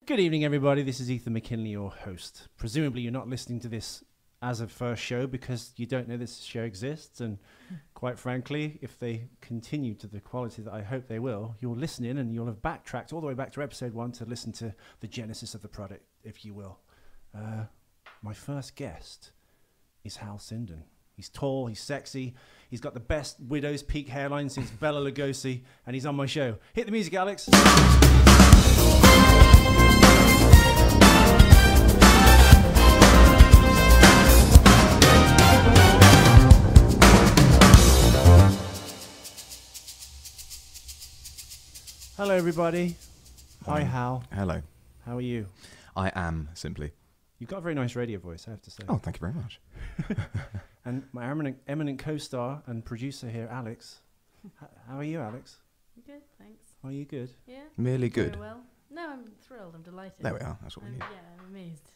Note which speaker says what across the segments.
Speaker 1: Good evening, everybody. This is Ethan McKinley, your host. Presumably, you're not listening to this as a first show because you don't know this show exists. And quite frankly, if they continue to the quality that I hope they will, you'll listen in and you'll have backtracked all the way back to episode 1 to listen to the genesis of the product, if you will. My first guest is HAL SINDEN. He's tall, he's sexy, he's got the best widow's peak hairline since Bela Lugosi, and he's on my show. Hit the music, Alex. Hello, everybody. Hi, Hal.
Speaker 2: Hello.
Speaker 1: How are you?
Speaker 2: I am, simply.
Speaker 1: You've got a very nice radio voice, I have to say.
Speaker 2: Oh, thank you very much.
Speaker 1: And my eminent co-star and producer here, Alex. How are you, Alex?
Speaker 3: Good, thanks.
Speaker 1: Are you good?
Speaker 3: Yeah.
Speaker 2: Merely good.
Speaker 3: Very well. No, I'm thrilled. I'm delighted.
Speaker 2: There we are. That's what we need.
Speaker 3: Yeah, I'm amazed.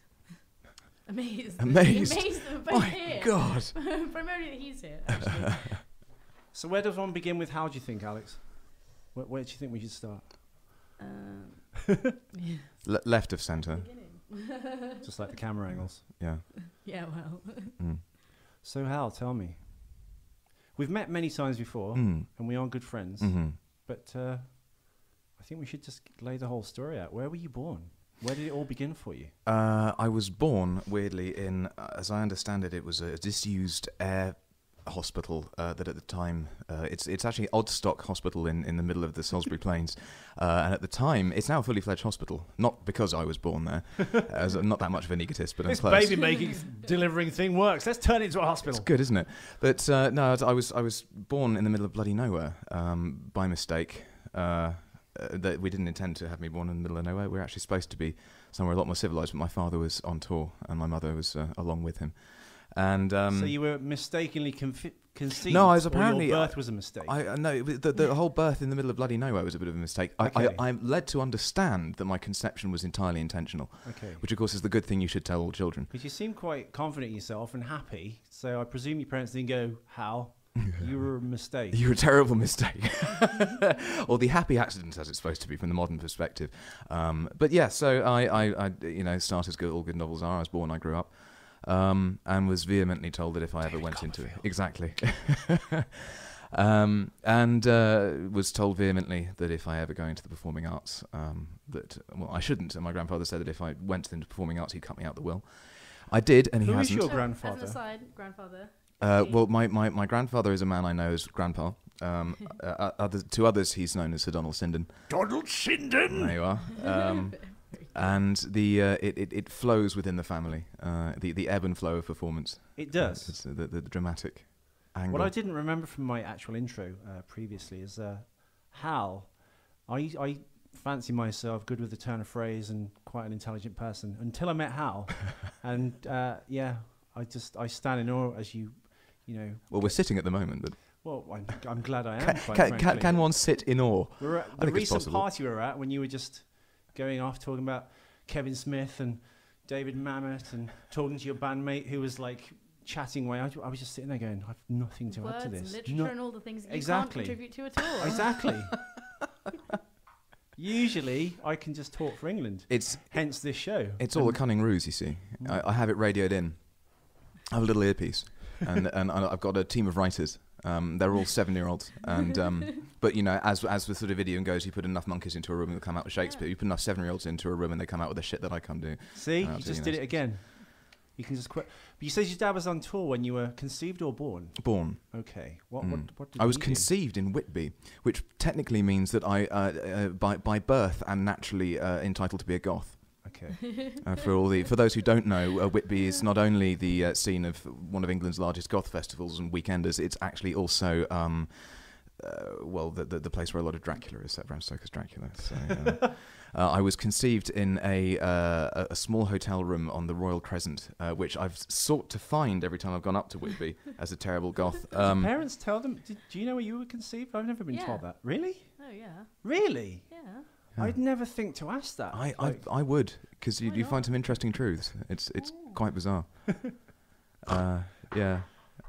Speaker 3: Amazed.
Speaker 2: Amazed.
Speaker 3: Amazed that we're both
Speaker 2: My
Speaker 3: here.
Speaker 2: God.
Speaker 3: Primarily that he's here, actually.
Speaker 1: So where does one begin with how do you think, Alex? Where do you think we should start?
Speaker 3: Yeah.
Speaker 2: Left of centre.
Speaker 3: Beginning.
Speaker 1: Just like the camera angles.
Speaker 2: Yeah.
Speaker 3: Yeah, well.
Speaker 2: Mm.
Speaker 1: So Hal, tell me. We've met many times before,
Speaker 2: Mm.
Speaker 1: and we are good friends.
Speaker 2: Mm-hmm.
Speaker 1: But I think we should just lay the whole story out. Where were you born? Where did it all begin for you?
Speaker 2: I was born, weirdly, in, as I understand it, it was a disused air hospital that at the time, it's actually Oddstock Hospital in the middle of the Salisbury Plains. And at the time, it's now a fully fledged hospital. Not because I was born there. As I'm not that much of an egotist, but
Speaker 1: This
Speaker 2: I'm close.
Speaker 1: baby-making, delivering thing works. Let's turn it into a hospital.
Speaker 2: It's good, isn't it? But no, I was born in the middle of bloody nowhere by mistake. That we didn't intend to have me born in the middle of nowhere. We were actually supposed to be somewhere a lot more civilized, but my father was on tour and my mother was along with him. And
Speaker 1: so you were mistakenly conceived.
Speaker 2: No, I was
Speaker 1: or
Speaker 2: apparently
Speaker 1: your birth was a mistake.
Speaker 2: No, the whole birth in the middle of bloody nowhere was a bit of a mistake.
Speaker 1: Okay.
Speaker 2: I'm led to understand that my conception was entirely intentional.
Speaker 1: Okay.
Speaker 2: Which of course is the good thing you should tell all children.
Speaker 1: Because you seem quite confident in yourself and happy, so I presume your parents didn't go, Hal, you were a mistake.
Speaker 2: You're a terrible mistake. Or the happy accident, as it's supposed to be from the modern perspective. But yeah, so I start as all good novels are. I was born, I grew up. And was vehemently told that if I ever went into it, exactly, and was told vehemently that if I ever go into the performing arts, I shouldn't. And my grandfather said that if I went into performing arts, he'd cut me out the will. I did, and he hasn't.
Speaker 1: Who is your grandfather?
Speaker 3: As an aside, grandfather.
Speaker 2: Well, my grandfather is a man I know as Grandpa. To others, he's known as Sir Donald Sinden.
Speaker 1: Donald Sinden.
Speaker 2: There you are. And it flows within the family, the ebb and flow of performance.
Speaker 1: It does.
Speaker 2: It's the dramatic angle.
Speaker 1: What I didn't remember from my actual intro previously is Hal. I fancy myself good with the turn of phrase and quite an intelligent person until I met Hal, and I stand in awe as you know.
Speaker 2: Well, we're sitting at the moment, but.
Speaker 1: Well, I'm glad I am.
Speaker 2: Can one sit in awe?
Speaker 1: We're at the recent party we were at when you were just going off talking about Kevin Smith and David Mamet and talking to your bandmate who was like chatting away. I was just sitting there going, I've nothing to add to this.
Speaker 3: Words, literature, and all the things you
Speaker 1: exactly.
Speaker 3: can't contribute to at all.
Speaker 1: Exactly. Usually, I can just talk for England. Hence this show.
Speaker 2: It's all a cunning ruse, you see. I have it radioed in. I have a little earpiece, and I've got a team of writers. They're all 7-year-olds, and but you know, as the sort of video goes, you put enough monkeys into a room and they'll come out with Shakespeare. You put enough 7-year-olds into a room and they come out with the shit that I can't do.
Speaker 1: See, you just did it again. You can just quit. But you said your dad was on tour when you were conceived or born?
Speaker 2: Born.
Speaker 1: Okay. What did
Speaker 2: I was
Speaker 1: he
Speaker 2: conceived in Whitby, which technically means that I, by birth, am naturally entitled to be a goth.
Speaker 1: Okay.
Speaker 2: For those who don't know, Whitby is not only the scene of one of England's largest goth festivals and weekenders. It's actually also the place where a lot of Dracula is set, Bram Stoker's Dracula. So, I was conceived in a small hotel room on the Royal Crescent, which I've sought to find every time I've gone up to Whitby as a terrible goth.
Speaker 1: Parents tell them, do you know where you were conceived? I've never been told that. Really?
Speaker 3: Oh, yeah.
Speaker 1: Really?
Speaker 3: Yeah.
Speaker 1: I'd never think to ask that.
Speaker 2: I would, because you find some interesting truths. It's quite bizarre. Yeah.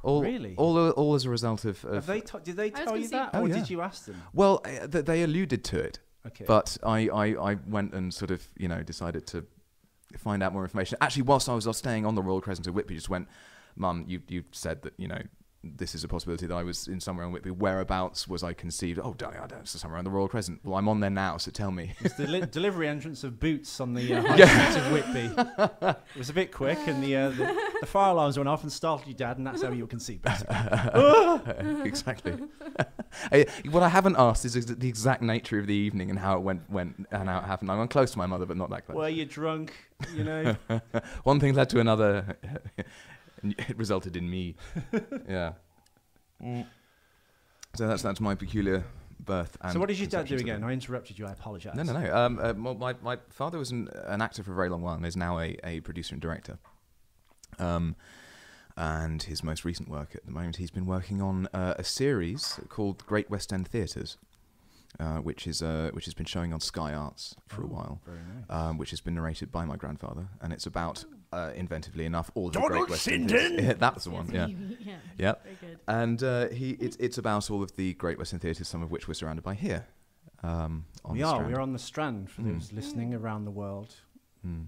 Speaker 1: Really?
Speaker 2: All as a result of
Speaker 1: did they tell you that, or did you ask them?
Speaker 2: Well, they alluded to it.
Speaker 1: Okay.
Speaker 2: But I went and sort of, decided to find out more information. Actually, whilst I was staying on the Royal Crescent of Whitby, just went, Mum, you said that, this is a possibility that I was in somewhere on Whitby. Whereabouts was I conceived? Oh, darling, I don't know. It's somewhere on the Royal Crescent. Well, I'm on there now, so tell me.
Speaker 1: It's the delivery entrance of Boots on the high street of Whitby. It was a bit quick, and the fire alarms went off and startled your dad, and that's how you were conceived, basically.
Speaker 2: Exactly. What I haven't asked is the exact nature of the evening and how it went and how it happened. I'm close to my mother, but not that close.
Speaker 1: Were you drunk?
Speaker 2: One thing led to another. And it resulted in me. Yeah. So that's my peculiar birth. And
Speaker 1: so what did your dad do again? I interrupted you. I apologise.
Speaker 2: No. My father was an actor for a very long while and is now a producer and director. And his most recent work at the moment, he's been working on a series called Great West End Theatres, which has been showing on Sky Arts for a while.
Speaker 1: Very nice.
Speaker 2: Which has been narrated by my grandfather, and it's about, inventively enough, all of the
Speaker 1: Donald
Speaker 2: Great West End
Speaker 1: Sinden!
Speaker 2: Theatres. That's the one, yeah.
Speaker 3: Yeah. Very good.
Speaker 2: And it's about all of the Great West End Theatres, some of which we're surrounded by here. On the Strand.
Speaker 1: We're on the Strand for those listening around the world.
Speaker 2: Mm.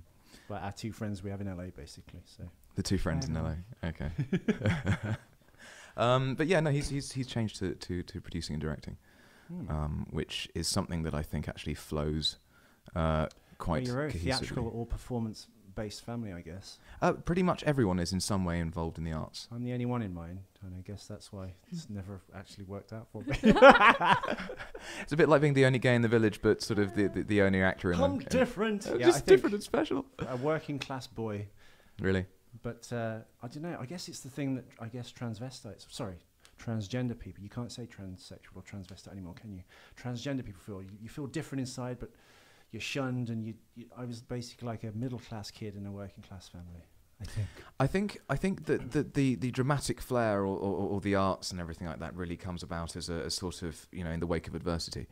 Speaker 1: Well, our two friends we have in LA, basically. So
Speaker 2: The two friends in LA. Okay. But yeah, no, he's changed to producing and directing, which is something that I think actually flows quite
Speaker 1: you're a very
Speaker 2: cohesively.
Speaker 1: theatrical or performance-based family, I guess.
Speaker 2: Pretty much everyone is in some way involved in the arts.
Speaker 1: I'm the only one in mine, and I guess that's why it's never actually worked out for me.
Speaker 2: It's a bit like being the only gay in the village, but sort of the only actor in
Speaker 1: I'm
Speaker 2: the...
Speaker 1: different. Yeah,
Speaker 2: just
Speaker 1: I think
Speaker 2: different and special.
Speaker 1: a working class boy.
Speaker 2: Really?
Speaker 1: But I don't know. I guess it's the thing that transgender people. You can't say transsexual or transvestite anymore, can you? Transgender people feel you feel different inside, but you're shunned. And I was basically like a middle class kid in a working class family. I think that the dramatic flair or the arts and everything like that really comes about as a sort of in the wake of adversity.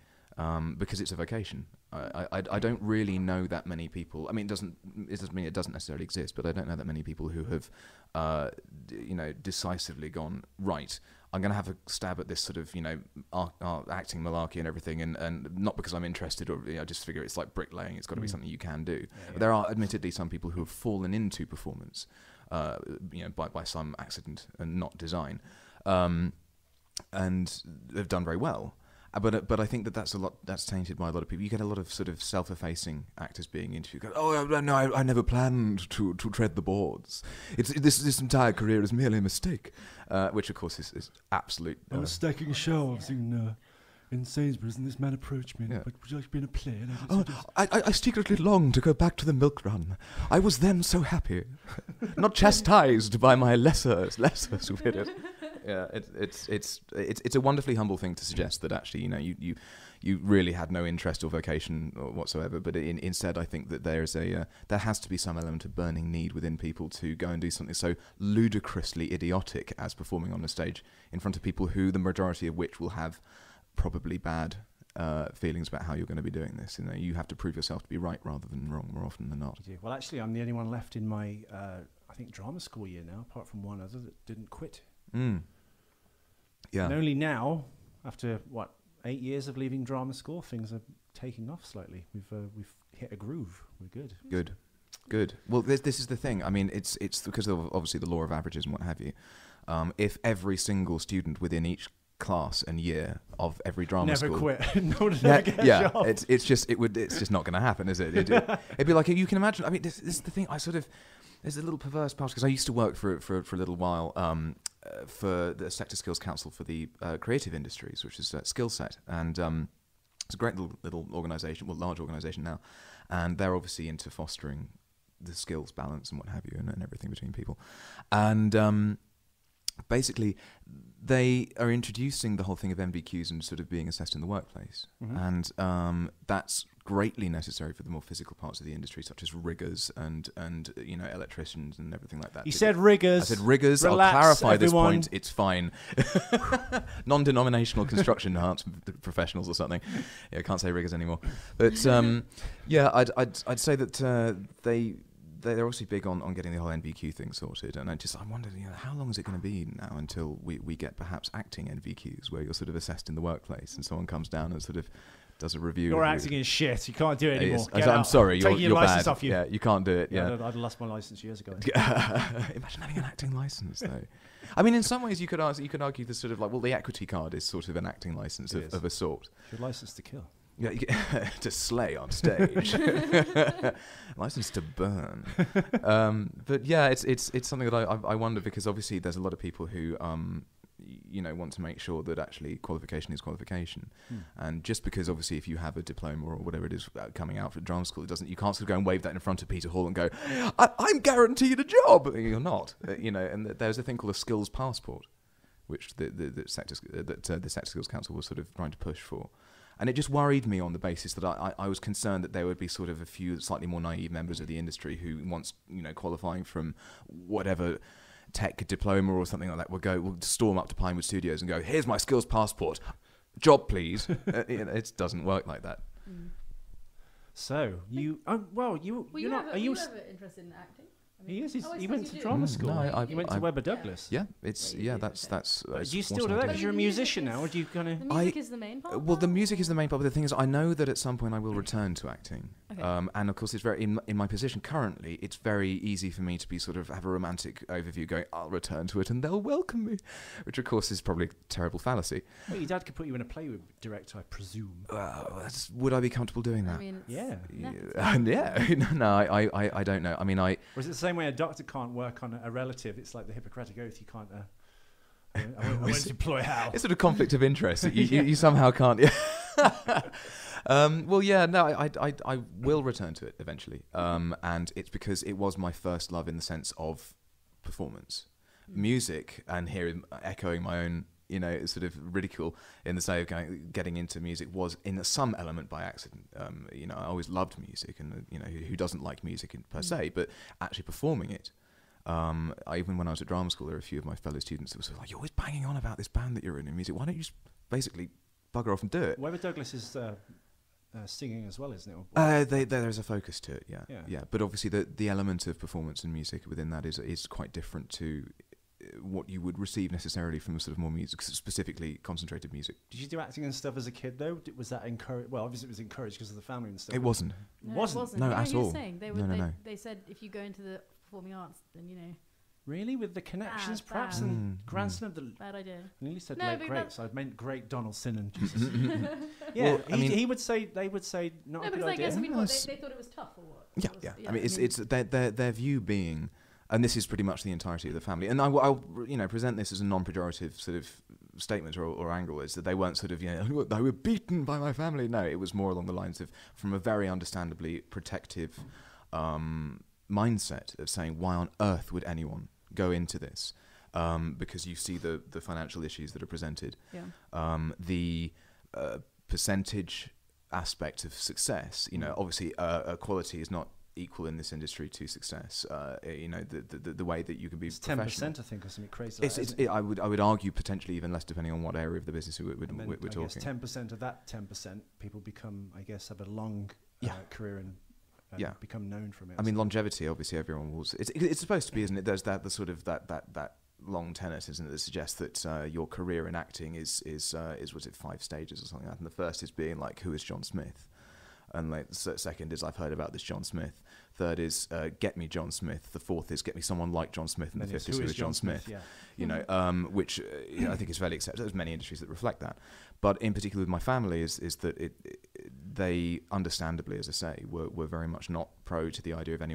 Speaker 1: Because it's a vocation. I don't really know that many people. I mean, it doesn't mean it doesn't necessarily exist, but I don't know that many people who have, decisively gone, right, I'm going to have a stab at this sort of, acting malarkey and everything, and not because I'm interested or I just figure it's like bricklaying. It's got to be something you can do. Yeah.
Speaker 2: But there are admittedly some people who have fallen into performance, by some accident and not design, and have done very well. But I think that's tainted by a lot of people. You get a lot of sort of self-effacing actors being interviewed. Go, oh no, I never planned to tread the boards. This entire career is merely a mistake, which of course is absolute.
Speaker 1: I was stacking shelves in Sainsbury's, and this man approached me.
Speaker 2: Yeah.
Speaker 1: Like, would you like to be in a play? And
Speaker 2: I secretly longed to go back to the milk run. I was then so happy, not chastised by my lesser superiors. Yeah, it's a wonderfully humble thing to suggest that actually, you really had no interest or vocation or whatsoever. But instead, I think that there has to be some element of burning need within people to go and do something so ludicrously idiotic as performing on a stage in front of people who the majority of which will have probably bad feelings about how you're going to be doing this. You have to prove yourself to be right rather than wrong more often than not.
Speaker 1: Well, actually, I'm the only one left in my I think drama school year now, apart from one other that didn't quit.
Speaker 2: Yeah.
Speaker 1: And only now, after 8 years of leaving drama school, things are taking off slightly. We've hit a groove. We're good.
Speaker 2: Good. Well, this is the thing. I mean, it's because of obviously the law of averages and what have you. If every single student within each class and year of every drama school
Speaker 1: never quit, no one never get a job.
Speaker 2: it's just not going to happen, is it? It'd be like, you can imagine. I mean, this is the thing. There's a little perverse part because I used to work for a little while for the Sector Skills Council for the creative industries, which is Skillset, and it's a great little organisation, large organisation now, and they're obviously into fostering the skills balance and what have you, and everything between people, and basically they are introducing the whole thing of MVQs and sort of being assessed in the workplace, and that's greatly necessary for the more physical parts of the industry, such as riggers and electricians and everything like that.
Speaker 1: You said riggers.
Speaker 2: I said riggers.
Speaker 1: Relax,
Speaker 2: I'll clarify
Speaker 1: everyone.
Speaker 2: this point. It's fine. Non-denominational construction arts professionals or something. Yeah, I can't say riggers anymore. But I'd say that they're obviously big on getting the whole NVQ thing sorted, and I wondered, how long is it going to be now until we get perhaps acting NVQs, where you're sort of assessed in the workplace, and someone comes down and sort of does a review.
Speaker 1: Your acting is shit. You can't do it anymore.
Speaker 2: Yes.
Speaker 1: Get
Speaker 2: I'm
Speaker 1: out.
Speaker 2: sorry,
Speaker 1: Taking your
Speaker 2: you're
Speaker 1: license
Speaker 2: bad.
Speaker 1: off you.
Speaker 2: Yeah, you can't do it. Yeah.
Speaker 1: I'd have lost my license years ago.
Speaker 2: Imagine having an acting license, though. I mean, in some ways, you could argue the sort of like, well, the equity card is sort of an acting license of a sort.
Speaker 1: Your license to kill.
Speaker 2: Yeah, to slay on stage, license to burn. But yeah, it's something that I wonder, because obviously there's a lot of people who want to make sure that actually qualification is qualification, and just because obviously if you have a diploma or whatever it is coming out for drama school, you can't sort of go and wave that in front of Peter Hall and go, I'm guaranteed a job. You're not, and there's a thing called a skills passport, which the sector skills council was sort of trying to push for. And it just worried me on the basis that I was concerned that there would be sort of a few slightly more naive members of the industry who, once qualifying from whatever tech diploma or something like that, will storm up to Pinewood Studios and go, here's my skills passport, job please. It doesn't work like that.
Speaker 1: So you you're not. Are you
Speaker 3: ever interested in acting?
Speaker 1: He is.
Speaker 3: Oh, I
Speaker 1: He
Speaker 3: suppose
Speaker 1: went
Speaker 3: you
Speaker 1: to
Speaker 3: do.
Speaker 1: drama school.
Speaker 2: No,
Speaker 1: he went to Webber Douglas.
Speaker 2: Yeah, it's
Speaker 3: Yeah, you do,
Speaker 2: that's.
Speaker 1: Do you
Speaker 2: it's
Speaker 1: still do
Speaker 2: what I
Speaker 1: that because you're a
Speaker 3: the music
Speaker 1: musician
Speaker 3: is-
Speaker 1: now, or do you kind of?
Speaker 3: The music is the main part.
Speaker 2: Well, the music is the main part, but the thing is, I know that at some point I will return to acting.
Speaker 3: Okay.
Speaker 2: And of course, it's very in my position currently. It's very easy for me to be sort of have a romantic overview, going, "I'll return to it, and they'll welcome me," which of course is probably a terrible fallacy.
Speaker 1: Well, your dad could put you in a play with director, I presume.
Speaker 2: Would I be comfortable doing that?
Speaker 3: I mean, it's
Speaker 1: Yeah.
Speaker 3: nepotism.
Speaker 2: No, I don't know. I mean,
Speaker 1: Or is it the same way a doctor can't work on a relative? It's like the Hippocratic Oath. You can't. I won't employ HAL.
Speaker 2: it's sort of conflict of interest that you somehow can't. Well, yeah, no, I will return to it eventually, and it's because it was my first love in the sense of performance, music, and here echoing my own, sort of ridicule in the say of getting into music was in some element by accident. I always loved music, and who doesn't like music per se, but actually performing it. Even when I was at drama school, there were a few of my fellow students that were sort of like, "You're always banging on about this band that you're in music. Why don't you just basically bugger off and do it?"
Speaker 1: Webber Douglas is singing as well, isn't it?
Speaker 2: There's a focus to it, yeah. But obviously, the element of performance and music within that is quite different to what you would receive necessarily from sort of more music, specifically concentrated music.
Speaker 1: Did you do acting and stuff as a kid though? Was that encouraged? Well, obviously it was encouraged because of the family and stuff.
Speaker 2: It wasn't.
Speaker 3: No,
Speaker 1: Wasn't?
Speaker 2: No,
Speaker 3: yeah,
Speaker 2: at
Speaker 3: you were
Speaker 2: all.
Speaker 3: saying they,
Speaker 2: No.
Speaker 3: they said if you go into the performing arts, then
Speaker 1: Really, with the connections,
Speaker 3: Bad,
Speaker 1: perhaps,
Speaker 3: bad.
Speaker 1: and grandson of the.
Speaker 3: bad idea.
Speaker 1: I nearly said
Speaker 3: No,
Speaker 1: late
Speaker 3: but
Speaker 1: great,
Speaker 3: that's-
Speaker 1: so I meant great Donald Sinnen. Jesus. Yeah,
Speaker 2: Well, I mean-
Speaker 1: he would say. They would say not
Speaker 3: No,
Speaker 1: a good
Speaker 3: because I
Speaker 1: idea.
Speaker 3: guess
Speaker 2: No,
Speaker 3: what,
Speaker 2: it's-
Speaker 3: they thought it was tough or what?
Speaker 2: Yeah,
Speaker 3: Was-
Speaker 2: yeah. I mean, it's their view being, and this is pretty much the entirety of the family. And I'll present this as a non-pejorative sort of statement or angle, is that they weren't sort of they were beaten by my family. No, it was more along the lines of, from a very understandably protective mindset of saying, why on earth would anyone go into this? Because you see the financial issues that are presented.
Speaker 3: Yeah.
Speaker 2: The percentage aspect of success, obviously quality is not equal in this industry to success. The way that you can be
Speaker 1: It's
Speaker 2: professional.
Speaker 1: 10%, I think, or something crazy. Like that, isn't it?
Speaker 2: I would argue potentially even less, depending on what area of the business we're
Speaker 1: And then
Speaker 2: we're
Speaker 1: I guess
Speaker 2: talking.
Speaker 1: 10% of that 10%, people become, I guess, have a long
Speaker 2: Yeah.
Speaker 1: career and
Speaker 2: Yeah.
Speaker 1: become known from it.
Speaker 2: I mean, longevity. Obviously, everyone will. It's supposed to be, isn't it? There's the sort of that long tenet, isn't it, that suggests that your career in acting is was it 5 stages or something like that? And the first is being like, who is John Smith? And like second is, I've heard about this John Smith. Third is get me John Smith. The fourth is get me someone like John Smith. And the fifth is who is John Smith?
Speaker 1: Yeah.
Speaker 2: Which I think is fairly accepted. There's many industries that reflect that, but in particular with my family is that they understandably, as I say, were very much not pro to the idea of any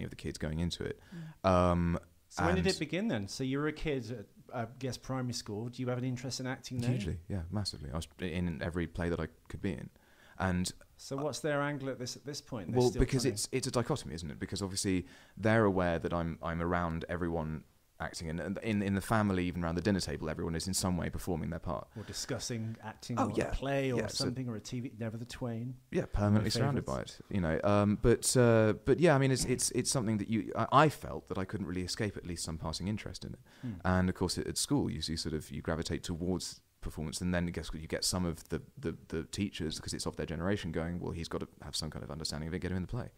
Speaker 2: of the kids going into it.
Speaker 1: So when did it begin then? So you were a kid at, I guess, primary school. Do you have an interest in acting then?
Speaker 2: Hugely, yeah, massively. I was in every play that I could be in, and
Speaker 1: So what's their angle at this point? They're
Speaker 2: well,
Speaker 1: still
Speaker 2: because
Speaker 1: trying to-
Speaker 2: it's a dichotomy, isn't it? Because obviously they're aware that I'm around everyone acting, and in the family, even around the dinner table, everyone is in some way performing their part.
Speaker 1: or discussing acting,
Speaker 2: Oh,
Speaker 1: or
Speaker 2: yeah.
Speaker 1: a play, or
Speaker 2: Yeah, so-
Speaker 1: something, or a TV. Never the twain.
Speaker 2: Yeah, permanently surrounded by
Speaker 1: favourites.
Speaker 2: it, But yeah, I mean, it's something that I felt that I couldn't really escape at least some passing interest in it. And of course, at school, you gravitate towards performance, and then I guess you get some of the teachers, because it's of their generation, going, well, he's got to have some kind of understanding of it, get him in the play.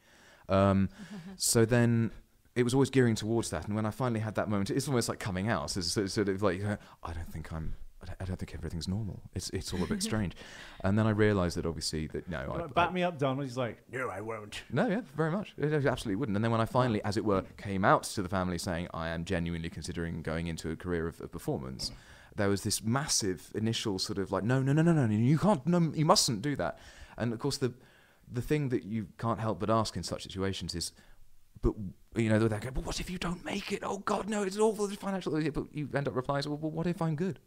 Speaker 2: So then it was always gearing towards that, and when I finally had that moment, it's almost like coming out. So it's sort of like, I don't think I'm I don't think everything's normal. It's all a bit strange. And then I realised that obviously that
Speaker 1: back me up, Donald. He's like, no, I won't.
Speaker 2: No, yeah, very much. It absolutely wouldn't. And then when I finally, as it were, came out to the family saying I am genuinely considering going into a career of performance, there was this massive initial sort of like, no, you can't, no, you mustn't do that. And of course, the thing that you can't help but ask in such situations is, but they go, but what if you don't make it? Oh God, no, it's awful. It's financial. But you end up replying, well, what if I'm good?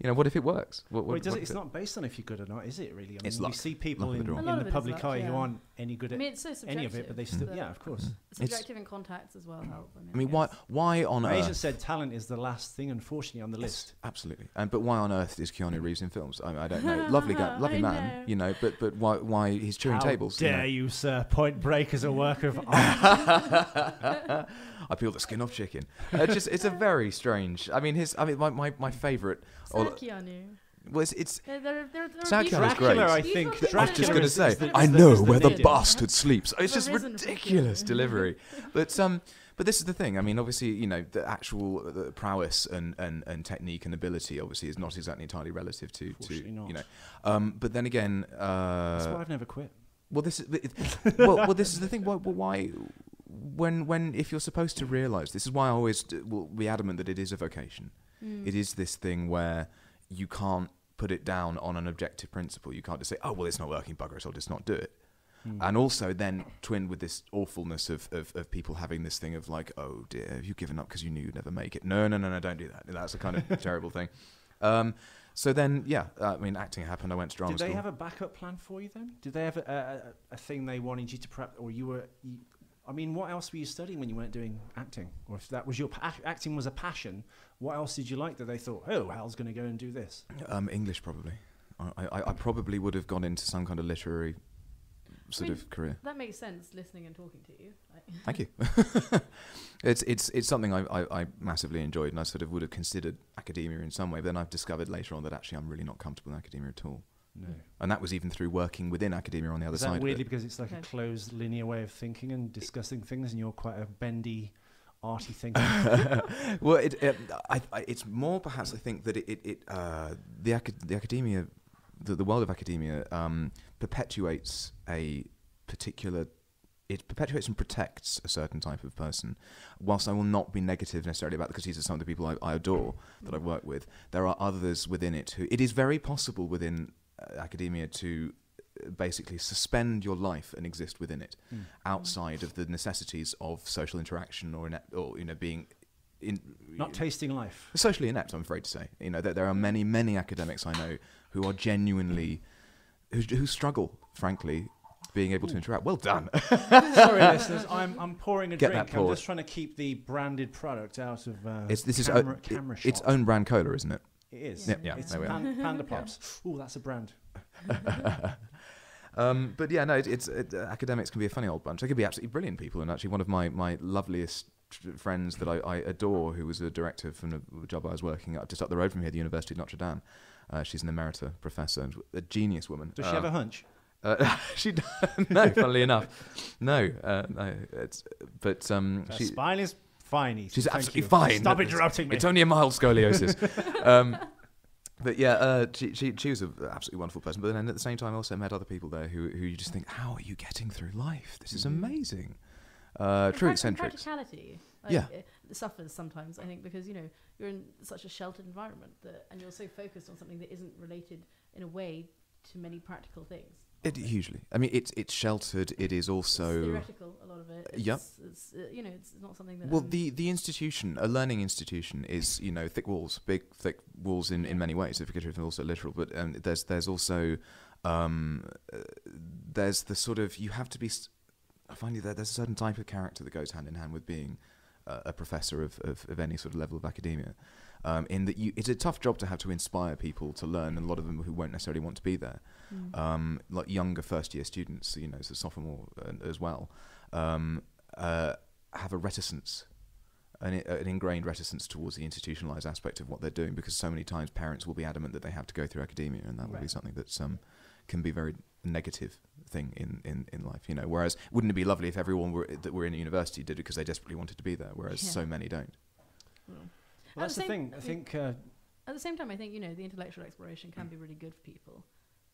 Speaker 2: What if it works?
Speaker 1: It's not based on if you're good or not, is it really? I mean,
Speaker 2: it's
Speaker 1: you
Speaker 2: luck.
Speaker 1: see people in
Speaker 3: the
Speaker 1: the public eye who aren't any good at
Speaker 3: it's so
Speaker 1: any of it, but they still,
Speaker 3: but
Speaker 1: yeah, of course.
Speaker 3: Subjective in contacts as well help.
Speaker 2: I mean, why on
Speaker 1: My
Speaker 2: earth?
Speaker 1: agent said talent is the last thing, unfortunately, on the list.
Speaker 2: Absolutely. But why on earth is Keanu Reeves in films? I don't know. Lovely guy, lovely man, but why he's chewing tables?
Speaker 1: How dare you, sir? Point Break is a work of art.
Speaker 2: I peel the skin off chicken. It's a very strange. I mean, my favourite.
Speaker 3: Keanu.
Speaker 2: Well, it's
Speaker 3: Keanu's
Speaker 2: great.
Speaker 1: I think.
Speaker 2: I was just going to say, I know where the bastard sleeps. It's just ridiculous delivery. But this is the thing. I mean, obviously, the actual prowess and technique and ability, obviously, is not exactly entirely relative to But then again,
Speaker 1: that's why I've never quit.
Speaker 2: Well, this is this is the thing. Why? When if you're supposed to realise, this is why I always will be adamant that it is a vocation. It is this thing where you can't put it down on an objective principle. You can't just say, oh, well, it's not working, bugger it, I'll just not do it. And also then twinned with this awfulness of people having this thing of like, oh dear, have you given up because you knew you'd never make it? No, don't do that. That's a kind of terrible thing. So then, I mean, acting happened. I went to drama school.
Speaker 1: Did they have a backup plan for you then? Did they have a thing they wanted you to prep, or you were... I mean, what else were you studying when you weren't doing acting? Or if that was your acting was a passion, what else did you like that they thought, oh, Hal's going to go and do this?
Speaker 2: English, probably. I probably would have gone into some kind of literary sort of career.
Speaker 3: That makes sense, listening and talking to you.
Speaker 2: Thank you. It's something I massively enjoyed, and I sort of would have considered academia in some way. But then I've discovered later on that actually I'm really not comfortable in academia at all.
Speaker 1: No.
Speaker 2: And that was even through working within academia on the other side.
Speaker 1: Is that weirdly because it's like a closed linear way of thinking and discussing things, and you're quite a bendy, arty thinker?
Speaker 2: Well, it's more perhaps I think that the academia, the world of academia perpetuates a particular. It perpetuates and protects a certain type of person. Whilst I will not be negative necessarily about, because these are some of the people I adore that I've worked with, there are others within it who... It is very possible within academia to basically suspend your life and exist within it, outside of the necessities of social interaction or being...
Speaker 1: Not tasting life.
Speaker 2: Socially inept, I'm afraid to say. There are many academics I know who are genuinely... who struggle, frankly, being able to interact. Well done.
Speaker 1: Sorry, listeners. I'm pouring a
Speaker 2: Get
Speaker 1: drink.
Speaker 2: that poured.
Speaker 1: I'm just trying to keep the branded product out of camera shot.
Speaker 2: It's own brand cola, isn't it?
Speaker 1: It is.
Speaker 2: Yeah,
Speaker 1: It's
Speaker 2: there we are.
Speaker 1: Panda Pops. Ooh, that's a brand.
Speaker 2: But yeah, no, academics can be a funny old bunch. They can be absolutely brilliant people. And actually, one of my loveliest friends that I adore, who was a director from the job I was working at just up the road from here, the University of Notre Dame. She's an emerita professor, a genius woman.
Speaker 1: Does she have a hunch?
Speaker 2: She no, funnily enough, no.
Speaker 1: Her spine is fine.
Speaker 2: She's absolutely fine.
Speaker 1: Stop interrupting me.
Speaker 2: It's only a mild scoliosis. But yeah, she was an absolutely wonderful person. But then at the same time, I also met other people there who you just think, how are you getting through life? This is amazing. True eccentrics.
Speaker 3: Practicality, it suffers sometimes. I think because you're in such a sheltered environment and you're so focused on something that isn't related in a way to many practical things.
Speaker 2: Hugely. I mean, it's sheltered. It is also
Speaker 3: it's theoretical. A lot of it. It's not something that.
Speaker 2: Well, the institution, a learning institution, is thick walls, big thick walls in many ways. If it's also literal, but there's also there's the sort of you have to be. I find that there's a certain type of character that goes hand in hand with being a professor of any sort of level of academia. In that it's a tough job to have to inspire people to learn, and a lot of them who won't necessarily want to be there. Like younger first-year students, so sophomore as well, have a reticence, an ingrained reticence towards the institutionalized aspect of what they're doing, because so many times parents will be adamant that they have to go through academia, and that will be something that can be very negative thing in life. Whereas wouldn't it be lovely if everyone that were in a university did it because they desperately wanted to be there, whereas so many don't.
Speaker 1: Well, that's the thing. I think
Speaker 3: At the same time, I think, the intellectual exploration can be really good for people.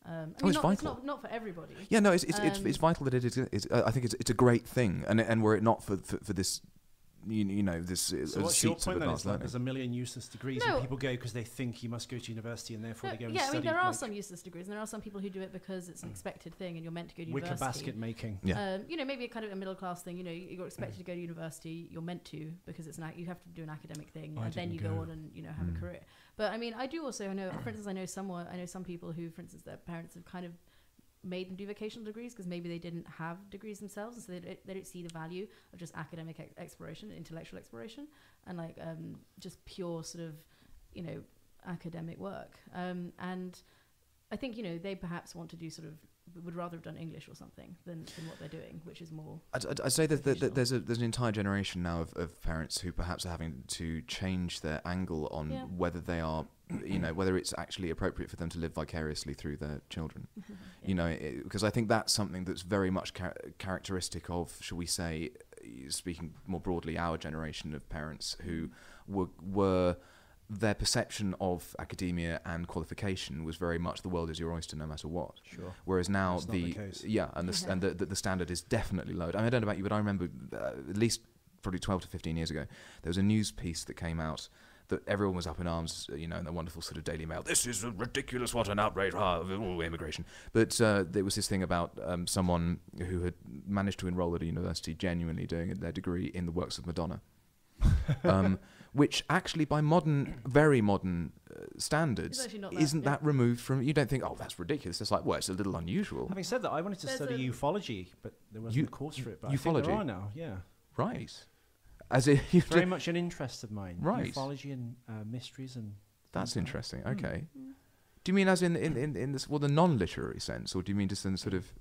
Speaker 3: I mean,
Speaker 2: it's vital.
Speaker 3: It's not for everybody.
Speaker 2: Yeah, no, it's vital that it is. I think it's a great thing, and were it not for this. This
Speaker 1: so what's your point then? It's like there's a million useless degrees
Speaker 3: No.
Speaker 1: and people go because they think you must go to university and therefore they go and
Speaker 3: Yeah, I
Speaker 1: study.
Speaker 3: mean, there are some useless degrees, and there are some people who do it because it's an expected thing and you're meant to go to
Speaker 1: wicker
Speaker 3: university.
Speaker 1: basket making.
Speaker 2: Yeah.
Speaker 3: Maybe a kind of a middle class thing. You're expected to go to university. You're meant to because you have to do an academic thing, and then you go on and have a career. But I mean, I do also know, for instance, I know some people who, for instance, their parents have kind of made them do vocational degrees because maybe they didn't have degrees themselves, and so they don't see the value of just academic exploration, intellectual exploration, and just pure sort of academic work. And I think they perhaps want to do would rather have done English or something than what they're doing, which is more.
Speaker 2: I'd say that there's an entire generation now of parents who perhaps are having to change their angle on whether they are, whether it's actually appropriate for them to live vicariously through their children. Because I think that's something that's very much characteristic of, shall we say, speaking more broadly, our generation of parents who were their perception of academia and qualification was very much the world is your oyster no matter what.
Speaker 1: Sure.
Speaker 2: Whereas now
Speaker 1: That's not the case.
Speaker 2: the standard is definitely lowered. I mean, I don't know about you, but I remember at least probably 12 to 15 years ago, there was a news piece that came out that everyone was up in arms, in the wonderful sort of Daily Mail. This is ridiculous, what an outrage, immigration. But there was this thing about someone who had managed to enroll at a university genuinely doing their degree in the works of Madonna. Which actually, by very modern standards, isn't that removed from... You don't think, oh, that's ridiculous. It's like, well, it's a little unusual.
Speaker 1: Having said that, I wanted to study ufology, but there wasn't a course for it. But I think there are now, yeah.
Speaker 2: Right. As it
Speaker 1: very much an interest of mine.
Speaker 2: Right.
Speaker 1: Ufology and mysteries and...
Speaker 2: That's interesting. Okay. Do you mean as in this, the non-literary sense, or do you mean just in sort of...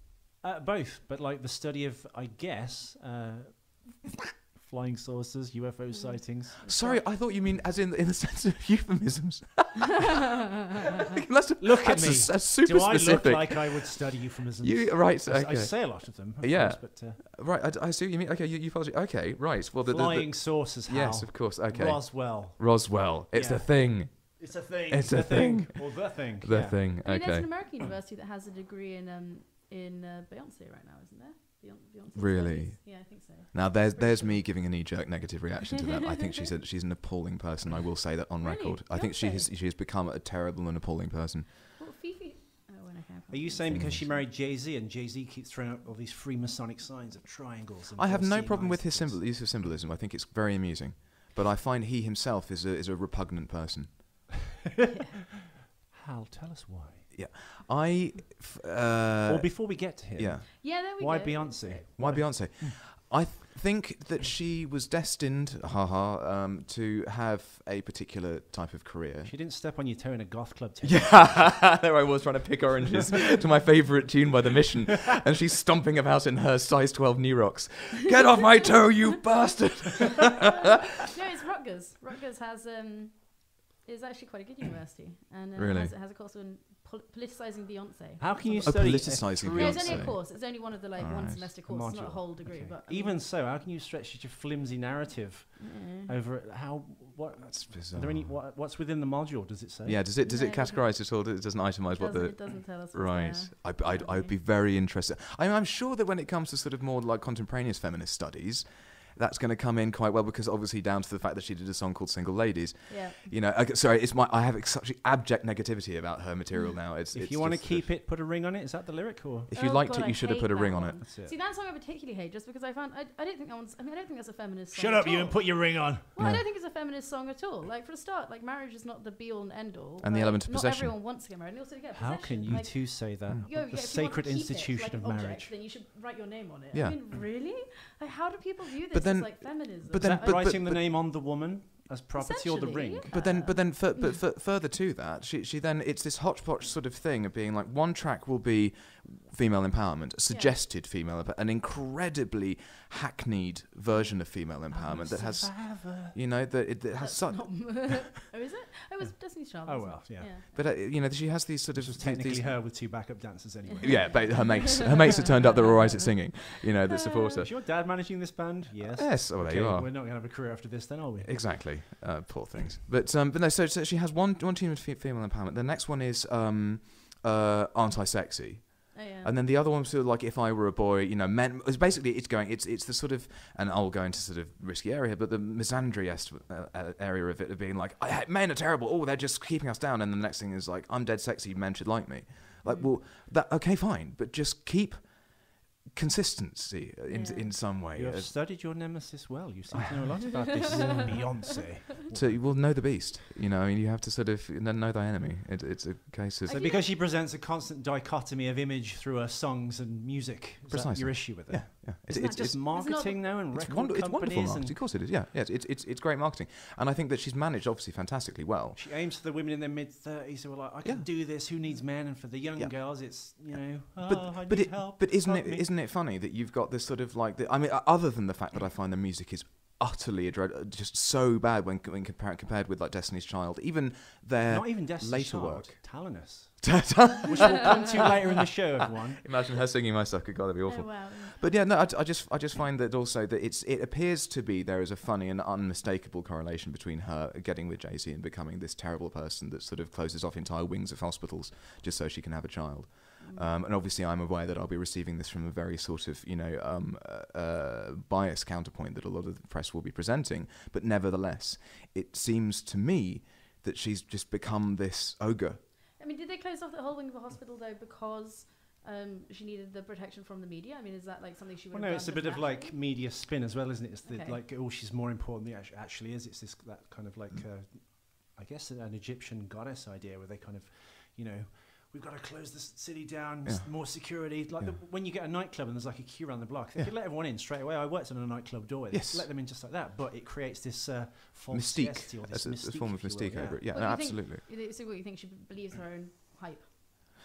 Speaker 1: Both, but like the study of, I guess... flying saucers, UFO sightings.
Speaker 2: Sorry, I thought you mean as in the sense of euphemisms.
Speaker 1: Look at me.
Speaker 2: That's super
Speaker 1: Do I
Speaker 2: specific.
Speaker 1: look like I would study euphemisms?
Speaker 2: Right. Okay.
Speaker 1: I say a lot of them. Of
Speaker 2: yeah.
Speaker 1: course, but,
Speaker 2: right. I see what you mean. Okay. Ufology. Okay. Right. Well,
Speaker 1: flying saucers. HAL.
Speaker 2: Yes, of course. Okay.
Speaker 1: Roswell.
Speaker 2: It's the thing.
Speaker 1: It's a thing.
Speaker 2: It's a thing.
Speaker 1: Or the thing.
Speaker 2: The thing.
Speaker 3: I mean,
Speaker 2: Okay.
Speaker 3: there's an American university that has a degree in Beyonce right now, isn't there? Beyonce
Speaker 2: Really?
Speaker 3: studies. Yeah, I think so.
Speaker 2: Now there's me giving a knee-jerk negative reaction to that. I think she's an appalling person. I will say that on record. I think she has become a terrible and appalling person.
Speaker 3: Well, Fifi.
Speaker 1: Are you saying because she married Jay-Z and Jay-Z keeps throwing up all these Freemasonic signs of triangles? And
Speaker 2: I have no problem with his use of symbolism. I think it's very amusing, but I find he himself is a repugnant person.
Speaker 1: Hal, tell us why.
Speaker 2: Yeah,
Speaker 1: well, before we get to him.
Speaker 3: Yeah, there we
Speaker 1: why
Speaker 3: go.
Speaker 1: Beyonce?
Speaker 2: Why Beyonce? I think that she was destined, to have a particular type of career.
Speaker 1: She didn't step on your toe in a goth club.
Speaker 2: Yeah, there I was trying to pick oranges to my favourite tune by The Mission, and she's stomping about in her size 12 knee rocks. Get off my toe, you bastard!
Speaker 3: No, it's Rutgers. Rutgers is actually quite a good university, and
Speaker 2: really?
Speaker 3: has a course on politicizing Beyonce.
Speaker 1: How can you study
Speaker 2: politicizing Beyonce?
Speaker 3: No, it's only a course. It's only one of the one semester course. It's not a whole degree.
Speaker 1: Okay.
Speaker 3: But
Speaker 1: even so, how can you stretch such a flimsy narrative over how? What?
Speaker 2: That's bizarre.
Speaker 1: Are there any? What's within the module? Does it say?
Speaker 2: Yeah. Does it categorise at all? It doesn't itemise what the.
Speaker 3: It doesn't tell us.
Speaker 2: Right. I would be very interested. I'm sure that when it comes to sort of more like contemporaneous feminist studies, that's going to come in quite well, because obviously down to the fact that she did a song called Single Ladies. Yeah. Sorry, I have such abject negativity about her material now.
Speaker 1: If you want to keep it, put a ring on it. Is that the lyric? Or
Speaker 2: if you liked it, you should have put a ring on it.
Speaker 3: That's it. See, that song I particularly hate, just because I don't think that's a feminist song.
Speaker 1: Shut up, you, and put your ring on.
Speaker 3: Well, I don't think it's a feminist song at all. Like, for a start, like, marriage is not the be all and end all.
Speaker 2: And the element of possession.
Speaker 3: Not everyone wants to get married. And also to get
Speaker 1: How can you two say that? The sacred institution of marriage.
Speaker 3: Then you should write your name on it.
Speaker 2: Yeah.
Speaker 3: I mean, really? Like, how do people view this as like feminism?
Speaker 1: But then writing the name on the woman as property or the ring.
Speaker 3: Yeah.
Speaker 2: But then further to that, she then, it's this hodgepodge sort of thing of being like, one track will be female empowerment, suggested female empowerment, an incredibly hackneyed version of female empowerment that has, that has such.
Speaker 3: Oh, is it? Oh, it was Destiny's Child.
Speaker 1: Oh well, yeah.
Speaker 2: But she has these sort of
Speaker 1: technically her with two backup dancers anyway.
Speaker 2: Yeah, but her mates have turned up that were alright at singing, that support her.
Speaker 1: Is your dad managing this band? Yes.
Speaker 2: Yes. Oh, there you are.
Speaker 1: We're not going to have a career after this, then, are we?
Speaker 2: Exactly. Exactly. Poor things. But no. So she has one team of female empowerment. The next one is aren't I sexy?
Speaker 3: Oh, yeah.
Speaker 2: And then the other one was sort of like if I were a boy, men. It's basically it's the sort of, and I'll go into sort of risky area, but the misandry area of it of being like men are terrible. Oh, they're just keeping us down. And the next thing is like I'm dead sexy. Men should like me. Like, well, okay, fine, but just keep consistency in some way.
Speaker 1: You have studied your nemesis well. You seem to know a lot about this Beyonce.
Speaker 2: So you will know the beast. You have to sort of know thy enemy. It's a case of...
Speaker 1: So because she presents a constant dichotomy of image through her songs and music, is
Speaker 2: Precisely.
Speaker 1: that your issue with it?
Speaker 2: Yeah.
Speaker 1: It's marketing now and record companies.
Speaker 2: It's wonderful marketing. Of course it is, yeah. It's great marketing. And I think that she's managed, obviously, fantastically well.
Speaker 1: She aims for the women in their mid-30s who are like, I can do this, who needs men? And for the young girls, it's, I need help.
Speaker 2: But isn't it funny that you've got this sort of like... other than the fact that I find the music is utterly just so bad when compared with like Destiny's Child, even their
Speaker 1: not even Destiny's
Speaker 2: later
Speaker 1: Child,
Speaker 2: work.
Speaker 1: Talanas, which we'll come to later in the show, everyone.
Speaker 2: Imagine her singing My Sucker God, that'd be awful.
Speaker 3: Oh, wow.
Speaker 2: But yeah, no, I just find that also that it appears to be there is a funny and unmistakable correlation between her getting with Jay-Z and becoming this terrible person that sort of closes off entire wings of hospitals just so she can have a child. And obviously I'm aware that I'll be receiving this from a very sort of, biased counterpoint that a lot of the press will be presenting. But nevertheless, it seems to me that she's just become this ogre.
Speaker 3: I mean, did they close off the whole wing of the hospital, though, because she needed the protection from the media? I mean, is that like something she would have done?
Speaker 1: No, it's a bit of like media spin as well, isn't it? It's
Speaker 3: Okay.
Speaker 1: she's more important than it actually is. It's that kind of like, I guess, an Egyptian goddess idea where they kind of, we've got to close the city down, more security. Like when you get a nightclub and there's like a queue around the block, they could let everyone in straight away. I worked in a nightclub door. Yes. Let them in just like that. But it creates this false
Speaker 2: mystique.
Speaker 1: Or this
Speaker 2: a form of mystique over it. Yeah,
Speaker 3: What
Speaker 2: no,
Speaker 3: do you think-
Speaker 2: absolutely.
Speaker 3: So what, you think she believes her own hype?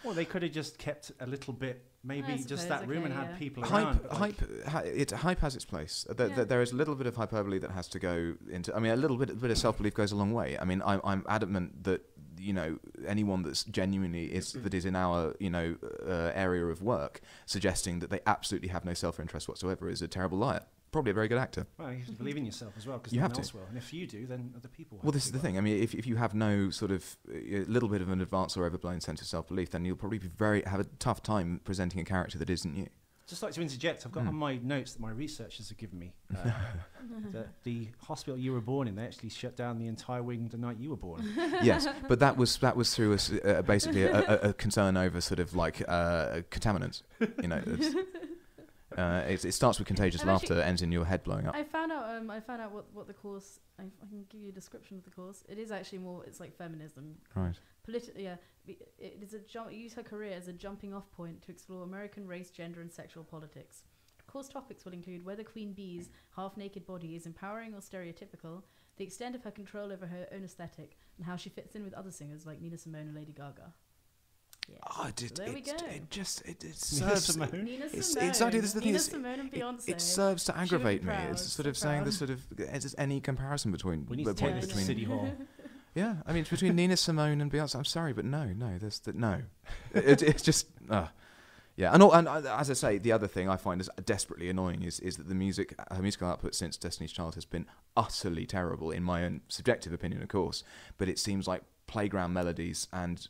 Speaker 1: Well, they could have just kept a little bit, maybe
Speaker 3: I
Speaker 1: just
Speaker 3: suppose,
Speaker 1: that room and
Speaker 3: okay,
Speaker 1: had
Speaker 3: yeah.
Speaker 1: people around.
Speaker 2: Hype has its place.
Speaker 3: Yeah.
Speaker 2: There is a little bit of hyperbole that has to go into. I mean, a little bit of self-belief goes a long way. I mean, I'm adamant that anyone that's genuinely that is in our area of work suggesting that they absolutely have no self-interest whatsoever is a terrible liar. Probably a very good actor.
Speaker 1: Well, you have to believe in yourself as well, because
Speaker 2: You
Speaker 1: no
Speaker 2: have
Speaker 1: one
Speaker 2: to.
Speaker 1: else will. And if you do, then other people will.
Speaker 2: Well, this is the thing. I mean, if you have no sort of little bit of an advanced or overblown sense of self-belief, then you'll probably have a tough time presenting a character that isn't you.
Speaker 1: Just like to interject, I've got on my notes that my researchers have given me that the hospital you were born in, they actually shut down the entire wing the night you were born.
Speaker 2: Yes, but that was through basically a concern over sort of like contaminants. It starts with contagious laughter, ends in your head blowing up.
Speaker 3: I found out what the course. I can give you a description of the course. It is actually more. It's like feminism.
Speaker 2: Right.
Speaker 3: It is use her career as a jumping off point to explore American race, gender, and sexual politics. Course topics will include whether Queen Bee's half-naked body is empowering or stereotypical, the extent of her control over her own aesthetic, and how she fits in with other singers like Nina Simone and Lady Gaga. Yeah.
Speaker 2: Oh,
Speaker 3: there we go.
Speaker 2: It
Speaker 1: serves.
Speaker 3: Nina Simone.
Speaker 2: Exactly. This is the thing.
Speaker 3: Nina Simone and Beyonce.
Speaker 2: It serves to aggravate me.
Speaker 3: proud,
Speaker 2: It's sort of
Speaker 3: so
Speaker 2: saying
Speaker 3: proud.
Speaker 2: the sort of is any comparison between.
Speaker 1: We need to take this to City Hall.
Speaker 2: Yeah, I mean, it's between Nina Simone and Beyonce. I'm sorry, but no. It's just. Yeah, and as I say, the other thing I find is desperately annoying is that her musical output since Destiny's Child has been utterly terrible, in my own subjective opinion, of course. But it seems like playground melodies, and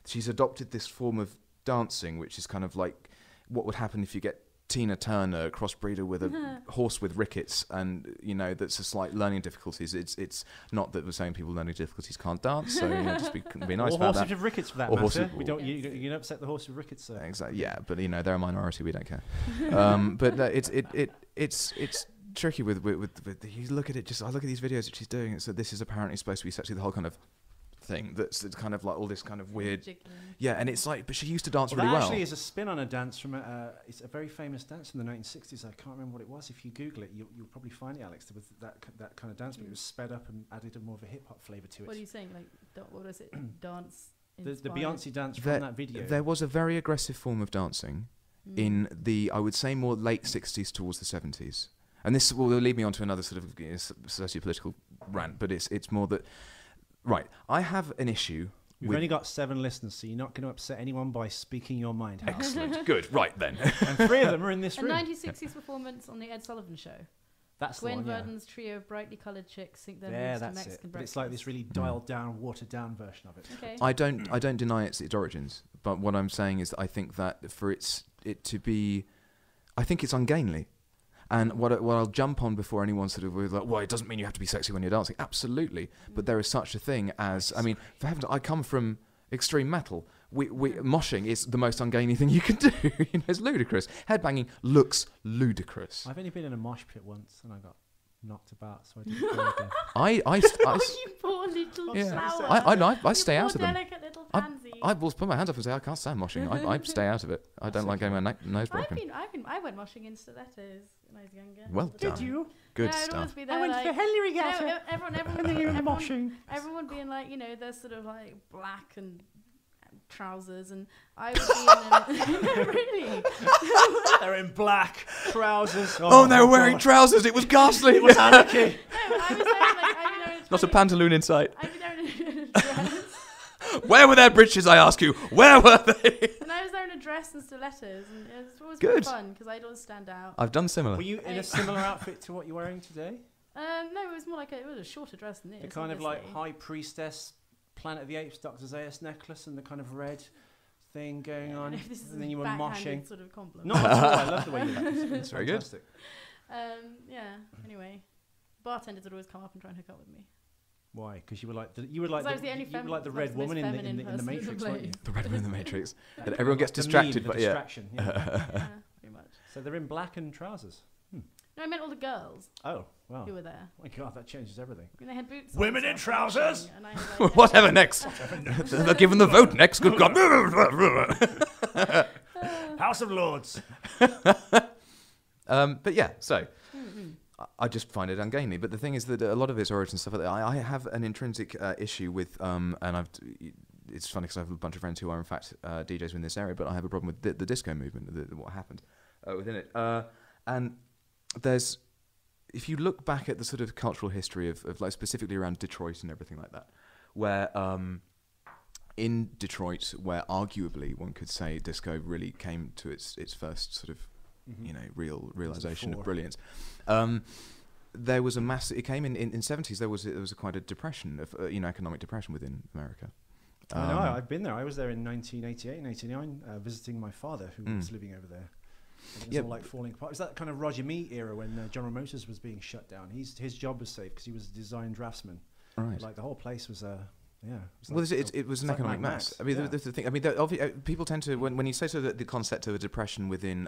Speaker 2: she's adopted this form of dancing, which is kind of like what would happen if you get Tina Turner, crossbreeder with a horse with rickets, and that's just like learning difficulties. It's not that we're saying people learning difficulties can't dance, so just be nice
Speaker 1: or
Speaker 2: about
Speaker 1: horses
Speaker 2: that.
Speaker 1: with rickets for that
Speaker 2: Or
Speaker 1: matter.
Speaker 2: horses-
Speaker 1: We don't. You don't upset the horse with rickets, sir.
Speaker 2: Exactly. Yeah, but they're a minority. We don't care. But it's tricky with you look at it. I look at these videos that she's doing. So this is apparently supposed to be sexually the whole kind of thing that's kind of like all this kind of weird. Yeah, and it's like, but she used to dance really well.
Speaker 1: Actually is a spin on a dance from it's a very famous dance from the 1960s. I can't remember what it was. If you Google it, you'll probably find it, Alex. With that kind of dance, but it was sped up and added a more of a hip hop flavour to it.
Speaker 3: What are you saying? Like, what was it? Dance.
Speaker 1: The Beyonce dance from that video.
Speaker 2: There was a very aggressive form of dancing in the, I would say, more late 60s towards the 70s. And this will lead me on to another sort of socio-political rant, but it's more that. Right, I have an issue.
Speaker 1: We've only got 7 listeners, so you're not going to upset anyone by speaking your mind.
Speaker 2: Excellent, good, right then.
Speaker 1: And 3 of them are in this
Speaker 3: A
Speaker 1: room.
Speaker 3: 1960s performance on the Ed Sullivan Show.
Speaker 1: That's the
Speaker 3: Gwen
Speaker 1: one, yeah.
Speaker 3: Verdon's trio of brightly coloured chicks think their
Speaker 1: Yeah,
Speaker 3: moves to
Speaker 1: that's
Speaker 3: Mexican
Speaker 1: it. But
Speaker 3: breakfast.
Speaker 1: it's like this really dialed down, watered down version of it.
Speaker 3: Okay.
Speaker 2: I don't deny its origins, but what I'm saying is that I think that for it to be, I think it's ungainly. And what I'll jump on before anyone sort of was like, well, it doesn't mean you have to be sexy when you're dancing. Absolutely, but there is such a thing as, I mean, for heaven's sake, I come from extreme metal. Moshing is the most ungainly thing you can do. You know, it's ludicrous. Headbanging looks ludicrous.
Speaker 1: I've only been in a mosh pit once, and I got knocked about, so I didn't go again.
Speaker 3: You poor little
Speaker 2: Yeah.
Speaker 3: flower.
Speaker 2: I stay out of them.
Speaker 3: Delicate little pansy.
Speaker 2: I will put my hands up and say I can't stand moshing. I stay out of it. I don't like getting my nose broken.
Speaker 3: I went moshing in stilettos when I was younger.
Speaker 2: Well done.
Speaker 1: Did you?
Speaker 2: Good
Speaker 3: I'd
Speaker 2: stuff.
Speaker 3: always be there,
Speaker 1: I went to
Speaker 3: like,
Speaker 1: the Henley
Speaker 3: you know,
Speaker 1: Regatta.
Speaker 3: everyone
Speaker 1: Moshing.
Speaker 3: being like, you know, they're sort of like black and trousers, and I would be in really.
Speaker 1: They're in black trousers.
Speaker 2: Oh, they were wearing trousers. It was ghastly.
Speaker 1: It was anarchy.
Speaker 3: No, I was there, like, I'd be there in
Speaker 2: Not a pantaloon in sight.
Speaker 3: I'd be there in a dress.
Speaker 2: Where were their breeches, I ask you? Where were they?
Speaker 3: And I was there in a dress and stilettos, and it was always
Speaker 2: Good.
Speaker 3: fun because I'd always stand out.
Speaker 2: I've done similar.
Speaker 1: Were you in a similar outfit to what you're wearing today?
Speaker 3: No, it was more like it was a shorter dress than this.
Speaker 1: The kind of like
Speaker 3: obviously.
Speaker 1: high priestess, Planet of the Apes, Dr. Zaius necklace, and the kind of red thing going on.
Speaker 3: This is
Speaker 1: And then you were
Speaker 3: backhanded
Speaker 1: moshing.
Speaker 3: sort of compliment.
Speaker 1: Not at all. I love the way you look. It's
Speaker 2: Very good.
Speaker 1: fantastic.
Speaker 3: Yeah. Anyway, bartenders would always come up and try and hook up with me.
Speaker 1: Why? Because you were like the,
Speaker 3: 'Cause I was the only
Speaker 1: you were like the
Speaker 3: I was
Speaker 1: red
Speaker 3: the most
Speaker 1: woman in the
Speaker 3: feminine person in the
Speaker 1: Matrix, weren't you?
Speaker 3: place.
Speaker 2: The red one in the Matrix. And everyone gets
Speaker 1: The
Speaker 2: distracted,
Speaker 1: meme, the
Speaker 2: but yeah.
Speaker 1: distraction. Yeah.
Speaker 3: Yeah, pretty much.
Speaker 1: So they're in black and trousers.
Speaker 3: No, I meant all the girls
Speaker 1: Oh, wow.
Speaker 3: who were there.
Speaker 1: Oh my God, that changes everything.
Speaker 3: I mean, they had boots.
Speaker 1: Women
Speaker 3: on,
Speaker 1: in
Speaker 3: so I was
Speaker 1: trousers?
Speaker 3: watching, and I had, like,
Speaker 2: Whatever next? They're given the vote next. Good God.
Speaker 1: House of Lords.
Speaker 2: But yeah, so I just find it ungainly. But the thing is that a lot of its origin stuff, I have an intrinsic issue with, and it's funny because I have a bunch of friends who are in fact DJs in this area, but I have a problem with the disco movement, what happened within it. And there's, if you look back at the sort of cultural history of like specifically around Detroit and everything like that, where in Detroit, where arguably one could say disco really came to its first sort of real realization of brilliance. There was a massive. It came in 70s. There was a quite a depression of economic depression within America.
Speaker 1: I know. I've been there. I was there in 1988 and 89, visiting my father who was living over there. It was all like falling apart. It was that kind of Roger Me era when General Motors was being shut down. His job was safe because he was a design draftsman.
Speaker 2: Right.
Speaker 1: Like the whole place was
Speaker 2: It was an economic mess. I mean, the thing. I mean, people tend to when you say so that the concept of a depression within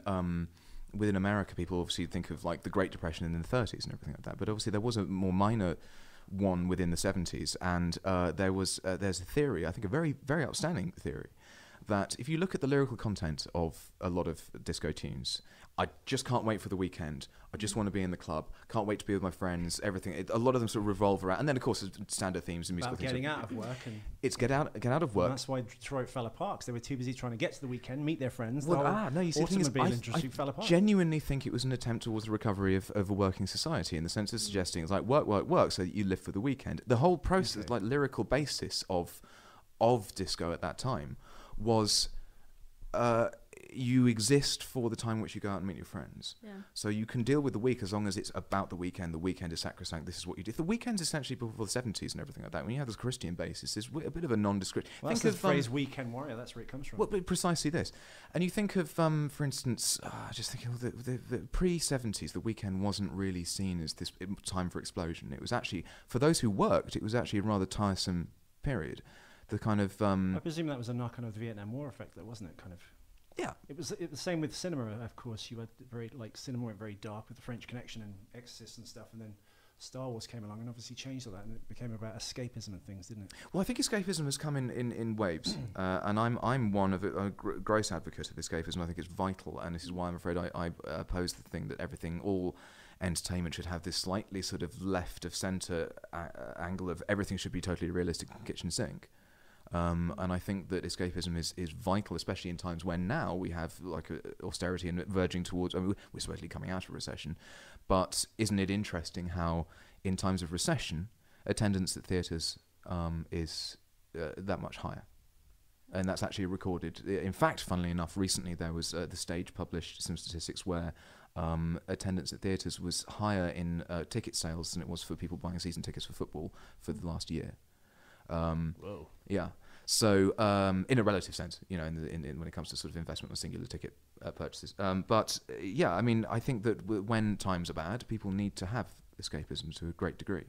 Speaker 2: America, people obviously think of like the Great Depression in the 30s and everything like that. But obviously there was a more minor one within the 70s, and there's a theory, I think a very very outstanding theory, that if you look at the lyrical content of a lot of disco tunes, I just can't wait for the weekend. I just want to be in the club. Can't wait to be with my friends. Everything. A lot of them sort of revolve around, and then of course standard themes and musical
Speaker 1: about
Speaker 2: things.
Speaker 1: getting out of work. And
Speaker 2: it's get out of work.
Speaker 1: And that's why Detroit fell apart, because they were too busy trying to get to the weekend, meet their friends.
Speaker 2: Well, no, you see, the thing is,
Speaker 1: industry fell apart.
Speaker 2: Genuinely think it was an attempt towards the recovery of a working society, in the sense of suggesting it's like work, so that you live for the weekend. The whole process, like lyrical basis of disco at that time, was you exist for the time in which you go out and meet your friends.
Speaker 3: Yeah.
Speaker 2: So you can deal with the week as long as it's about the weekend. The weekend is sacrosanct. This is what you do. If the weekend's essentially before the 70s and everything like that, when you have this Christian basis, it's a bit of a nondescript.
Speaker 1: Well,
Speaker 2: think
Speaker 1: that's
Speaker 2: of
Speaker 1: the phrase weekend warrior. That's where it comes from.
Speaker 2: Well, but precisely this. And you think of, for instance, just thinking of the pre-70s, the weekend wasn't really seen as this time for explosion. It was actually, for those who worked, it was actually a rather tiresome period. The kind of...
Speaker 1: I presume that was a knock-on of the Vietnam War effect, though, wasn't it? Kind of.
Speaker 2: Yeah.
Speaker 1: It was the same with cinema, of course. You had cinema went very dark with the French Connection and Exorcist and stuff, and then Star Wars came along and obviously changed all that, and it became about escapism and things, didn't it?
Speaker 2: Well, I think escapism has come in waves, and I'm one of a gross advocate of escapism. I think it's vital, and this is why I'm afraid I oppose the thing that all entertainment should have this slightly sort of left of centre angle of everything should be totally realistic kitchen sink. And I think that escapism is vital, especially in times when now we have like austerity and verging towards. I mean, we're supposedly coming out of recession, but isn't it interesting how in times of recession, attendance at theatres is that much higher? And that's actually recorded. In fact, funnily enough, recently there was The Stage published some statistics where attendance at theatres was higher in ticket sales than it was for people buying season tickets for football for the last year.
Speaker 1: Whoa.
Speaker 2: Yeah. So in a relative sense, you know, in when it comes to sort of investment or singular ticket purchases. But yeah, I mean, I think that when times are bad, people need to have escapism to a great degree.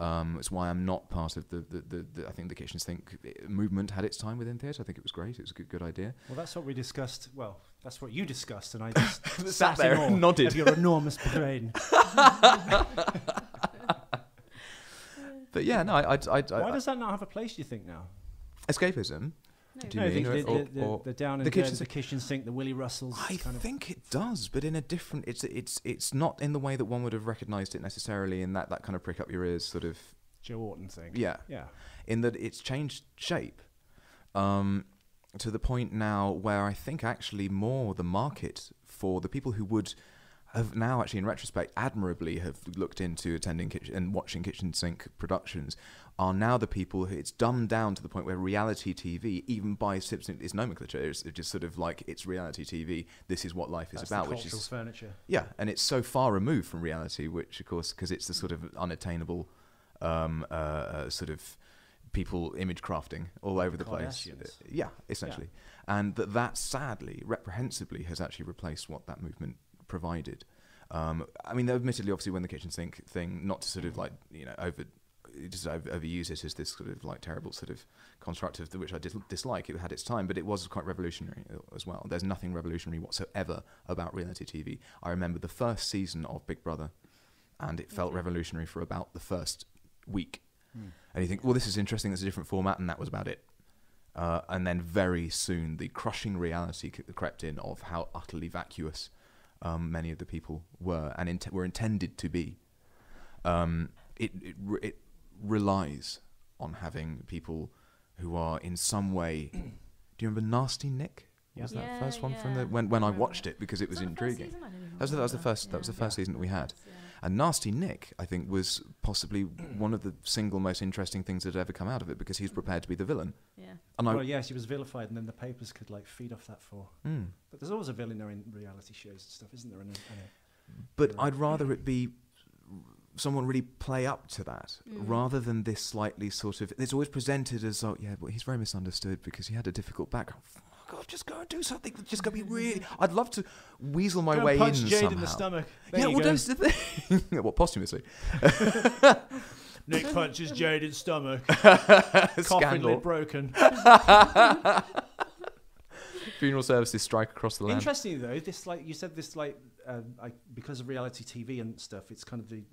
Speaker 2: It's why I'm not part of the I think the Kitchen Sink movement had its time within theatre. I think it was great. It was a good idea.
Speaker 1: Well, that's what we discussed. Well, that's what you discussed, and I just
Speaker 2: sat there and nodded.
Speaker 1: Of your enormous brain.
Speaker 2: But yeah, no,
Speaker 1: Why does that not have a place, do you think, now?
Speaker 2: Escapism?
Speaker 3: No.
Speaker 2: Do you mean?
Speaker 1: The down and
Speaker 2: the
Speaker 1: the kitchen sink, the Willy Russells.
Speaker 2: I think it does, but in a different. It's not in the way that one would have recognised it necessarily. In that kind of prick up your ears sort of
Speaker 1: Joe Orton thing.
Speaker 2: Yeah. In that it's changed shape, to the point now where I think actually more the market for the people who would have now actually in retrospect admirably have looked into attending and watching kitchen sink productions are now the people who it's dumbed down to the point where reality TV, even by its nomenclature, it's just sort of like it's reality TV. This is what life is about,
Speaker 1: the
Speaker 2: which is
Speaker 1: furniture.
Speaker 2: Yeah, and it's so far removed from reality, which of course because it's the sort of unattainable sort of people image crafting all over the place. Yeah, essentially, and that sadly, reprehensibly, has actually replaced what that movement provided. I mean, admittedly, obviously, when the kitchen sink thing, not to sort of like overuse it as this sort of like terrible sort of construct of which I dislike. It had its time, but it was quite revolutionary as well. There's nothing revolutionary whatsoever about reality TV. I remember the first season of Big Brother, and it felt revolutionary for about the first week. And you think, well, this is interesting. It's a different format, and that was about it. And then very soon, the crushing reality crept in of how utterly vacuous many of the people were and were intended to be. It relies on having people who are in some way. Do you remember Nasty Nick? Was that first one from the when I watched it because it was intriguing? That was the first season that we had. And Nasty Nick, I think, was possibly one of the single most interesting things that had ever come out of it because he was prepared to be the villain.
Speaker 3: Yeah.
Speaker 1: And yes, he was vilified, and then the papers could like feed off that for. But there's always a villain there in reality shows and stuff, isn't there?
Speaker 2: But I'd rather it be someone really play up to that rather than this slightly sort of. It's always presented as, oh yeah, but he's very misunderstood because he had a difficult background. God, just go and do something. Just go be really. I'd love to weasel my way in
Speaker 1: Jade
Speaker 2: somehow.
Speaker 1: In the stomach.
Speaker 2: That's the thing. What, posthumously?
Speaker 1: Nick punches Jade in stomach. Coffin lid broken.
Speaker 2: Funeral services strike across the land.
Speaker 1: Interesting though, this like you said, this like because of reality TV and stuff, it's kind of the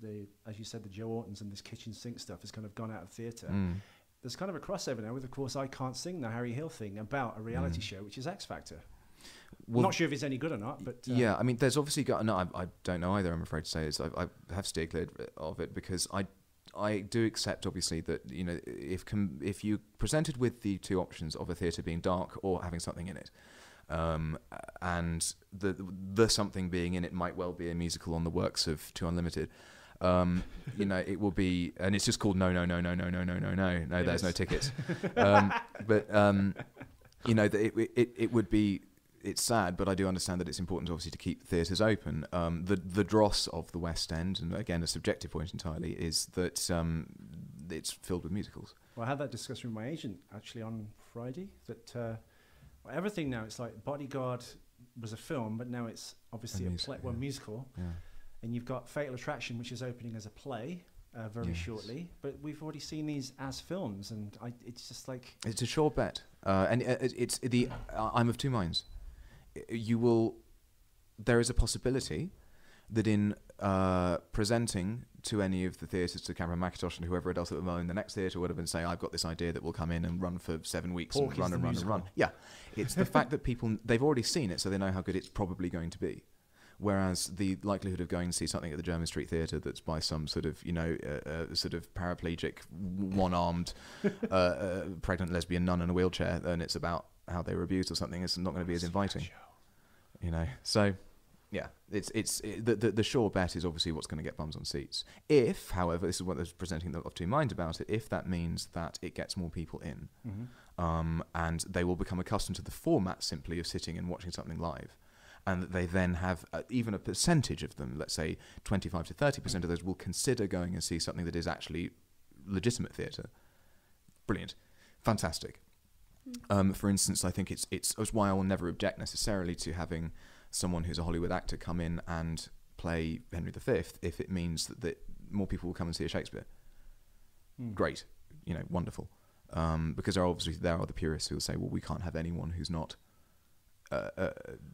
Speaker 1: as you said, the Joe Ortons and this kitchen sink stuff has kind of gone out of theatre. There's kind of a crossover now with, of course, I Can't Sing, the Harry Hill thing about a reality show, which is X Factor. Well, not sure if it's any good or not, but
Speaker 2: yeah, I mean, there's obviously got. No, I don't know either. I'm afraid to say is I have steered clear of it because I do accept obviously that if you presented with the two options of a theatre being dark or having something in it, and the something being in it might well be a musical on the works of Two Unlimited. It will be, and it's just called no. There's no tickets. It would be. It's sad, but I do understand that it's important, obviously, to keep theatres open. The dross of the West End, and again, a subjective point entirely, is that it's filled with musicals.
Speaker 1: Well, I had that discussion with my agent actually on Friday. That everything now, it's like Bodyguard was a film, but now it's obviously a musical. Yeah. And you've got Fatal Attraction, which is opening as a play very shortly. But we've already seen these as films, and it's just like...
Speaker 2: It's a sure bet. And it's the... I'm of two minds. There is a possibility that in presenting to any of the theatres, to Cameron McIntosh and whoever else at the moment, the next theatre would have been saying, I've got this idea that will come in and run for 7 weeks and run. Yeah. It's the fact that people... They've already seen it, so they know how good it's probably going to be. Whereas the likelihood of going to see something at the Jermyn Street Theatre that's by some sort of, sort of paraplegic, one-armed, pregnant lesbian nun in a wheelchair, and it's about how they were abused or something, it's not going to be as inviting. So, yeah, the sure bet is obviously what's going to get bums on seats. If, however, this is what they're presenting of two minds about it, if that means that it gets more people in, and they will become accustomed to the format simply of sitting and watching something live, and that they then have even a percentage of them, let's say 25 to 30% of those, will consider going and see something that is actually legitimate theatre. Brilliant. Fantastic. For instance, I think it's why I will never object necessarily to having someone who's a Hollywood actor come in and play Henry V if it means that more people will come and see a Shakespeare. Great. Wonderful. Because there are the purists who will say, well, we can't have anyone who's not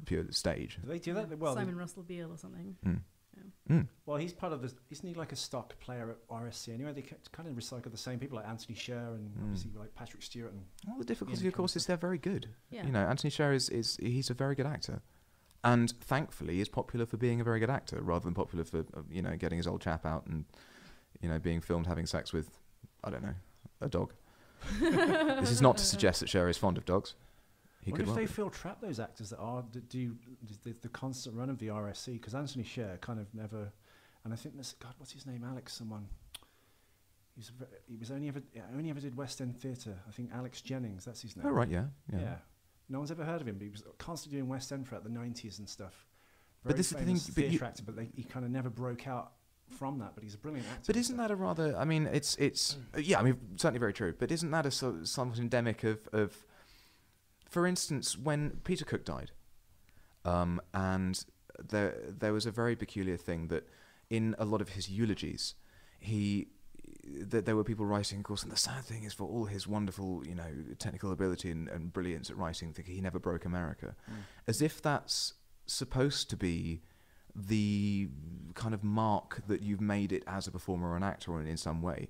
Speaker 2: pure stage.
Speaker 1: Do they do that? Well,
Speaker 3: Simon Russell Beale or something.
Speaker 1: Well, he's part of the. Isn't he like a stock player at RSC anyway? They kind of recycle the same people like Anthony Sher and obviously like Patrick Stewart. And
Speaker 2: well, the difficulty, of course, is they're very good.
Speaker 3: Yeah.
Speaker 2: Anthony Sher he's a very good actor, and thankfully is popular for being a very good actor rather than popular for getting his old chap out and being filmed having sex with, I don't know, a dog. This is not to suggest that Sher is fond of dogs.
Speaker 1: What if they feel trapped, those actors that do the constant run of the RSC? Because Anthony Sher kind of never, and I think this, God, what's his name? Alex someone. He only ever did West End theatre. I think Alex Jennings, that's his name.
Speaker 2: Oh, right, yeah.
Speaker 1: No one's ever heard of him, but he was constantly doing West End throughout the 90s and stuff.
Speaker 2: But this is the thing,
Speaker 1: theatre actor, but he kind of never broke out from that, but he's a brilliant actor.
Speaker 2: But isn't that a rather, I mean, it's certainly very true, but isn't that a somewhat endemic of for instance, when Peter Cook died, and there was a very peculiar thing that in a lot of his eulogies, that there were people writing, of course, and the sad thing is for all his wonderful, technical ability and brilliance at writing, he never broke America. As if that's supposed to be the kind of mark that you've made it as a performer or an actor or in some way.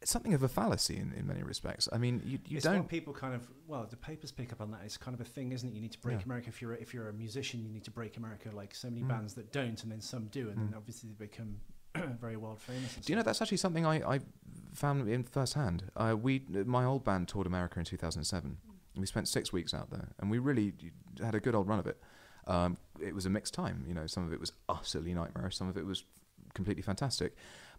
Speaker 2: It's something of a fallacy in many respects. I mean, you don't...
Speaker 1: What people kind of... Well, the papers pick up on that. It's kind of a thing, isn't it? You need to break America. If you're a musician, you need to break America. Like so many bands that don't, and then some do, and then obviously they become very world famous.
Speaker 2: Do you know, that's actually something I found in firsthand. My old band toured America in 2007. And we spent 6 weeks out there, and we really had a good old run of it. It was a mixed time. Some of it was utterly nightmarish. Some of it was completely fantastic.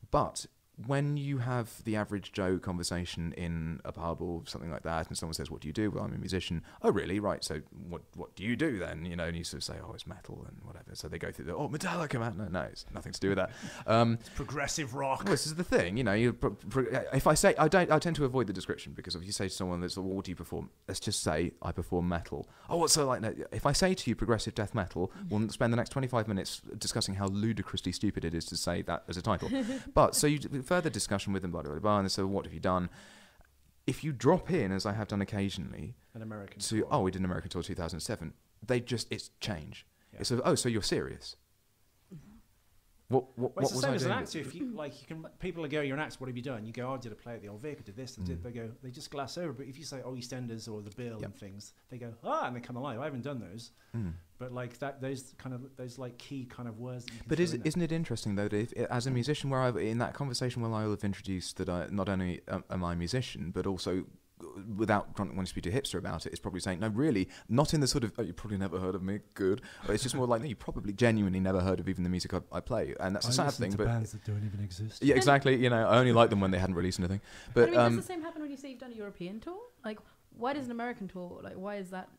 Speaker 2: But when you have the average Joe conversation in a pub or something like that, and someone says, "What do you do?" "Well, I'm a musician." "Oh, really? Right. So what do you do then?" And you sort of say, "Oh, it's metal and whatever." So they go through "Oh, Metallica, man." No, it's nothing to do with that.
Speaker 1: It's progressive rock.
Speaker 2: Well, this is the thing. If I say I tend to avoid the description, because if you say to someone that's, "Well, what do you perform?" Let's just say I perform metal. "Oh, what's so like?" No, if I say to you progressive death metal, we'll spend the next 25 minutes discussing how ludicrously stupid it is to say that as a title. But so you further discussion with them, blah, blah, blah, and they say, "What have you done?" If you drop in, as I have done occasionally,
Speaker 1: an American tour.
Speaker 2: Oh, we did an American tour 2007. It's change. Yeah. It's oh, so you're serious? What
Speaker 1: it's the
Speaker 2: was
Speaker 1: same
Speaker 2: I
Speaker 1: as
Speaker 2: doing?
Speaker 1: an actor. If you people are going, "You're an actor. What have you done?" You go, "Oh, I did a play at the Old Vic. I did this. They just glass over. But if you say, "Oh, EastEnders" or the Bill and things, they go, and they come alive. I haven't done those. But like that, those like key kind of words. That you can
Speaker 2: but isn't it interesting though, that if, as a musician, in that conversation where I will have introduced that I not only am I a musician, but also, without wanting to be too hipster about it, it's probably saying, no, really, not in the sort of, "Oh, you probably never heard of me, good." But it's just more like, no, you probably genuinely never heard of even the music I play, and that's a sad thing.
Speaker 1: To
Speaker 2: but
Speaker 1: bands that don't even exist.
Speaker 2: Yeah, exactly. I only like them when they hadn't released anything. But
Speaker 3: does the same happen when you say you've done a European tour? Like, why does an American tour? Like, why is that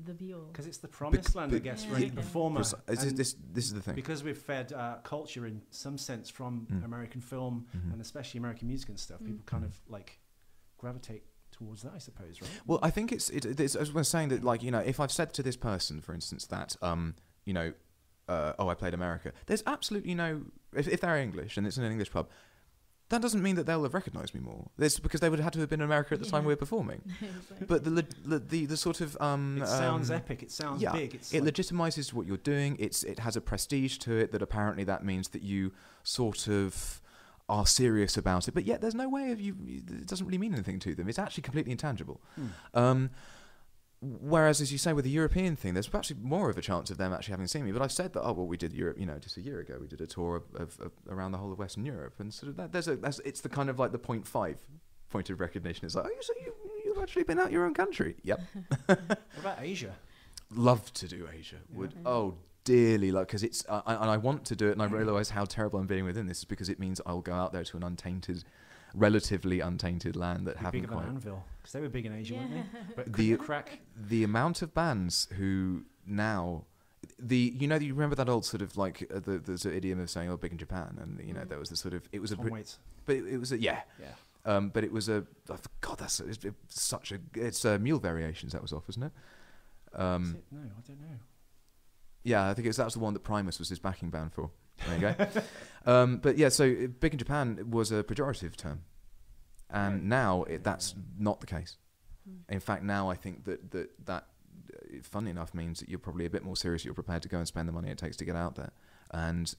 Speaker 3: the be-all?
Speaker 1: Because it's the promised land, I guess, for any performer.
Speaker 2: This is the thing.
Speaker 1: Because we've fed culture in some sense from American film and especially American music and stuff. People kind of like gravitate towards that, I suppose, right?
Speaker 2: Well, I think it's I was saying that, like, if I've said to this person, for instance, that I played America, there's absolutely no, if they're English and it's in an English pub, that doesn't mean that they'll have recognised me more. This because they would have had to have been in America at the time we were performing. Exactly. But the sort of
Speaker 1: it sounds epic. It sounds big.
Speaker 2: It legitimises what you're doing. It has a prestige to it that apparently that means that you sort of are serious about it. But yet there's no way of you. It doesn't really mean anything to them. It's actually completely intangible. Whereas, as you say, with the European thing, there's perhaps more of a chance of them actually having seen me. But I've said that, we did Europe, just a year ago, we did a tour of around the whole of Western Europe, and sort of it's the kind of like the 0.5 point of recognition. It's like, oh, so you've actually been out your own country? Yep.
Speaker 1: What about Asia?
Speaker 2: Love to do Asia. Dearly, like, because it's and I want to do it, and I realise how terrible I'm being within this is because it means I'll go out there to an relatively untainted land that haven't
Speaker 1: bigger
Speaker 2: quite.
Speaker 1: Than Anvil, because they were big in Asia, weren't they? But
Speaker 2: the amount of bands who now, You remember that old sort of like the sort of idiom of saying, "Oh, big in Japan," and there was the sort of, it was
Speaker 1: Tom Waits.
Speaker 2: but it was a, yeah. But it was God, it's mule variations that was off, isn't it?
Speaker 1: Is it? No, I don't know.
Speaker 2: Yeah, I think that was the one that Primus was his backing band for. There you go. But yeah, so big in Japan was a pejorative term, and now that's not the case. In fact, now I think that funny enough means that you're probably a bit more serious. You're prepared to go and spend the money it takes to get out there. And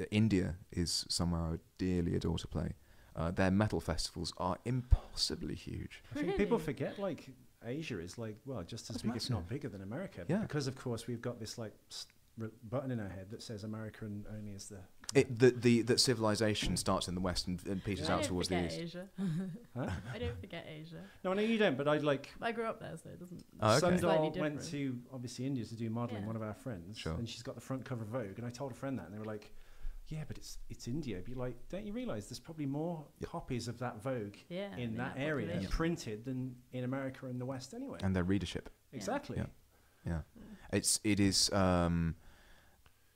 Speaker 2: India is somewhere I would dearly adore to play. Their metal festivals are impossibly huge.
Speaker 1: I think people forget, like, Asia is like, well, just as big, if not bigger than America.
Speaker 2: Yeah.
Speaker 1: Because of course we've got this like button in our head that says America and only is the
Speaker 2: that civilization starts in the West and peters out towards the east.
Speaker 3: Asia.
Speaker 1: Huh?
Speaker 3: I don't forget Asia.
Speaker 1: No, you don't. But I
Speaker 3: grew up there, so it doesn't.
Speaker 2: Oh, okay.
Speaker 1: Sundar went to obviously India to do modelling.
Speaker 3: Yeah.
Speaker 1: One of our friends,
Speaker 2: Sure.
Speaker 1: and she's got the front cover of Vogue. And I told a friend that, and they were like, "Yeah, but it's India." Be like, don't you realise there's probably more copies of that Vogue in that area and printed than in America and the West anyway?
Speaker 2: And their readership.
Speaker 1: Exactly.
Speaker 2: Yeah. It is.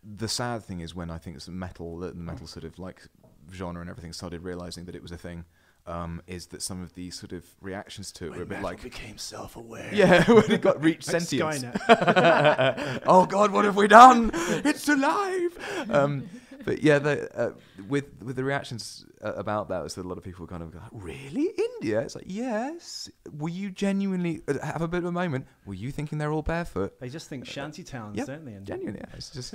Speaker 2: The sad thing is when I think it's the metal sort of like genre and everything started realising that it was a thing. Is that some of the sort of reactions to it were a bit like
Speaker 1: became self-aware.
Speaker 2: Yeah, when it got reached
Speaker 1: Like
Speaker 2: sentience.
Speaker 1: Skynet.
Speaker 2: Oh God, what have we done? It's alive. But yeah, with the reactions about that, was that a lot of people were kind of like, really, India? It's like, yes. Were you genuinely have a bit of a moment? Were you thinking they're all barefoot?
Speaker 1: They just think shanty towns,
Speaker 2: Yep,
Speaker 1: don't they? And
Speaker 2: genuinely, yeah. It's just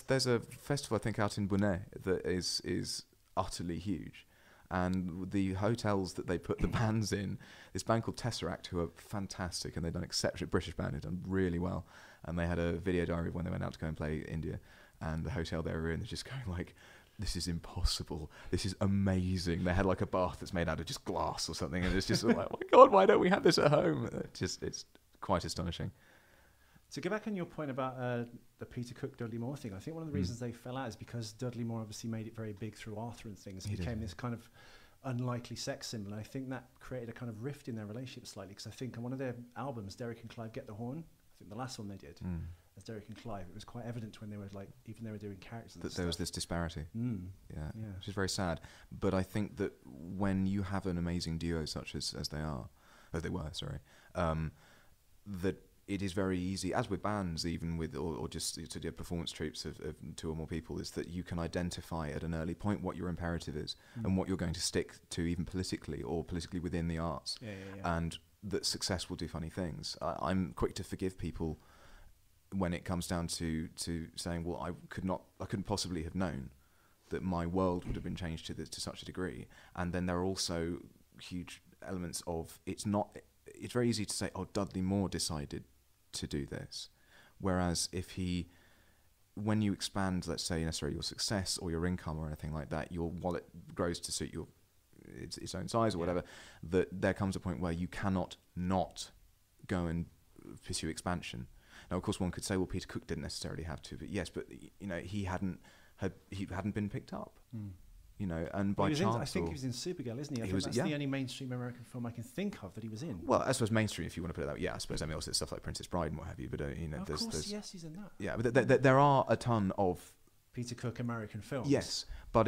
Speaker 2: there's a festival I think out in Pune that is utterly huge, and the hotels that they put the bands in, this band called Tesseract, who are fantastic, and they've done exceptionally, British band, who've done really well, and they had a video diary of when they went out to go and play India, and the hotel they were in, they're just going like, this is impossible, this is amazing. They had like a bath that's made out of just glass or something, and it's just like, oh my God, why don't we have this at home? It's quite astonishing.
Speaker 1: To go back on your point about the Peter Cook Dudley Moore thing, I think one of the reasons they fell out is because Dudley Moore obviously made it very big through Arthur and things. It became this kind of unlikely sex symbol. I think that created a kind of rift in their relationship slightly, because I think on one of their albums, Derek and Clive Get the Horn, I think the last one they did, as Derek and Clive, it was quite evident when they were like, even they were doing characters
Speaker 2: that there was this disparity.
Speaker 1: Yeah,
Speaker 2: which is very sad. But I think that when you have an amazing duo such as they were, that it is very easy, as with bands, even with or just to do performance troupes of 2 or more people, is that you can identify at an early point what your imperative is and what you're going to stick to, even politically or politically within the arts. And that success will do funny things. I'm quick to forgive people when it comes down to saying, well, I couldn't possibly have known that my world would have been changed to such a degree. And then there are also huge elements of it's very easy to say, oh, Dudley Moore decided to do this. Whereas when you expand, let's say, necessarily your success or your income or anything like that, your wallet grows to suit its own size or whatever, that there comes a point where you cannot not go and pursue expansion. Now, of course, one could say, well, Peter Cook didn't necessarily have to, but yes, but he hadn't been picked up. And by chance,
Speaker 1: I think he was in Supergirl, isn't he? I think that's the only mainstream American film I can think of that he was in.
Speaker 2: Well, I suppose mainstream, if you want to put it that way. Yeah, I suppose. I mean, also it's stuff like Princess Bride and what have you. But
Speaker 1: of course, yes, he's in that.
Speaker 2: Yeah, but there are a ton of
Speaker 1: Peter Cook American films.
Speaker 2: Yes, but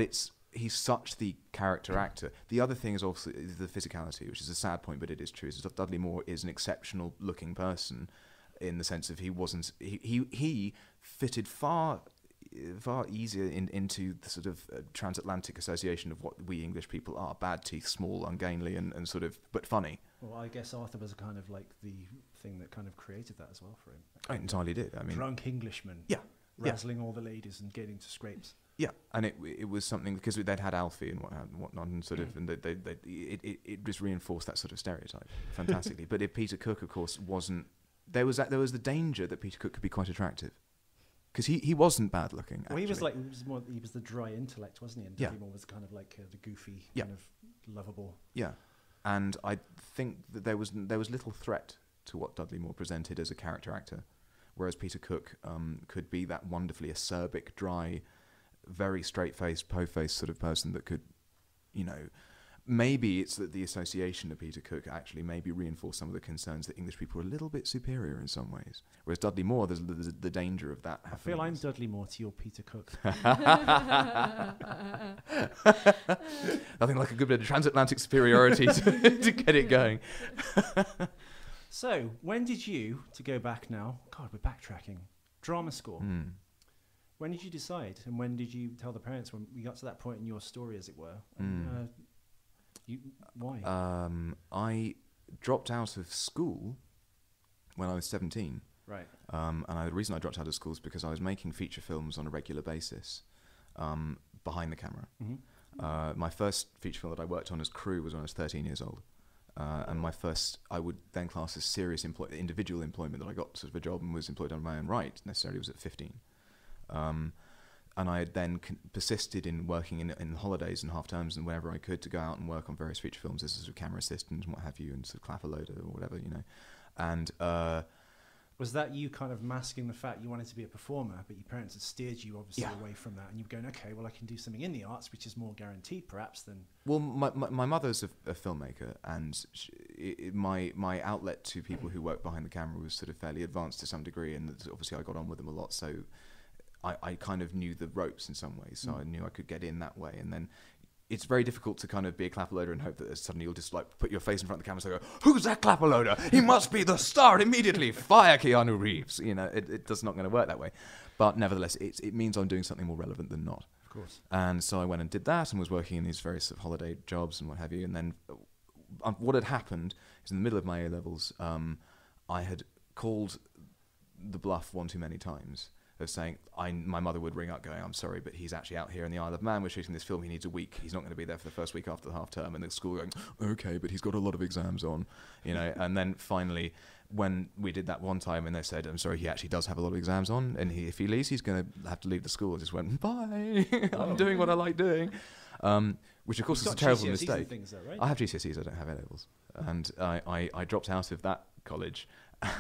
Speaker 2: he's such the character actor. The other thing is also the physicality, which is a sad point, but it is true. Is that Dudley Moore is an exceptional looking person, in the sense of he fitted far easier into the sort of transatlantic association of what we English people are: bad teeth, small, ungainly, and sort of, but funny.
Speaker 1: Well, I guess Arthur was kind of like the thing that kind of created that as well for him.
Speaker 2: I entirely did. I mean,
Speaker 1: drunk Englishman, razzling all the ladies and getting to scrapes. Yeah,
Speaker 2: and it was something because they'd had Alfie and whatnot, and sort of, and it just reinforced that sort of stereotype fantastically. But if Peter Cook, of course, wasn't, there was the danger that Peter Cook could be quite attractive. Because he wasn't bad looking. Actually.
Speaker 1: Well, he was the dry intellect, wasn't he? And Dudley Moore was kind of like the goofy, kind of lovable. Yeah,
Speaker 2: and I think that there was little threat to what Dudley Moore presented as a character actor, whereas Peter Cook could be that wonderfully acerbic, dry, very straight-faced, po-faced sort of person that could, maybe it's that the association of Peter Cook actually maybe reinforced some of the concerns that English people are a little bit superior in some ways. Whereas Dudley Moore, there's the danger of that happening.
Speaker 1: I feel I'm Dudley Moore to your Peter Cook.
Speaker 2: Nothing like a good bit of transatlantic superiority to get it going.
Speaker 1: So, when did you, to go back now, God, we're backtracking, drama school. When did you decide, and when did you tell the parents when we got to that point in your story, as it were? Why?
Speaker 2: I dropped out of school when I was 17.
Speaker 1: Right.
Speaker 2: And the reason I dropped out of school is because I was making feature films on a regular basis behind the camera. My first feature film that I worked on as crew was when I was 13 years old. And my first, I would then class as serious individual employment that I got sort of a job and was employed on my own right, necessarily was at 15. And I had then persisted in working in holidays and half terms and whenever I could to go out and work on various feature films as a sort of camera assistant and what have you, and sort of clap a loader or whatever, you know. And
Speaker 1: was that you kind of masking the fact you wanted to be a performer, but your parents had steered you obviously away from that, and you were going, okay, well, I can do something in the arts, which is more guaranteed perhaps than...
Speaker 2: Well, my mother's a filmmaker, and my outlet to people who work behind the camera was sort of fairly advanced to some degree, and obviously I got on with them a lot, so I kind of knew the ropes in some ways, so I knew I could get in that way. And then it's very difficult to kind of be a clapper loader and hope that suddenly you'll just like put your face in front of the camera and go, who's that clapper loader? He must be the star immediately. Fire Keanu Reeves. You know, it does not going to work that way. But nevertheless, it means I'm doing something more relevant than not.
Speaker 1: Of course.
Speaker 2: And so I went and did that and was working in these various sort of holiday jobs and what have you. And then what had happened is in the middle of my A-levels, I had called the bluff one too many times. Of saying, my mother would ring up going, I'm sorry, but he's actually out here in the Isle of Man. We're shooting this film. He needs a week. He's not going to be there for the first week after the half term. And the school going, okay, but he's got a lot of exams on, you know. And then finally, when we did that one time, and they said, I'm sorry, he actually does have a lot of exams on, and if he leaves, he's going to have to leave the school. I just went, bye. I'm doing what I like doing, which of course is a terrible mistake.
Speaker 1: Things though, right?
Speaker 2: I have GCSEs. I don't have A-levels, and I dropped out of that college.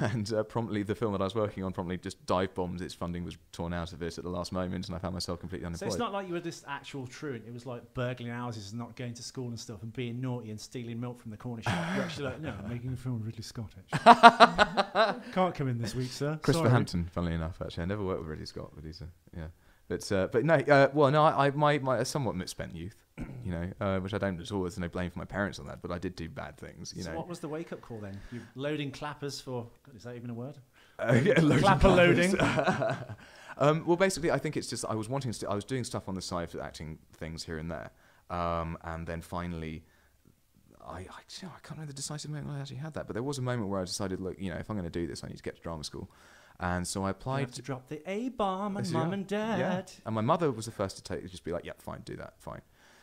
Speaker 2: And promptly, the film that I was working on promptly just dive bombed. Its funding was torn out of it at the last moment, and I found myself completely unemployed.
Speaker 1: So it's not like you were this actual truant. It was like burgling houses and not going to school and stuff and being naughty and stealing milk from the corner shop. You're actually like, no, I'm making a film with Ridley Scott, actually. Can't come in this week, sir.
Speaker 2: Christopher Hampton, funnily enough, actually. I never worked with Ridley Scott, but he's yeah. But no, well, no, my somewhat misspent youth, you know, which I don't at all. There's no blame for my parents on that, but I did do bad things, you know.
Speaker 1: So what was the wake-up call then? You loading clappers for? God, is that even a word?
Speaker 2: Yeah,
Speaker 1: clapper loading.
Speaker 2: Well, basically, I think it's just I was doing stuff on the side for acting things here and there, and then finally, I can't remember the decisive moment I actually had that, but there was a moment where I decided, look, you know, if I'm going to do this, I need to get to drama school. And so I applied.
Speaker 1: You have to drop the A-bomb on mum and dad.
Speaker 2: Yeah. And my mother was the first to just be like, yep, fine, do that, fine.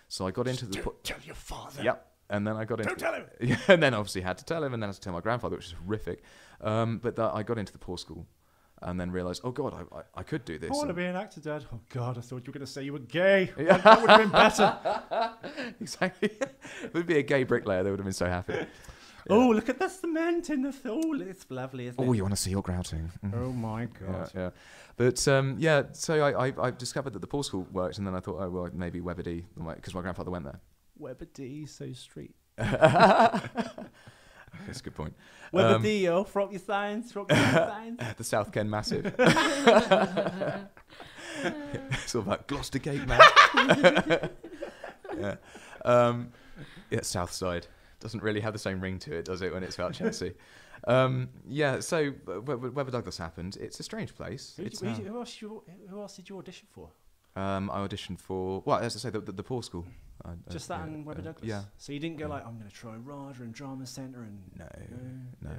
Speaker 2: So I got into the...
Speaker 1: Tell your father.
Speaker 2: Yep. And then I got into...
Speaker 1: Don't tell him.
Speaker 2: Yeah, and then obviously had to tell him, and then I had to tell my grandfather, which is horrific. But I got into the poor school and then realised, oh, God, I could do this.
Speaker 1: I want to be an actor, Dad. Oh, God, I thought you were going to say you were gay. Yeah. That would have been better.
Speaker 2: Exactly. It would be a gay bricklayer. They would have been so happy.
Speaker 1: Yeah. Oh, look at the cement in the... Oh, it's lovely, isn't it?
Speaker 2: Oh, you want to see your grouting.
Speaker 1: Oh, my God.
Speaker 2: Yeah. But, so I discovered that the poor school worked, and then I thought, oh, well, maybe Webber-D, because my grandfather went there.
Speaker 1: Webber-D, so street.
Speaker 2: That's a good point.
Speaker 1: Webber-D, frog your signs, frog your signs.
Speaker 2: The South Ken Massive. It's all about Gloucester Gate, man. Yeah, South Side. Doesn't really have the same ring to it, does it, when it's about Chelsea? So Webber Douglas happened. It's a strange place.
Speaker 1: Who else did you audition for?
Speaker 2: I auditioned for, well, as I say, the poor school.
Speaker 1: Just that and Webber Douglas?
Speaker 2: Yeah.
Speaker 1: So you didn't go like, I'm going to try RADA and Drama Centre and...
Speaker 2: No.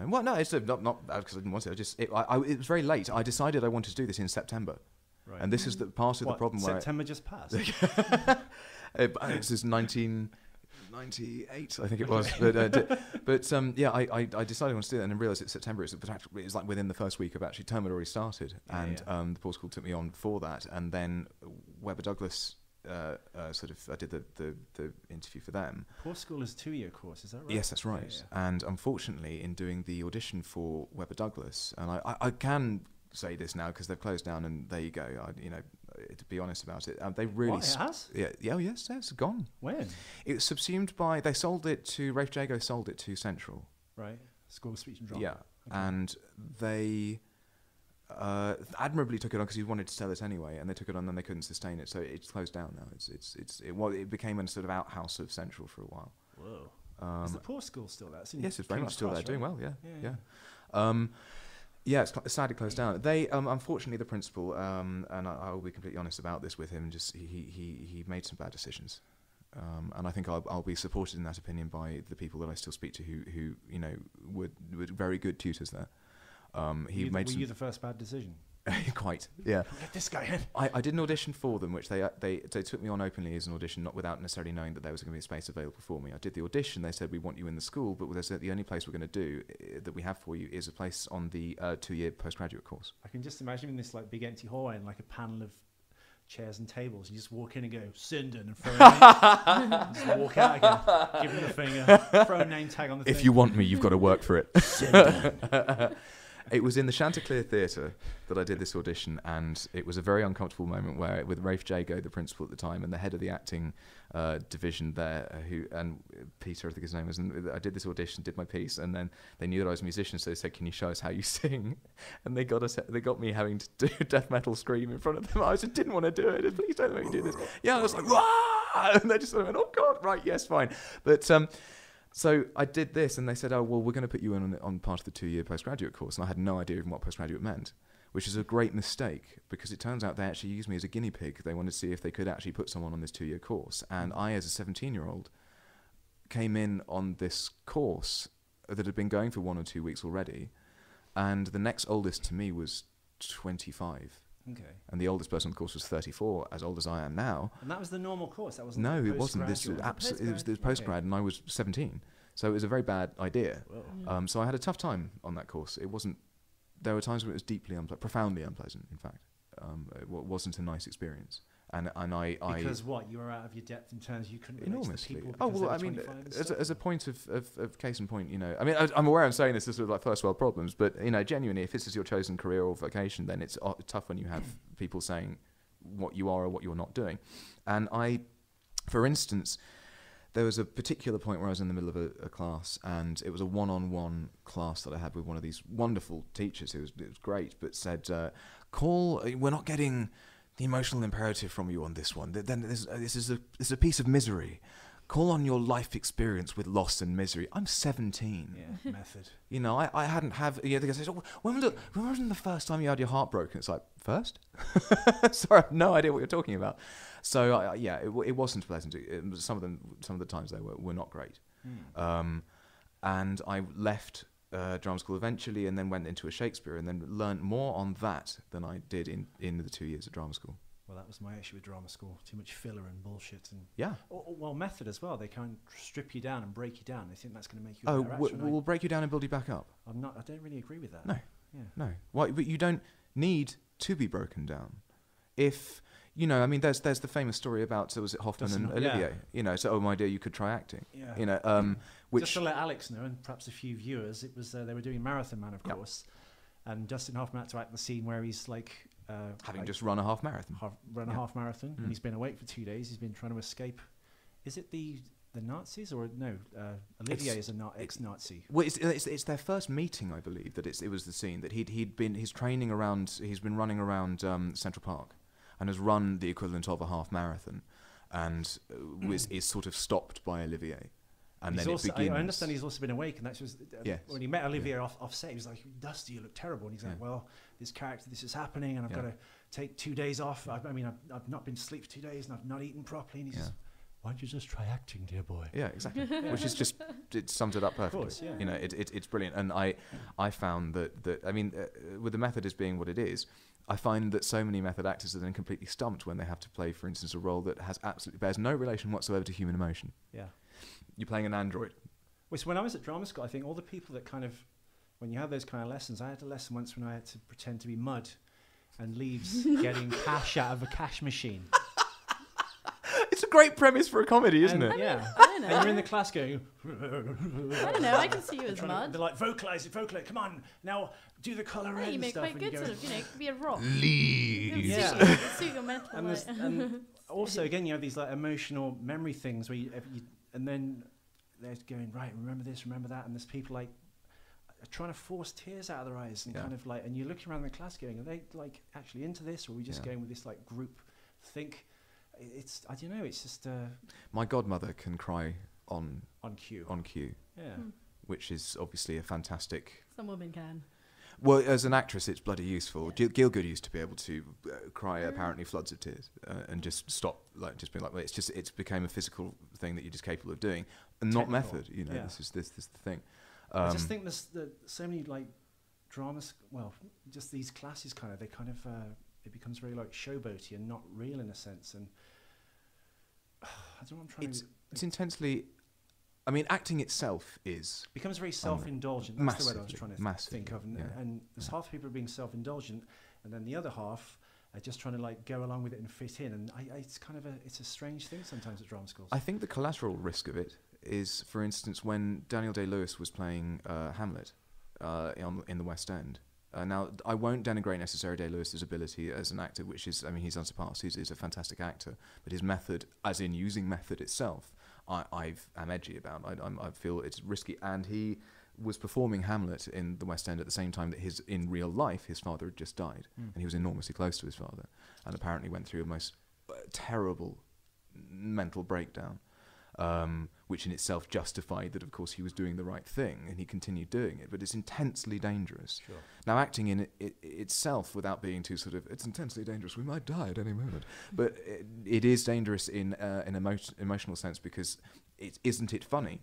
Speaker 2: Well, no, it's not because I didn't want to. It was very late. I decided I wanted to do this in September. Right. And this is the part of the problem where...
Speaker 1: September just passed?
Speaker 2: This is 1998, I think it was. I decided I wanted to do that and then realised it's September. It's like within the first week of actually term had already started. The poor school took me on for that. And then Webber Douglas... I did the interview for them.
Speaker 1: Poor school is a 2-year course, is that right?
Speaker 2: Yes, that's right. Yeah. And unfortunately, in doing the audition for Webber Douglas, and I can say this now because they've closed down, and there you go. to be honest about it. They really...
Speaker 1: What, it has?
Speaker 2: Yeah, oh yes, it's gone.
Speaker 1: When?
Speaker 2: It was subsumed by... They sold it to... Rafe Jago sold it to Central.
Speaker 1: Right. School of Speech and Drama.
Speaker 2: Yeah. Okay. And they admirably took it on because he wanted to sell it anyway, and they took it on and then they couldn't sustain it, so it's closed down now. It became a sort of outhouse of Central for a while.
Speaker 1: Whoa. Is the poor school still there?
Speaker 2: Yes, it's very much still there, doing well, yeah. It's sadly closed down. They, unfortunately, the principal, and I will be completely honest about this with him, just he made some bad decisions. And I think I'll be supported in that opinion by the people that I still speak to who were very good tutors there. Were you the first bad decision? Quite, yeah.
Speaker 1: Get this guy in.
Speaker 2: I did an audition for them, which they took me on openly as an audition, not without necessarily knowing that there was going to be a space available for me. I did the audition. They said, we want you in the school, but they said the only place we're going to do that we have for you is a place on the 2-year postgraduate course.
Speaker 1: I can just imagine in this like big empty hallway and like a panel of chairs and tables. You just walk in and go, Sinden, and throw a name. Just walk out again, give him the finger, throw a name tag on the thing.
Speaker 2: If you want me, you've got to work for it. Sinden. It was in the Chanticleer Theatre that I did this audition, and it was a very uncomfortable moment where, with Rafe Jago, the principal at the time, and the head of the acting division there, and Peter, I think his name was, and I did this audition, did my piece, and then they knew that I was a musician, so they said, "Can you show us how you sing?" And they got me having to do death metal scream in front of them. I just didn't want to do it. Please don't make me do this. Yeah, I was like, "Wah!" And they just sort of went, "Oh God, right, yes, fine." But so I did this, and they said, "Oh, well, we're going to put you in on part of the 2-year postgraduate course." And I had no idea even what postgraduate meant, which is a great mistake, because it turns out they actually used me as a guinea pig. They wanted to see if they could actually put someone on this 2-year course. And I, as a 17-year-old, came in on this course that had been going for 1 or 2 weeks already, and the next oldest to me was 25.
Speaker 1: Okay.
Speaker 2: And the oldest person on the course was 34, as old as I am now.
Speaker 1: And that was the normal course? That wasn't
Speaker 2: No, it wasn't. It was the postgrad, and I was 17. So it was a very bad idea. So I had a tough time on that course. It wasn't... There were times when it was deeply profoundly unpleasant, in fact. It wasn't a nice experience. And I...
Speaker 1: Because what? You were out of your depth in terms you couldn't relate
Speaker 2: enormously.
Speaker 1: to people?
Speaker 2: Oh, well, I mean, as a point of case in point, I mean, I'm aware I'm saying this is sort of like first world problems, but, genuinely, if this is your chosen career or vocation, then it's tough when you have people saying what you are or what you're not doing. And for instance, there was a particular point where I was in the middle of a class, and it was a one-on-one class that I had with one of these wonderful teachers. It was great, but said, we're not getting the emotional imperative from you on this one. Then this is a piece of misery. Call on your life experience with loss and misery. I'm 17.
Speaker 1: Yeah, method.
Speaker 2: I hadn't have... they say, when was the first time you had your heart broken? It's like, first? Sorry, I have no idea what you're talking about. So, it wasn't pleasant. Some of the times they were not great. And I left drama school eventually, and then went into a Shakespeare, and then learned more on that than I did in the 2 years at drama school.
Speaker 1: Well, that was my issue with drama school. Too much filler and bullshit. And
Speaker 2: well,
Speaker 1: method as well. They kind of strip you down and break you down. They think that's going to make you a better actor.
Speaker 2: We'll break you down and build you back up.
Speaker 1: I don't really agree with that.
Speaker 2: No. Yeah. No. Why? But you don't need to be broken down. If... I mean, there's the famous story about, was it Hoffman and Olivier? So, oh my dear, you could try acting.
Speaker 1: Yeah. Which just to let Alex know, and perhaps a few viewers, it was they were doing Marathon Man, of course, and Dustin Hoffman had to act the scene where he's like
Speaker 2: having just run a half marathon.
Speaker 1: A half marathon, and he's been awake for 2 days. He's been trying to escape. Is it the Nazis or no? Olivier is an ex-Nazi.
Speaker 2: Well, it's their first meeting, I believe. That it was the scene that he's been running around Central Park, and has run the equivalent of a half marathon, and is sort of stopped by Olivier. And then it begins.
Speaker 1: I understand he's also been awake, and that's just when he met Olivier off set, he was like, "Dusty, you look terrible." And he's like, "Well, this is happening, and I've got to take 2 days off. I've not been to sleep for 2 days, and I've not eaten properly." And he says, "Why don't you just try acting, dear boy?" Yeah,
Speaker 2: exactly. Which is just, it sums it up perfectly.
Speaker 1: Of course, yeah.
Speaker 2: It's brilliant. And I found that I mean, with the method as being what it is, I find that so many method actors are then completely stumped when they have to play, for instance, a role that bears no relation whatsoever to human emotion.
Speaker 1: Yeah.
Speaker 2: You're playing an android.
Speaker 1: Well, so when I was at drama school, I think all the people that kind of, when you have those kind of lessons, I had a lesson once when I had to pretend to be mud and leaves getting cash out of a cash machine.
Speaker 2: It's a great premise for a comedy, isn't it?
Speaker 1: Yeah.
Speaker 3: I don't know.
Speaker 1: And you're in the class going...
Speaker 3: I don't know. I can see you as mud.
Speaker 1: They're like, vocalise it. Come on, now do the colour red
Speaker 3: You
Speaker 1: and
Speaker 3: make
Speaker 1: stuff.
Speaker 3: quite good sort of, it could be a rock.
Speaker 2: Leave.
Speaker 1: Yeah.
Speaker 3: Suit your mental.
Speaker 1: And also, again, you have these like emotional memory things where and then they're going, right, remember this, remember that, and there's people like trying to force tears out of their eyes and kind of like, and you're looking around the class going, are they like actually into this, or are we just going with this like group think? It's, I don't know, it's just
Speaker 2: my godmother can cry on
Speaker 1: cue.
Speaker 2: Yeah. Which is obviously a fantastic...
Speaker 3: Some women can.
Speaker 2: Well, as an actress, it's bloody useful. Gielgud used to be able to cry apparently floods of tears and just stop, like just being like, well, it's became a physical thing that you're just capable of doing, and not method. You know, this is the thing.
Speaker 1: I just think there's so many like dramas. Well, just these classes they it becomes very like showboaty and not real in a sense. And I don't know what I'm trying to.
Speaker 2: It's intensely. I mean, acting itself
Speaker 1: becomes very self-indulgent. That's the word I was trying to think of. And there's half the people are being self-indulgent, and then the other half are just trying to like go along with it and fit in. And it's kind of it's a strange thing sometimes at drama schools.
Speaker 2: I think the collateral risk of it is, for instance, when Daniel Day-Lewis was playing Hamlet in the West End. Now, I won't denigrate necessarily Day-Lewis's ability as an actor, which is, I mean, he's unsurpassed. He's a fantastic actor, but his method, as in using method itself, I'm edgy about. I feel it's risky, and he was performing Hamlet in the West End at the same time that in real life his father had just died, and he was enormously close to his father, and apparently went through a most terrible mental breakdown, which in itself justified that, of course, he was doing the right thing, and he continued doing it. But it's intensely dangerous. Sure. Now, acting in it itself, without being too sort of, it's intensely dangerous. We might die at any moment. But it is dangerous in an emotional sense, because isn't it funny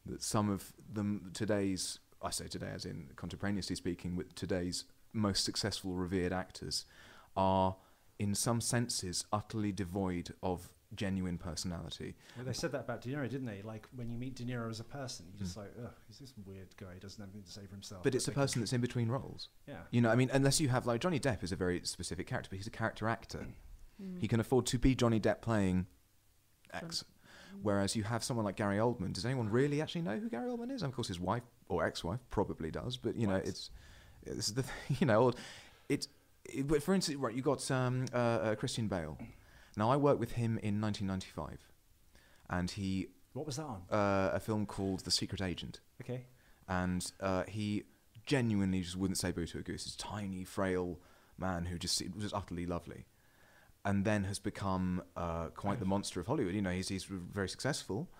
Speaker 2: that some of them today's, I say today as in contemporaneously speaking, with today's most successful revered actors are, in some senses, utterly devoid of genuine personality.
Speaker 1: Well, they said that about De Niro, didn't they? Like, when you meet De Niro as a person, you're just like, ugh, he's this weird guy who doesn't have anything to say for himself.
Speaker 2: But it's a person that's in between roles.
Speaker 1: Yeah.
Speaker 2: You know, I mean, unless you have, like, Johnny Depp is a very specific character, but he's a character actor. He can afford to be Johnny Depp playing X. Whereas you have someone like Gary Oldman. Does anyone really actually know who Gary Oldman is? And of course, his wife or ex-wife probably does. But you know, this is the you know, but for instance, right, you got Christian Bale. Now, I worked with him in 1995, and he...
Speaker 1: What was that on?
Speaker 2: A film called The Secret Agent.
Speaker 1: Okay.
Speaker 2: And he genuinely just wouldn't say boo to a goose. He's a tiny, frail man who just was utterly lovely, and then has become quite the monster of Hollywood. You know, he's very successful,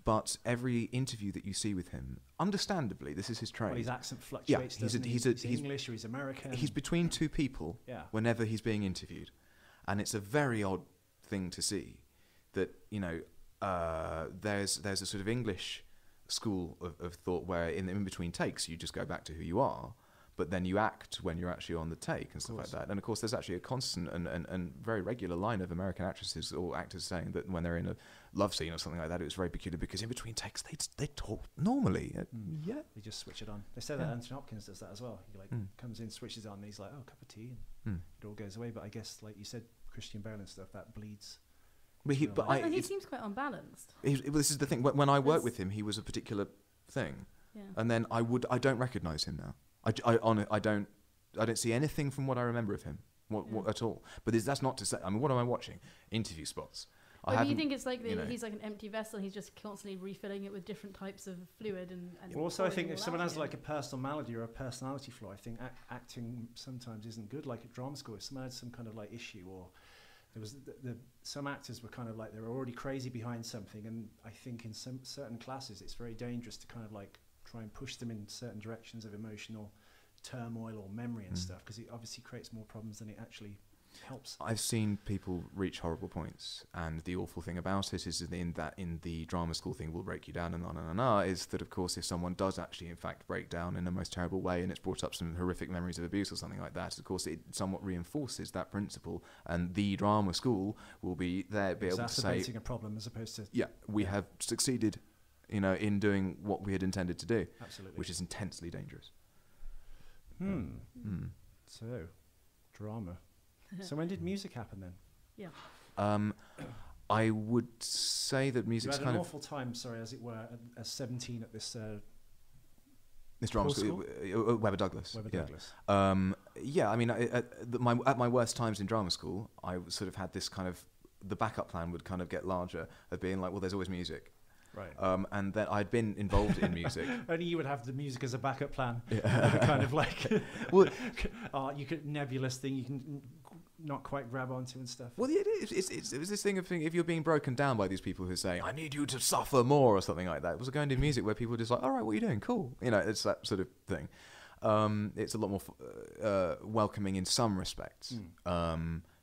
Speaker 2: but every interview that you see with him, understandably, this is his trade. Well,
Speaker 1: his accent fluctuates.
Speaker 2: Yeah,
Speaker 1: he's English or he's American.
Speaker 2: He's between two people whenever he's being interviewed, and it's a very odd thing to see that, you know, there's a sort of English school of thought where in between takes you just go back to who you are, but then you act when you're actually on the take and stuff like that. And of course, there's actually a constant and very regular line of American actresses or actors saying that when they're in a love scene or something like that, it was very peculiar because in between takes they talk normally. Yeah,
Speaker 1: they just switch it on. They say that Anthony Hopkins does that as well. He like comes in, switches on, and he's like, "Oh, cup of tea," and it all goes away. But I guess, like you said, Christian Bale and stuff, that bleeds.
Speaker 2: But
Speaker 3: he seems quite unbalanced.
Speaker 2: This is the thing. When I worked with him, he was a particular thing, and then I don't recognise him now. I don't see anything from what I remember of him what at all. But that's not to say. I mean, what am I watching? Interview spots.
Speaker 3: But you think it's like he's like an empty vessel. He's just constantly refilling it with different types of fluid and
Speaker 1: also, I think if someone has like a personal malady or a personality flaw, I think acting sometimes isn't good. Like at drama school, if someone had some kind of like issue, or there was some actors were kind of like they were already crazy behind something, and I think in some certain classes it's very dangerous to kind of like try and push them in certain directions of emotional turmoil or memory and stuff, because it obviously creates more problems than it actually helps.
Speaker 2: I've seen people reach horrible points, and the awful thing about it is in the drama school thing will break you down and is that, of course, if someone does actually in fact break down in a most terrible way and it's brought up some horrific memories of abuse or something like that, of course it somewhat reinforces that principle, and the drama school will be there be able to say
Speaker 1: exacerbating a problem as opposed to
Speaker 2: we have succeeded, you know, in doing what we had intended to do.
Speaker 1: Absolutely.
Speaker 2: Which is intensely dangerous.
Speaker 1: So drama. So when did music happen then?
Speaker 3: Yeah.
Speaker 2: I would say that
Speaker 1: You
Speaker 2: music's
Speaker 1: had
Speaker 2: kind
Speaker 1: an
Speaker 2: of
Speaker 1: awful time, sorry, as it were, at 17 at this
Speaker 2: this drama
Speaker 1: school?
Speaker 2: Webber Douglas.
Speaker 1: Webber
Speaker 2: Yeah.
Speaker 1: Douglas.
Speaker 2: Yeah, I mean, at my worst times in drama school, I sort of had this kind of, the backup plan would kind of get larger of being like, well, there's always music.
Speaker 1: Right.
Speaker 2: And then I'd been involved in music.
Speaker 1: Only you would have the music as a backup plan.
Speaker 2: Yeah.
Speaker 1: Kind of like,
Speaker 2: Well,
Speaker 1: you could nebulous thing you can not quite grab onto and stuff.
Speaker 2: Well, yeah, it was this thing of if you're being broken down by these people who are saying, I need you to suffer more or something like that. It was going to music where people were just like, all right, what are you doing? Cool. You know, it's that sort of thing. It's a lot more welcoming in some respects.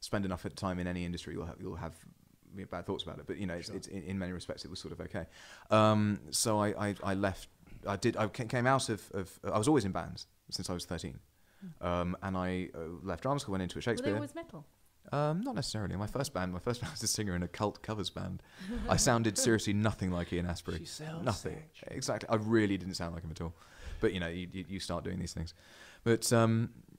Speaker 2: Spend enough time in any industry, you'll have bad thoughts about it. But, you know,
Speaker 1: Sure.
Speaker 2: it's in many respects, it was sort of okay. So I left. I came out of I was always in bands since I was 13. And I left drama school, went into a Shakespeare.
Speaker 3: Were they always metal?
Speaker 2: Not necessarily. My first band was a singer in a cult covers band. I sounded seriously nothing like Ian Astbury.
Speaker 1: She sounds
Speaker 2: Nothing.
Speaker 1: sick.
Speaker 2: Exactly. I really didn't sound like him at all. But, you know, you start doing these things. But,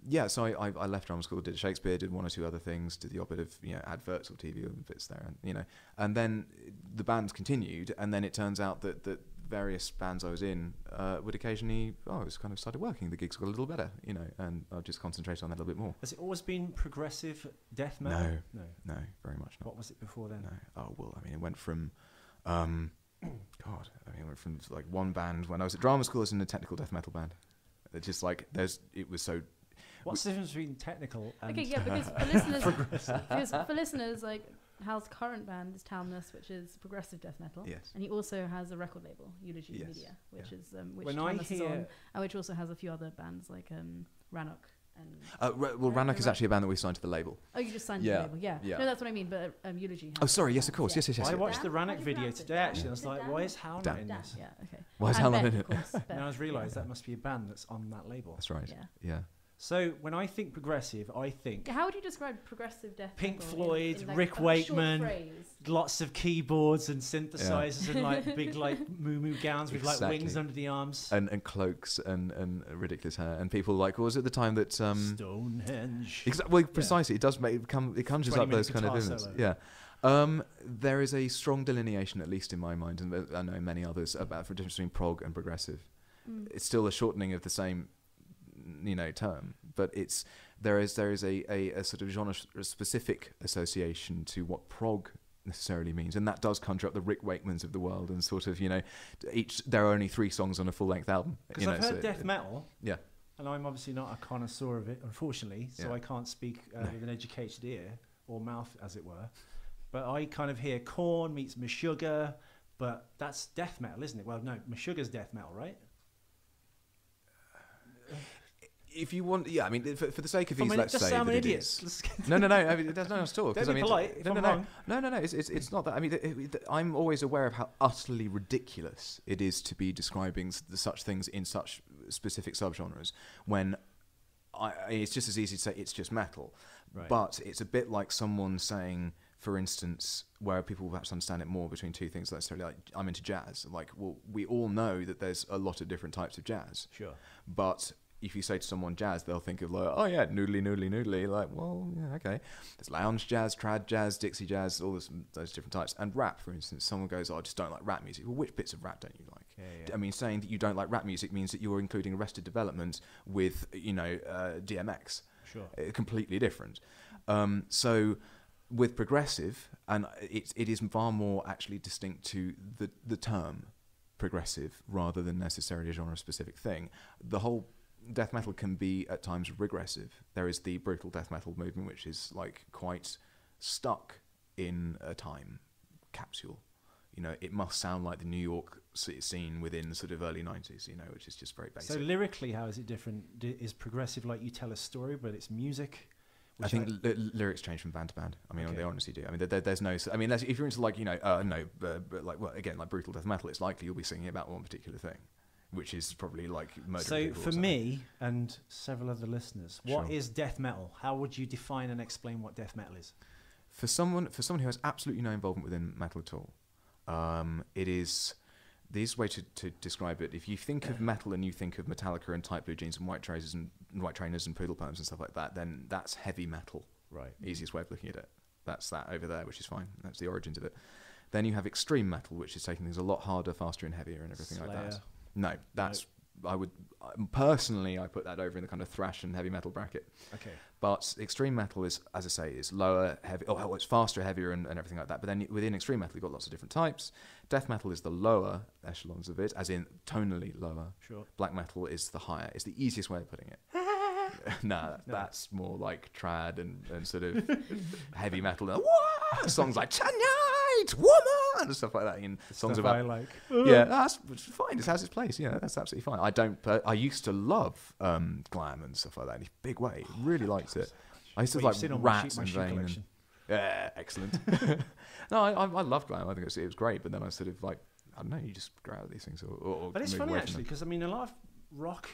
Speaker 2: yeah, so I left drama school, did Shakespeare, did one or two other things, did the odd bit of, you know, adverts or TV bits there, and, you know. And then the bands continued, and then it turns out that various bands I was in would occasionally, I was kind of started working. The gigs got a little better, you know, and I'll just concentrate on that a little bit more.
Speaker 1: Has it always been progressive death metal?
Speaker 2: No, very much not.
Speaker 1: What was it before then?
Speaker 2: No. Oh, well, I mean, it went from, it went from like one band when I was at drama school, I was in a technical death metal band. It's just like, it was so...
Speaker 1: What's the difference between technical and
Speaker 3: Okay, yeah, because for listeners, like Hal's current band is Talanas, which is progressive death metal.
Speaker 2: Yes.
Speaker 3: And he also has a record label, Eulogy
Speaker 2: Yes.
Speaker 3: Media, which is which
Speaker 1: When I
Speaker 3: Talanas is
Speaker 1: hear-
Speaker 3: on, and which also has a few other bands like Rannoch and.
Speaker 2: Well, Rannoch is actually a band that we signed to the label.
Speaker 3: Oh, you just signed to
Speaker 2: Yeah,
Speaker 3: the label, yeah.
Speaker 2: yeah.
Speaker 3: No, that's what I mean. But Eulogy. Has
Speaker 2: Oh, sorry, yes, of
Speaker 3: bands,
Speaker 2: course.
Speaker 3: yeah.
Speaker 2: Yes.
Speaker 1: I watched the
Speaker 3: Dan? How
Speaker 1: Rannoch
Speaker 3: do you
Speaker 1: video
Speaker 3: pronounce it?
Speaker 1: today, actually. I was
Speaker 3: Is it
Speaker 1: like,
Speaker 3: Dan?
Speaker 1: why is Hal
Speaker 2: Dan.
Speaker 1: not in
Speaker 3: Dan,
Speaker 1: this?
Speaker 3: yeah, okay.
Speaker 2: Why is
Speaker 3: And
Speaker 2: Hal not
Speaker 3: Ben,
Speaker 2: in
Speaker 3: of
Speaker 2: it?
Speaker 3: course, Ben.
Speaker 1: And I was realised that must be a band that's on that label.
Speaker 2: That's right.
Speaker 3: Yeah.
Speaker 1: So when I think progressive, I think
Speaker 3: How would you describe progressive death
Speaker 1: Pink
Speaker 3: metal
Speaker 1: Floyd,
Speaker 3: in like
Speaker 1: Rick
Speaker 3: a short
Speaker 1: Wakeman,
Speaker 3: phrase?
Speaker 1: lots of keyboards and synthesizers and like big like moo gowns with like
Speaker 2: Exactly.
Speaker 1: wings under the arms.
Speaker 2: And cloaks and ridiculous hair and people like, what was it the time that
Speaker 1: Stonehenge.
Speaker 2: Well, precisely. It does make it conjures up
Speaker 1: 20-minute
Speaker 2: those kind of
Speaker 1: guitar
Speaker 2: images.
Speaker 1: solo.
Speaker 2: Yeah. There is a strong delineation, at least in my mind, and I know many others, about the difference between prog and progressive. It's still a shortening of the same, you know, term, but there is a sort of genre specific association to what prog necessarily means, and that does conjure up the Rick Wakemans of the world, and sort of, you know, there are only 3 songs on a full length album.
Speaker 1: Because I've heard death metal.
Speaker 2: Yeah.
Speaker 1: And I'm obviously not a connoisseur of it, unfortunately, so
Speaker 2: Yeah.
Speaker 1: I can't speak with an educated ear or mouth, as it were. But I kind of hear Korn meets Meshuggah, but that's death metal, isn't it? Well, no, Meshuggah's death metal, right?
Speaker 2: If you want, yeah, I mean, for the sake of ease,
Speaker 1: I mean,
Speaker 2: let's
Speaker 1: just
Speaker 2: say
Speaker 1: sound
Speaker 2: that it
Speaker 1: idiots.
Speaker 2: is. No. I mean, there's no at all. 'cause
Speaker 1: Don't be polite if I'm wrong.
Speaker 2: No. It's not that. I mean, I'm always aware of how utterly ridiculous it is to be describing such things in such specific subgenres. When it's just as easy to say it's just metal,
Speaker 1: Right.
Speaker 2: but it's a bit like someone saying, for instance, where people perhaps understand it more between two things. Necessarily, like I'm into jazz. Like, well, we all know that there's a lot of different types of jazz.
Speaker 1: Sure.
Speaker 2: But if you say to someone jazz, they'll think of like, oh yeah, noodly. Like, well, yeah, okay. There's lounge jazz, trad jazz, Dixie jazz, all those different types. And rap, for instance, someone goes, oh, I just don't like rap music. Well, which bits of rap don't you like?
Speaker 1: Yeah.
Speaker 2: I mean, saying that you don't like rap music means that you're including Arrested Development with, you know, DMX.
Speaker 1: Sure.
Speaker 2: Completely different. So with progressive, and it is far more actually distinct to the term progressive rather than necessarily a genre-specific thing. The whole death metal can be at times regressive. There is the brutal death metal movement, which is like quite stuck in a time capsule. You know, it must sound like the New York scene within the sort of early 90s, you know, which is just very basic.
Speaker 1: So lyrically, how is it different? Is progressive like you tell a story, but it's music?
Speaker 2: I think lyrics change from band to band. I mean,
Speaker 1: Okay.
Speaker 2: they honestly do. I mean, there's no... I mean, if you're into like, you know, but like, well, again, like brutal death metal, it's likely you'll be singing about one particular thing, which is probably like murder.
Speaker 1: So for me and several other listeners, what
Speaker 2: Sure.
Speaker 1: is death metal? How would you define and explain what death metal is?
Speaker 2: For someone who has absolutely no involvement within metal at all, it is the easiest way to describe it. If you think of metal and you think of Metallica and tight blue jeans and white trainers and poodle pumps and stuff like that, then that's heavy metal.
Speaker 1: Right.
Speaker 2: Easiest way of looking at it. That's that over there, which is fine. That's the origins of it. Then you have extreme metal, which is taking things a lot harder, faster, and heavier, and everything like that. No, that's I personally put that over in the kind of thrash and heavy metal bracket.
Speaker 1: Okay.
Speaker 2: But extreme metal is, as I say, is lower, heavy. Oh, it's faster, heavier, and everything like that. But then within extreme metal, you've got lots of different types. Death metal is the lower echelons of it, as in tonally lower.
Speaker 1: Sure.
Speaker 2: Black metal is the higher. It's the easiest way of putting it. No, that's more like trad and sort of heavy metal. And, songs like "Tonight, Woman" and stuff like that. And songs about
Speaker 1: I like.
Speaker 2: Yeah, that's fine. It has its place. Yeah, that's absolutely fine. I used to love glam and stuff like that in a big way. Really liked it. I used to like Rats and Vain. Yeah, excellent. No, I love glam. I think it was great. But then I sort of like, I don't know, you just grow out of these things.
Speaker 1: But it's funny actually, because I mean, a lot of rock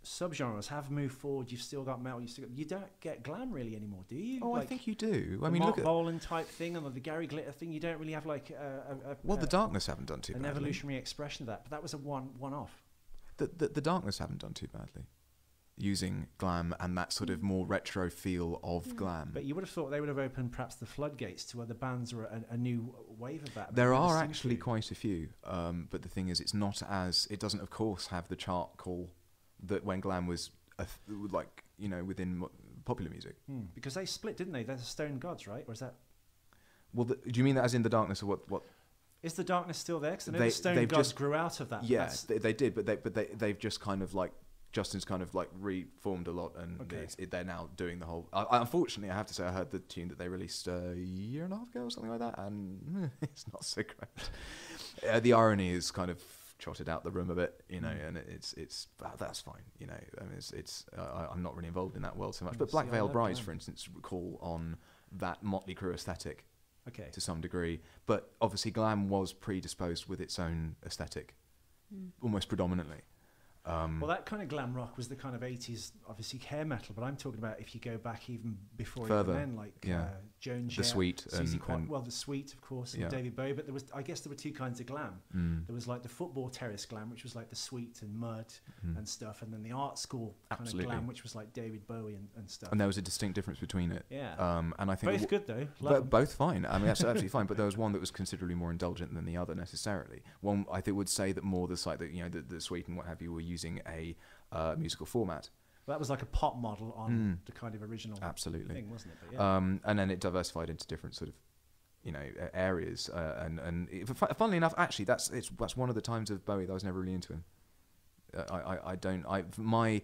Speaker 1: subgenres have moved forward. You've still got metal. You don't get glam really anymore, do you?
Speaker 2: Oh, like, I think you do. I mean,
Speaker 1: Mark
Speaker 2: look at
Speaker 1: Bolan type thing and the Gary Glitter thing. You don't really have like
Speaker 2: the Darkness haven't done too badly.
Speaker 1: An evolutionary expression of that, but that was a one-off.
Speaker 2: The Darkness haven't done too badly, using glam and that sort of more retro feel of glam.
Speaker 1: But you would have thought they would have opened perhaps the floodgates to other bands or a new wave of that.
Speaker 2: There are actually quite a few, but the thing is, it doesn't of course have the chart call that when glam was within popular music.
Speaker 1: Because they split, didn't they? They're the Stone Gods, right? Or is that?
Speaker 2: Well, do you mean that as in the Darkness, or what?
Speaker 1: Is the Darkness still there? Because I know the Stone Gods grew out of that.
Speaker 2: Yeah, they did, but they've just kind of like Justin's kind of like reformed a lot, and they're now doing the whole. Unfortunately, I have to say, I heard the tune that they released a year and a half ago or something like that, and it's not so great. The irony is kind of trotted out the room a bit, and it's that's fine, I mean, I'm not really involved in that world so much, but Black Veil Brides, for instance, call on that Motley Crue aesthetic to some degree, but obviously glam was predisposed with its own aesthetic, almost predominantly.
Speaker 1: Well, that kind of glam rock was the kind of 80s, obviously, hair metal, but I'm talking about if you go back even before
Speaker 2: further,
Speaker 1: even then, like Joan Jett,
Speaker 2: the Sweet,
Speaker 1: the Sweet, of course, and David Bowie. But I guess there were two kinds of glam. There was like the football terrace glam, which was like the Sweet and Mud and stuff, and then the art school kind of glam, which was like David Bowie and stuff.
Speaker 2: And there was a distinct difference between it.
Speaker 1: Yeah.
Speaker 2: And I think
Speaker 1: both good though.
Speaker 2: Both fine. I mean, that's absolutely fine. But there was one that was considerably more indulgent than the other necessarily. One I think would say that more the site that the Sweet and what have you were using a musical format.
Speaker 1: Well, that was like a pop model on the kind of original thing, wasn't it? But
Speaker 2: and then it diversified into different sort of areas. And funnily enough, actually, that's one of the times of Bowie that I was never really into him. My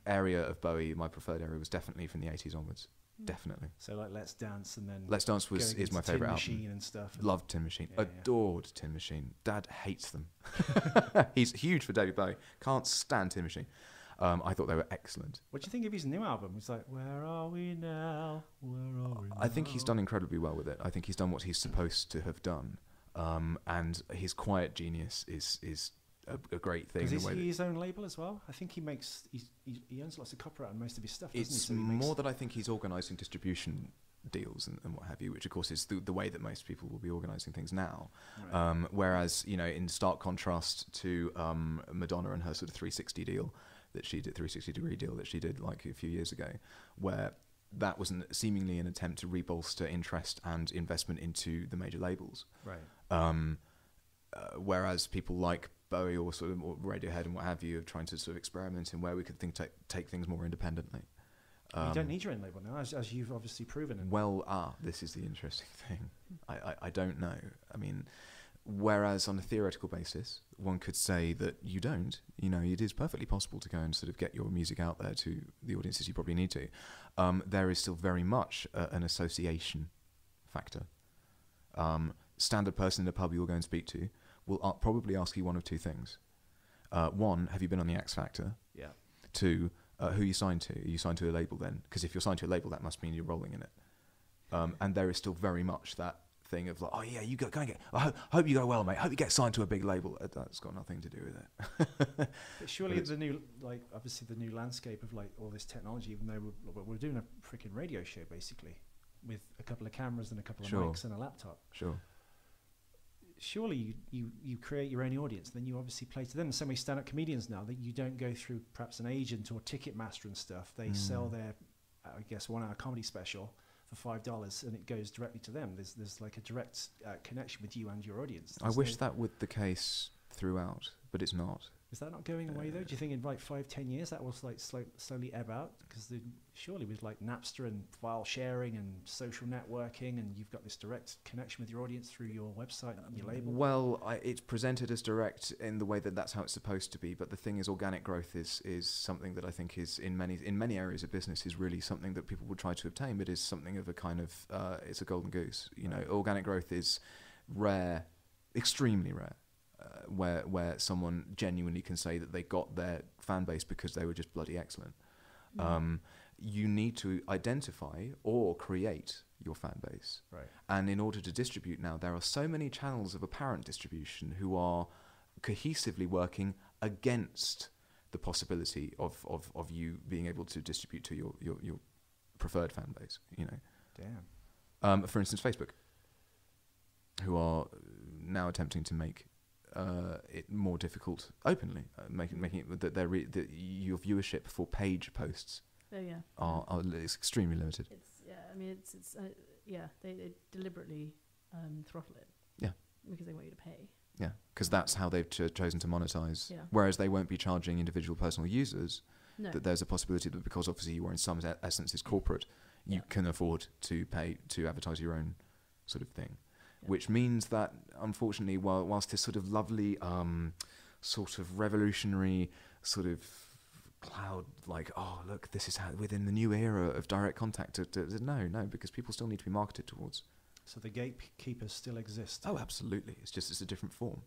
Speaker 2: area of Bowie, my preferred area, was definitely from the 80s onwards. Definitely.
Speaker 1: So like Let's Dance, and then
Speaker 2: Let's Dance is my favourite album.
Speaker 1: Tin Machine and stuff.
Speaker 2: Loved Tin Machine. Adored Tin Machine. Dad hates them. He's huge for David Bowie. Can't stand Tin Machine. I thought they were excellent.
Speaker 1: What do you think of his new album? It's like, where are we now? Where are we now?
Speaker 2: I think he's done incredibly well with it. I think he's done what he's supposed to have done. And his quiet genius is a great thing.
Speaker 1: Is he his own label as well? I think he owns lots of copyright on most of his stuff.
Speaker 2: It's more that I think he's organising distribution deals and what have you, which of course is the way that most people will be organising things now. Right. Whereas in stark contrast to Madonna and her sort of 360 deal that she did, 360-degree deal that she did like a few years ago, where that was seemingly an attempt to rebolster interest and investment into the major labels.
Speaker 1: Right.
Speaker 2: Whereas people like Bowie or sort of Radiohead and what have you are trying to sort of experiment in where we could take things more independently.
Speaker 1: You don't need your own label now, as you've obviously proven.
Speaker 2: This is the interesting thing. I don't know. I mean, whereas on a theoretical basis, one could say that you don't. It is perfectly possible to go and sort of get your music out there to the audiences you probably need to. There is still very much an association factor. Standard person in a pub you'll go and speak to will probably ask you one of two things. One, have you been on the X Factor?
Speaker 1: Yeah.
Speaker 2: Two, who are you signed to? Are you signed to a label then? Because if you're signed to a label, that must mean you're rolling in it. And there is still very much that thing of like, oh yeah, you go and get. I hope you go well, mate. Hope you get signed to a big label. That's got nothing to do with it.
Speaker 1: But surely the new, obviously the new landscape of all this technology, even though we're doing a freaking radio show basically, with a couple of cameras and a couple of mics and a laptop.
Speaker 2: Sure.
Speaker 1: Surely you create your own audience, then you obviously play to them. So many stand-up comedians now that you don't go through perhaps an agent or Ticketmaster and stuff. They sell their, I guess, 1 hour comedy special for $5, and it goes directly to them. There's like a direct connection with you and your audience.
Speaker 2: I wish that were the case throughout, but it's not.
Speaker 1: Is that not going away though? Do you think in like 5-10 years that will like slowly ebb out? Because surely with like Napster and file sharing and social networking, and you've got this direct connection with your audience through your website and your label.
Speaker 2: Well, it's presented as direct in the way that that's how it's supposed to be. But the thing is, organic growth is something that I think is in many areas of business is really something that people would try to obtain, but is something of a kind of it's a golden goose. You know, organic growth is rare, extremely rare. Where someone genuinely can say that they got their fan base because they were just bloody excellent. You need to identify or create your fan base.
Speaker 1: Right.
Speaker 2: And in order to distribute now, there are so many channels of apparent distribution who are cohesively working against the possibility of you being able to distribute to your preferred fan base, you know.
Speaker 1: Damn.
Speaker 2: For instance, Facebook, who are now attempting to make it more difficult openly, making it that your viewership for page posts are extremely limited.
Speaker 3: They deliberately throttle it.
Speaker 2: Yeah.
Speaker 3: Because they want you to pay.
Speaker 2: Yeah, because that's how they've chosen to monetize.
Speaker 3: Yeah.
Speaker 2: Whereas they won't be charging individual personal users.
Speaker 3: No.
Speaker 2: That there's a possibility that because obviously you are in some essence is corporate, you can afford to pay to advertise your own sort of thing. Which means that, unfortunately, whilst this sort of lovely, sort of revolutionary sort of cloud, like, oh, look, this is how within the new era of direct contact. No, because people still need to be marketed towards.
Speaker 1: So the gatekeepers still exist.
Speaker 2: Oh, absolutely. It's a different form.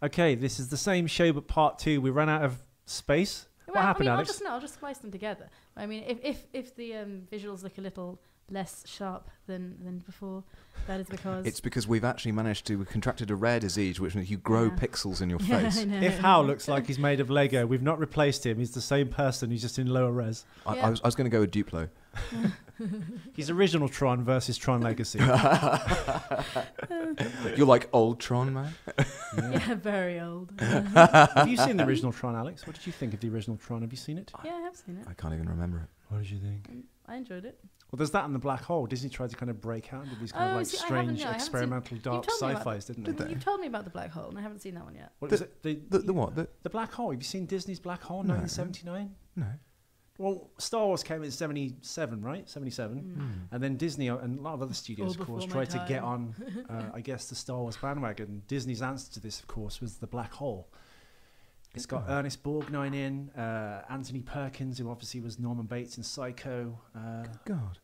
Speaker 1: Okay, this is the same show, but part 2. We ran out of space. What happened, Alex?
Speaker 3: I'll just splice them together. I mean, if the visuals look a little less sharp than before, that is because
Speaker 2: it's because we've actually we've contracted a rare disease, which means you grow pixels in your face.
Speaker 1: If Hal looks like he's made of Lego, we've not replaced him. He's the same person. He's just in lower res.
Speaker 2: I was going to go with Duplo.
Speaker 1: He's original Tron versus Tron Legacy.
Speaker 2: You're like old Tron, man.
Speaker 3: Yeah, very old.
Speaker 1: Have you seen the original Tron, Alex? What did you think of the original Tron? Have you seen it?
Speaker 3: Yeah, I have seen it.
Speaker 2: I can't even remember it.
Speaker 1: What did you think?
Speaker 3: I enjoyed it.
Speaker 1: Well, there's that in the black hole. Disney tried to kind of break out into these kind of like strange experimental dark sci-fis, didn't they?
Speaker 3: You've told me about the black hole, and I haven't seen that one yet.
Speaker 1: What is it?
Speaker 2: The what?
Speaker 1: The black hole. Have you seen Disney's Black Hole,
Speaker 2: No.
Speaker 1: 1979?
Speaker 2: No.
Speaker 1: Well, Star Wars came in 77, right? 77. And then Disney and a lot of other studios, of course, tried to get on, I guess, the Star Wars bandwagon. Disney's answer to this, of course, was the black hole. It's got Ernest Borgnine in, Anthony Perkins, who obviously was Norman Bates in Psycho.
Speaker 2: God.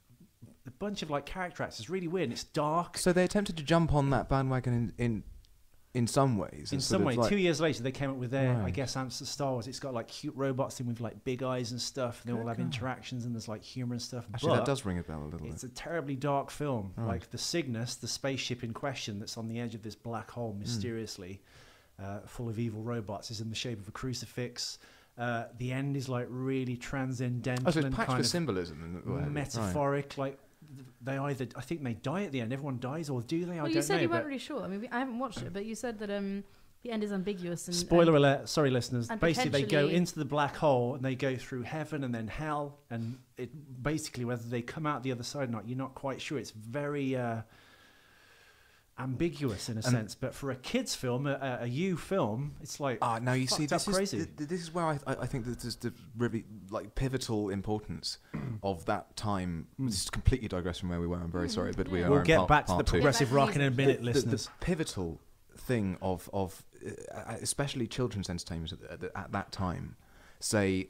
Speaker 1: A bunch of like character actors. It's really weird. And it's dark.
Speaker 2: So they attempted to jump on that bandwagon in some ways.
Speaker 1: In some way, 2 years later, they came up with their,
Speaker 2: Right.
Speaker 1: I guess, answer to Star Wars. It's got like cute robots in with like big eyes and stuff. And they all have interactions, and there's like humor and stuff.
Speaker 2: Actually,
Speaker 1: but
Speaker 2: that does ring a bell a little bit.
Speaker 1: it's a terribly dark film.
Speaker 2: Right.
Speaker 1: Like the Cygnus, the spaceship in question that's on the edge of this black hole mysteriously, full of evil robots, is in the shape of a crucifix. The end is like really transcendental
Speaker 2: So it's
Speaker 1: and
Speaker 2: packed
Speaker 1: kind
Speaker 2: with
Speaker 1: of
Speaker 2: symbolism and
Speaker 1: metaphoric. Like they either, I think they die at the end. Everyone dies, or do they?
Speaker 3: Well,
Speaker 1: I
Speaker 3: you
Speaker 1: don't
Speaker 3: said
Speaker 1: know.
Speaker 3: you weren't really sure. I mean, I haven't watched it, but you said that the end is ambiguous. And
Speaker 1: Spoiler alert! Sorry, listeners.
Speaker 3: and
Speaker 1: Basically, they go
Speaker 3: potentially-
Speaker 1: into the black hole and they go through heaven and then hell, and it basically whether they come out the other side or not, you're not quite sure. It's very ambiguous in a sense, but for a kids' film, a you film, it's like
Speaker 2: now you see
Speaker 1: this
Speaker 2: this
Speaker 1: crazy.
Speaker 2: this is where I think that there's the really like pivotal importance of that time. This is completely digress from where we were. I'm very sorry, but we are.
Speaker 1: We'll
Speaker 2: in
Speaker 1: get
Speaker 2: part-
Speaker 1: back to the
Speaker 2: part two.
Speaker 1: progressive
Speaker 3: Get back
Speaker 1: rock
Speaker 3: to
Speaker 1: in a
Speaker 3: music.
Speaker 1: minute,
Speaker 2: the
Speaker 1: listeners.
Speaker 2: pivotal thing of especially children's entertainment at that time, say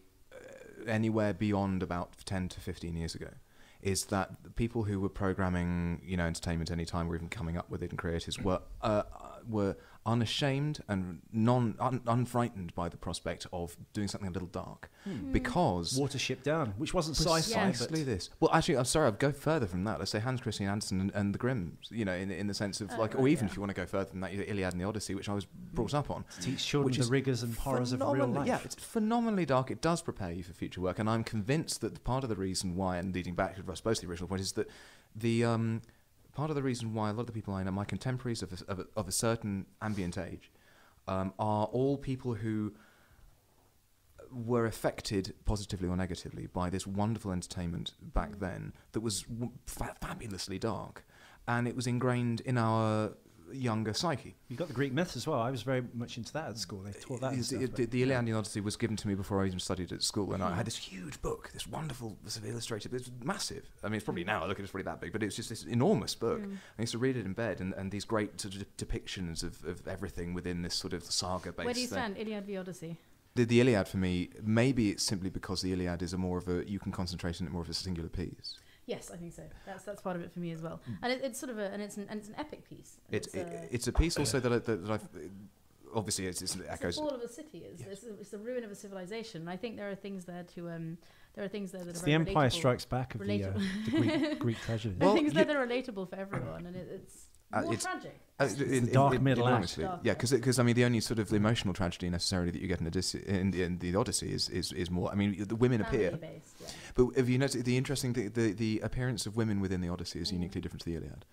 Speaker 2: anywhere beyond about 10 to 15 years ago, is that the people who were programming, entertainment any time, or even coming up with it, and creators were unashamed and unfrightened by the prospect of doing something a little dark, because
Speaker 1: Watership Down, which wasn't sci-fi,
Speaker 2: precisely this. Well, actually, I'm sorry, I'll go further from that. Let's say Hans Christian Andersen and the Grimms, in the sense of or even if you want to go further than that, Iliad and the Odyssey, which I was brought up on.
Speaker 1: to teach children
Speaker 2: which
Speaker 1: the
Speaker 2: is
Speaker 1: rigors and horrors of real life.
Speaker 2: Yeah, it's phenomenally dark. It does prepare you for future work, and I'm convinced that part of the reason why, and leading back to I suppose the original point, is that the part of the reason why a lot of the people I know, my contemporaries of a certain ambient age, are all people who were affected positively or negatively by this wonderful entertainment back then that was fabulously dark, and it was ingrained in our younger psyche.
Speaker 1: You got the Greek myths as well. I was very much into that at school. They taught that.
Speaker 2: The Iliad and the Odyssey was given to me before I even studied at school, and I had this huge book, this wonderful illustrated. It's massive. I mean, it's probably now I look at it's probably that big, but it was just this enormous book. I used to read it in bed, and these great sort of depictions of everything within this sort of saga-based.
Speaker 3: Where do you stand, Iliad v Odyssey?
Speaker 2: The Iliad for me, maybe it's simply because the Iliad is you can concentrate on it more of a singular piece.
Speaker 3: Yes, I think so. That's part of it for me as well. And it's sort of it's an epic piece.
Speaker 2: It's a piece also that I've obviously it echoes.
Speaker 3: The fall of a city is. Yes. It's the ruin of a civilization. And I think there are things there that
Speaker 1: it's
Speaker 3: are
Speaker 1: the
Speaker 3: very
Speaker 1: Empire
Speaker 3: relatable.
Speaker 1: Strikes Back of the Greek tragedy.
Speaker 3: There are things there that are relatable for everyone, and it's more tragic.
Speaker 1: It's the dark middle act.
Speaker 2: Yeah, because I mean the only sort of emotional tragedy necessarily that you get in the Odyssey is more. I mean the women appear,
Speaker 3: based, yeah.
Speaker 2: but if you notice the interesting thing, the appearance of women within the Odyssey is uniquely different to the Iliad.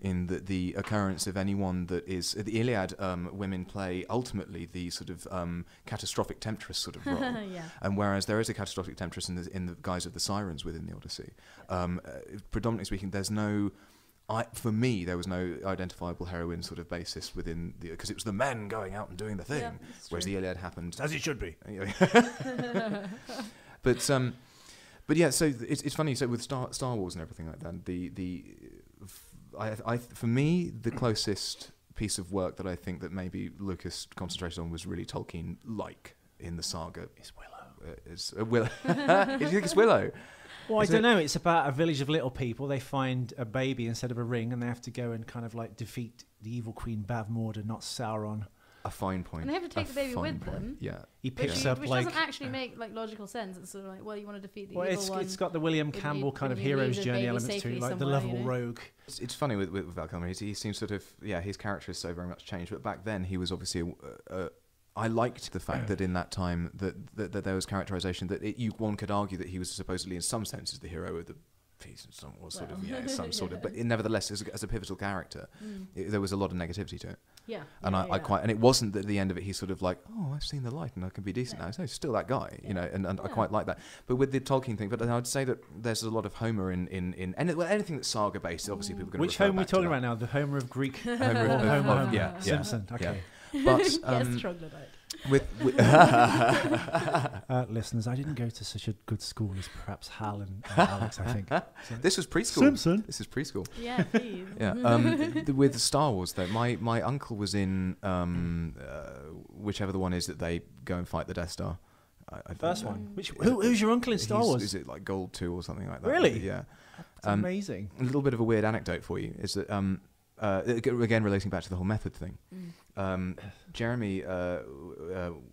Speaker 2: In the occurrence of anyone that is the Iliad, women play ultimately the sort of catastrophic temptress sort of role, and whereas there is a catastrophic temptress in the guise of the sirens within the Odyssey, predominantly speaking, there's no. For me, there was no identifiable heroine sort of basis within because it was the men going out and doing the thing, whereas the Iliad happened
Speaker 1: as it should be.
Speaker 2: But yeah, so it's funny. So with Star Wars and everything like that, for me, the closest piece of work that I think that maybe Lucas concentrated on was really Tolkien-like in the saga.
Speaker 1: It's Willow.
Speaker 2: Willow. You think it's Willow?
Speaker 1: Well, I don't know. It's about a village of little people. They find a baby instead of a ring, and they have to go and kind of like defeat the evil Queen Bavmorda, not Sauron.
Speaker 2: A fine point.
Speaker 3: And they have to take the baby with them.
Speaker 2: Yeah.
Speaker 1: He picks up
Speaker 3: which doesn't actually make like logical sense. It's sort of like, well, you want to defeat the evil one.
Speaker 1: It's got the William Campbell kind of hero's journey elements to it, like the lovable rogue.
Speaker 2: It's funny with Val Kilmer. He seems sort of his character is so very much changed. But back then he was obviously I liked the fact that in that time that there was characterization that one could argue that he was supposedly in some senses the hero of the piece, but nevertheless as a pivotal character, there was a lot of negativity to it. And it wasn't that at the end of it he's sort of like, oh, I've seen the light and I can be decent now. So he's still that guy, you know, and I quite like that. But with the Tolkien thing, but I would say that there's a lot of Homer in anything that's saga based. Obviously, people are going to.
Speaker 1: Which Homer are we talking about now? The Homer of Greek Homer, Simpson. Okay.
Speaker 2: Yeah. But
Speaker 1: listeners, I didn't go to such a good school as perhaps Hal and Alex, I think. So.
Speaker 2: This was preschool.
Speaker 1: Simpson.
Speaker 2: This is preschool.
Speaker 3: Yeah, please.
Speaker 2: With Star Wars, though, my uncle was in whichever the one is that they go and fight the Death Star.
Speaker 1: First one. Who's your uncle in Star Wars?
Speaker 2: Is it like Gold 2 or something like that?
Speaker 1: Really?
Speaker 2: Yeah.
Speaker 1: That's amazing.
Speaker 2: A little bit of a weird anecdote for you is that again relating back to the whole method thing. Jeremy,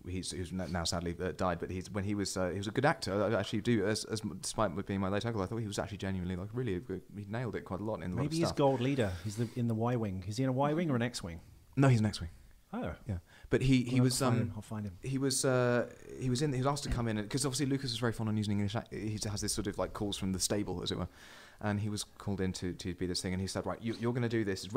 Speaker 2: who's now sadly died, but he was a good actor. I actually do, as despite being my late uncle, I thought he was actually genuinely like really good. He nailed it quite a lot in a lot of stuff.
Speaker 1: Maybe he's Gold Leader. He's in the Y-wing. Is he in a Y-wing or an X-wing?
Speaker 2: No, he's an X-wing.
Speaker 1: Oh,
Speaker 2: yeah. But he was.
Speaker 1: I'll find him.
Speaker 2: He was asked to come in because obviously Lucas is very fond on using English. He has this sort of like calls from the stable, as it were. And he was called in to be this thing, and he said, right, you're going to do this. It's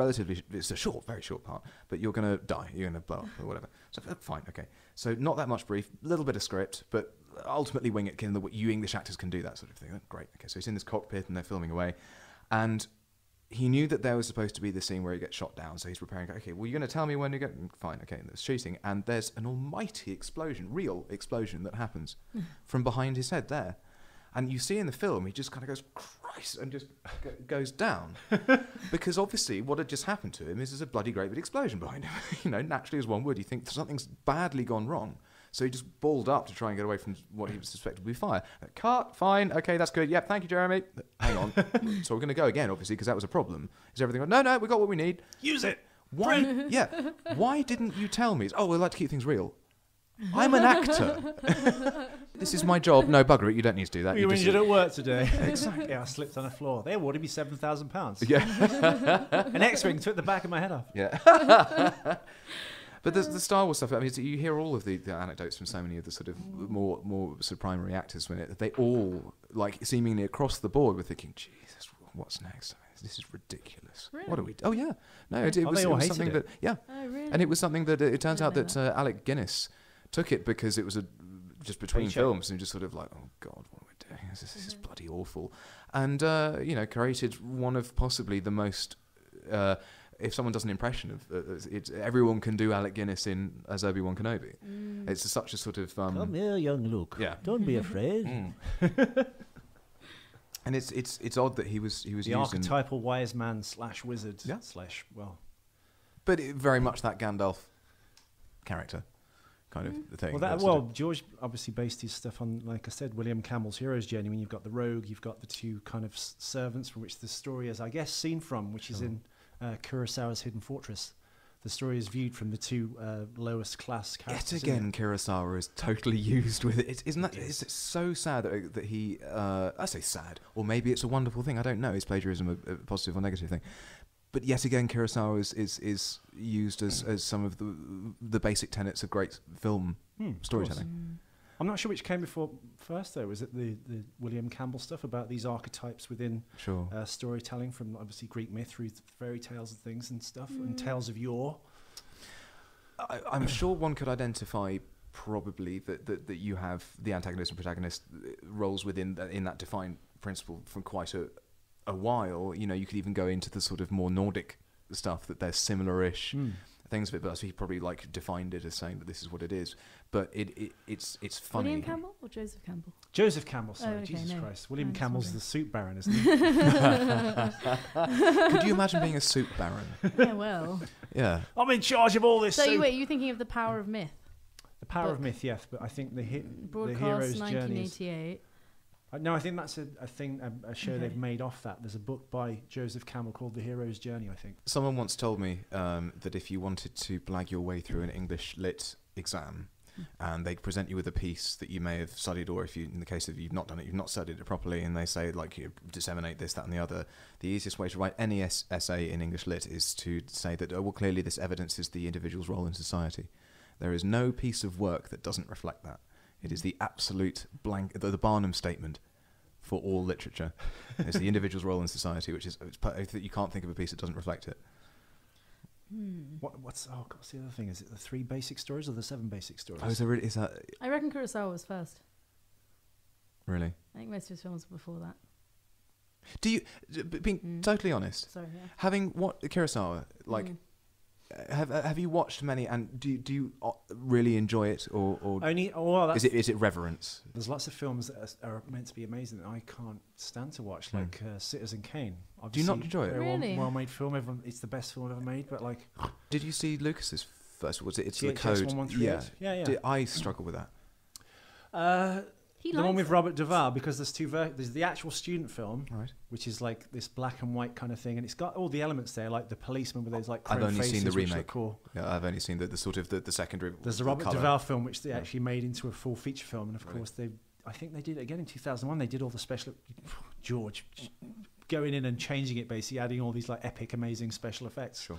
Speaker 2: a very short part, but you're going to die. You're going to blow up or whatever. So fine, okay. So not that much brief, little bit of script, but ultimately wing it. You English actors can do that sort of thing. Great, okay. So he's in this cockpit and they're filming away, and he knew that there was supposed to be the scene where he gets shot down. So he's preparing. Okay, well, you're going to tell me when you get fine. Okay, and there's shooting, and there's an almighty explosion, real explosion that happens from behind his head there. And you see in the film, he just kind of goes, Christ, and just goes down. Because obviously what had just happened to him is there's a bloody great big explosion behind him. You know, naturally as one would, you think something's badly gone wrong. So he just balled up to try and get away from what he was suspected to be fire. Cut, fine, okay, that's good. Yep, thank you, Jeremy. Hang on. So we're going to go again, obviously, because that was a problem. Is everything no, we got what we need.
Speaker 1: Use it.
Speaker 2: Why? Yeah. Why didn't you tell me? Oh, we like to keep things real. I'm an actor. This is my job. No, bugger it. You don't need to do that.
Speaker 1: You were injured at work today. Exactly. Yeah, I slipped on the floor. They awarded me £7,000.
Speaker 2: Yeah.
Speaker 1: An X-wing took the back of my head off.
Speaker 2: Yeah. But the Star Wars stuff. I mean, you hear all of the anecdotes from so many of the sort of more sort of primary actors when they all like seemingly across the board were thinking, Jesus, what's next? This is ridiculous.
Speaker 3: Really?
Speaker 2: What are we? Oh yeah. No, it was something that. Yeah.
Speaker 3: Oh really?
Speaker 2: And it was something that it turns out that Alec Guinness took it because it was just between
Speaker 1: Paycheck.
Speaker 2: films and just sort of like, oh God, what are we doing? This is bloody awful. And, created one of possibly the most... if someone does an impression of everyone can do Alec Guinness as Obi-Wan Kenobi. It's such a sort of...
Speaker 1: Come here, young Luke.
Speaker 2: Yeah.
Speaker 1: Don't be afraid.
Speaker 2: And it's odd that he was
Speaker 1: The
Speaker 2: using...
Speaker 1: archetypal wise man / wizard /
Speaker 2: But very much that Gandalf character kind of thing.
Speaker 1: George obviously based his stuff on, like I said, William Campbell's hero's journey. When you've got the rogue, you've got the two kind of servants from which the story is, I guess, seen from, which is in Kurosawa's Hidden Fortress. The story is viewed from the two lowest class characters.
Speaker 2: Yet again, Kurosawa is totally used with it. Isn't that? It's so sad that he. I say sad, or maybe it's a wonderful thing. I don't know. Is plagiarism a positive or negative thing? But yet again, Kurosawa is used as some of the basic tenets of great film storytelling.
Speaker 1: I'm not sure which came before first, though. Was it the William Campbell stuff about these archetypes within storytelling, from obviously Greek myth through fairy tales and things and stuff, and tales of yore?
Speaker 2: I'm sure one could identify probably that you have the antagonist and protagonist roles within in that defined principle from quite a while. You know, you could even go into the sort of more Nordic stuff, that there's similar-ish things of it, but he probably like defined it as saying that this is what it is. But it's funny.
Speaker 3: William Campbell or Joseph Campbell?
Speaker 1: Joseph Campbell, sorry.
Speaker 3: Okay,
Speaker 1: Jesus
Speaker 3: no.
Speaker 1: Christ. William
Speaker 3: I'm just
Speaker 1: Campbell's
Speaker 3: wondering.
Speaker 1: the soup baron, isn't he?
Speaker 2: Could you imagine being a soup baron?
Speaker 3: Yeah, well.
Speaker 2: Yeah.
Speaker 1: I'm in charge of all this
Speaker 3: So
Speaker 1: soup.
Speaker 3: you're thinking of The Power of Myth?
Speaker 1: The Power of
Speaker 3: book.
Speaker 1: Myth, yes, but I think the
Speaker 3: Broadcast
Speaker 1: hero's journey is...
Speaker 3: 1988.
Speaker 1: No, I think that's a show they've made off that. There's a book by Joseph Campbell called The Hero's Journey, I think.
Speaker 2: Someone once told me that if you wanted to blag your way through an English lit exam, and they present you with a piece that you may have studied, or if you, in the case of you've not done it, you've not studied it properly, and they say, like, you disseminate this, that, and the other, the easiest way to write any essay in English lit is to say that, well, clearly this evidences the individual's role in society. There is no piece of work that doesn't reflect that. It is the absolute blank, the Barnum statement for all literature. It's the individual's role in society, which is that you can't think of a piece that doesn't reflect it.
Speaker 1: What's the other thing? Is it the 3 basic stories or the 7 basic stories?
Speaker 2: Oh, is that
Speaker 3: I reckon Kurosawa was first.
Speaker 2: really?
Speaker 3: I think most of his films were before that.
Speaker 2: Do you, being totally honest,
Speaker 3: Sorry, yeah.
Speaker 2: having what Kurosawa, like, have you watched many, and do you really enjoy it, or is it reverence?
Speaker 1: There's lots of films that are meant to be amazing that I can't stand to watch, like Citizen Kane.
Speaker 2: Do you not enjoy it?
Speaker 1: Very
Speaker 3: Really?
Speaker 1: well-made film. It's the best film ever made. But like,
Speaker 2: Did you see Lucas's first? Was it? It's the
Speaker 1: THX
Speaker 2: code.
Speaker 1: 1138? Yeah.
Speaker 2: I struggle with that.
Speaker 3: He
Speaker 1: The one
Speaker 3: likes
Speaker 1: with
Speaker 3: it.
Speaker 1: Robert Duvall, because there's two there's the actual student film,
Speaker 2: Right.
Speaker 1: which is like this black and white kind of thing, and it's got all the elements there, like the policeman with those like
Speaker 2: I've
Speaker 1: chrome
Speaker 2: only
Speaker 1: faces,
Speaker 2: seen the
Speaker 1: which look
Speaker 2: remake.
Speaker 1: cool.
Speaker 2: Yeah, I've only seen the sort of the secondary.
Speaker 1: There's the Robert
Speaker 2: colour.
Speaker 1: Duvall film, which they actually made into a full feature film, and of course I think they did it again in 2001. They did all the special, George going in and changing it, basically adding all these like epic, amazing special effects.
Speaker 2: Sure.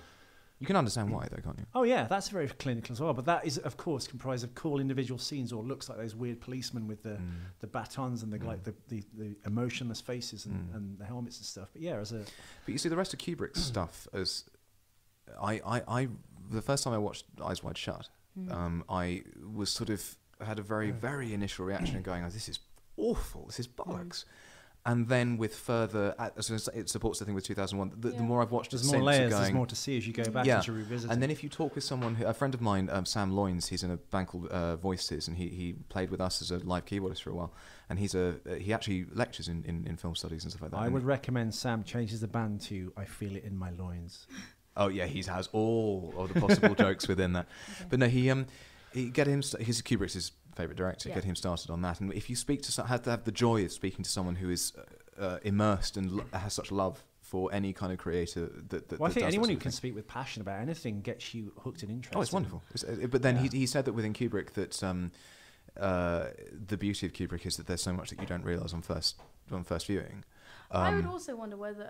Speaker 2: You can understand why, though, can't you?
Speaker 1: Oh yeah, that's very clinical as well. But that is, of course, comprised of cool individual scenes, or looks like those weird policemen with the batons and the emotionless faces and the helmets and stuff. But yeah, but
Speaker 2: you see, the rest of Kubrick's stuff, as I the first time I watched Eyes Wide Shut, I was sort of had a very very initial reaction of going, oh, this is awful, this is bollocks. And then with further, so it supports the thing with 2001. The more I've watched
Speaker 1: there's
Speaker 2: it
Speaker 1: more
Speaker 2: since,
Speaker 1: layers,
Speaker 2: going,
Speaker 1: there's more to see as you go back and to revisit.
Speaker 2: And then if you talk with someone, a friend of mine, Sam Loynes, he's in a band called Voices, and he played with us as a live keyboardist for a while. And he actually lectures in film studies and stuff like that.
Speaker 1: I would recommend Sam changes the band to "I Feel It in My Loins."
Speaker 2: Oh yeah, he has all of the possible jokes within that. Okay. But no, he get him. He's Kubrick's his favourite director. Get him started on that. And if you speak to have the joy of speaking to someone who is immersed and has such love for any kind of creator
Speaker 1: I think anyone who can speak with passion about anything gets you hooked and interested.
Speaker 2: Oh, it's wonderful. But then he said that within Kubrick that the beauty of Kubrick is that there's so much that you don't realise on first viewing.
Speaker 3: I would also wonder whether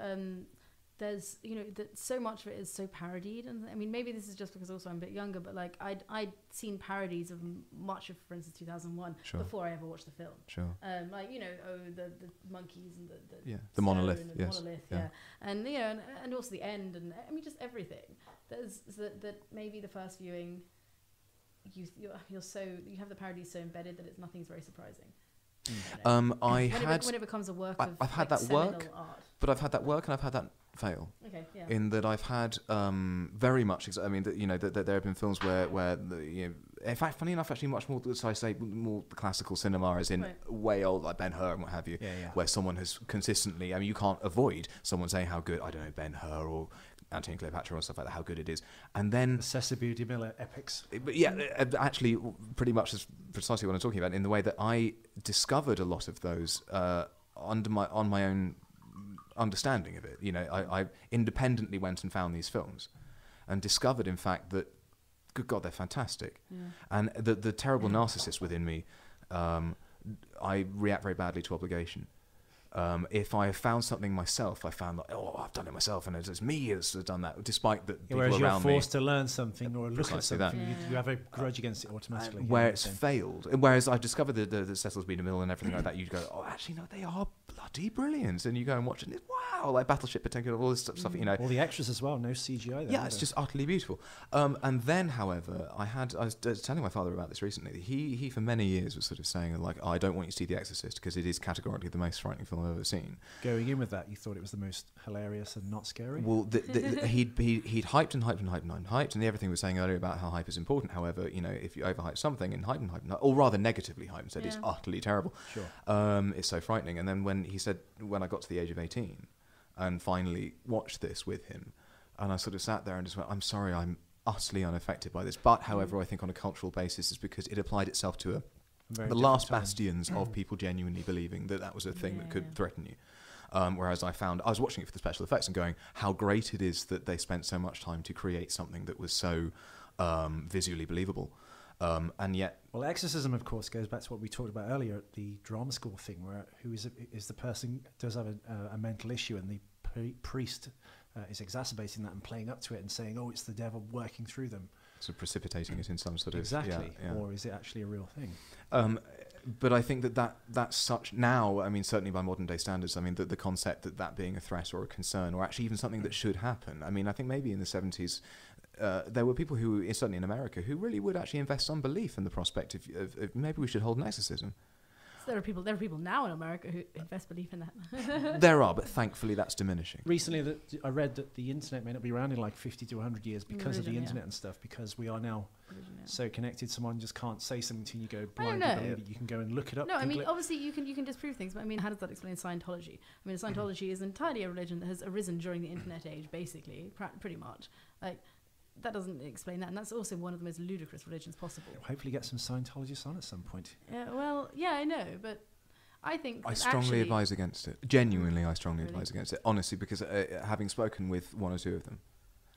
Speaker 3: there's that so much of it is so parodied, and I mean maybe this is just because also I'm a bit younger, but like I'd seen parodies of much of, for instance, 2001 before I ever watched the film.
Speaker 2: Sure.
Speaker 3: Like the monkeys and
Speaker 2: the monolith,
Speaker 3: and
Speaker 2: yes,
Speaker 3: monolith, and and also the end, and I mean just everything. There's that maybe the first viewing you have the parody so embedded that nothing's very surprising.
Speaker 2: When
Speaker 3: it becomes a work of
Speaker 2: I've had that work, but I've had that work and I've had that fail.
Speaker 3: Okay, yeah.
Speaker 2: In that I've had very much. I mean, that there have been films where in fact, funny enough, actually, much more. So I say more the classical cinema, as in way old, like Ben-Hur and what have you, where someone has consistently. I mean, you can't avoid someone saying how good, I don't know, Ben-Hur or Antony and Cleopatra or stuff like that, how good it is, and then
Speaker 1: Cecil B. Miller epics.
Speaker 2: But yeah, actually, pretty much is precisely what I'm talking about. In the way that I discovered a lot of those on my own understanding of it. I independently went and found these films, and discovered, in fact, that good God, they're fantastic. Yeah. And the terrible narcissist within me, I react very badly to obligation. If I have found something myself, I found that, I've done it myself, and it's me that's done that, despite that people
Speaker 1: whereas
Speaker 2: around me.
Speaker 1: you're forced to learn something or look at something, you have a grudge against it automatically.
Speaker 2: Where it's failed. Whereas I've discovered the Cecil B. DeMille and everything like that, you go, actually, no, they are bloody brilliant. And you go and watch it, and wow, like Battleship particular, all this stuff,
Speaker 1: All the extras as well, no CGI there.
Speaker 2: Yeah, it's just utterly beautiful. And then, however, I was telling my father about this recently. He for many years was sort of saying, like, I don't want you to see The Exorcist because it is categorically the most frightening film I've ever seen.
Speaker 1: Going in with that, you thought it was the most hilarious and not scary?
Speaker 2: Well, he'd hyped and hyped and hyped and hyped, and everything we were saying earlier about how hype is important. However, if you overhype something and hype, or rather negatively hype and said it's utterly terrible, it's so frightening. And then when I got to the age of 18 and finally watched this with him, and I sort of sat there and just went, I'm sorry, I'm utterly unaffected by this. But, however, I think on a cultural basis is because it applied itself to the last bastions of people genuinely believing that was a thing that could threaten you. Whereas I was watching it for the special effects and going, how great it is that they spent so much time to create something that was so visually believable. And yet...
Speaker 1: Well, exorcism, of course, goes back to what we talked about earlier at the drama school thing, where who is the person does have a mental issue, and the priest is exacerbating that and playing up to it and saying, it's the devil working through them.
Speaker 2: So precipitating it in some sort of...
Speaker 1: Exactly. Or is it actually a real thing?
Speaker 2: But I think that's such now, I mean, certainly by modern day standards, I mean, the concept that being a threat or a concern or actually even something that should happen. I mean, I think maybe in the 70s, there were people who, certainly in America, who really would actually invest some belief in the prospect of maybe we should hold an exorcism.
Speaker 3: So there are people now in America who invest belief in that.
Speaker 2: There are, but thankfully that's diminishing.
Speaker 1: Recently, I read that the internet may not be around in like 50 to 100 years because of the internet and stuff, because we are now so connected. Someone just can't say something to you, go blindly believe it. You can go and look it up.
Speaker 3: No, I mean, obviously you can disprove things, but I mean, how does that explain Scientology? I mean, Scientology is entirely a religion that has arisen during the internet age, basically, pretty much. Like, that doesn't explain that, and that's also one of the most ludicrous religions possible.
Speaker 1: Hopefully get some Scientologists on at some point.
Speaker 3: Yeah, well, yeah, I know, but I think
Speaker 2: I strongly advise against it. Genuinely, I strongly advise against it. Honestly, because having spoken with one or two of them,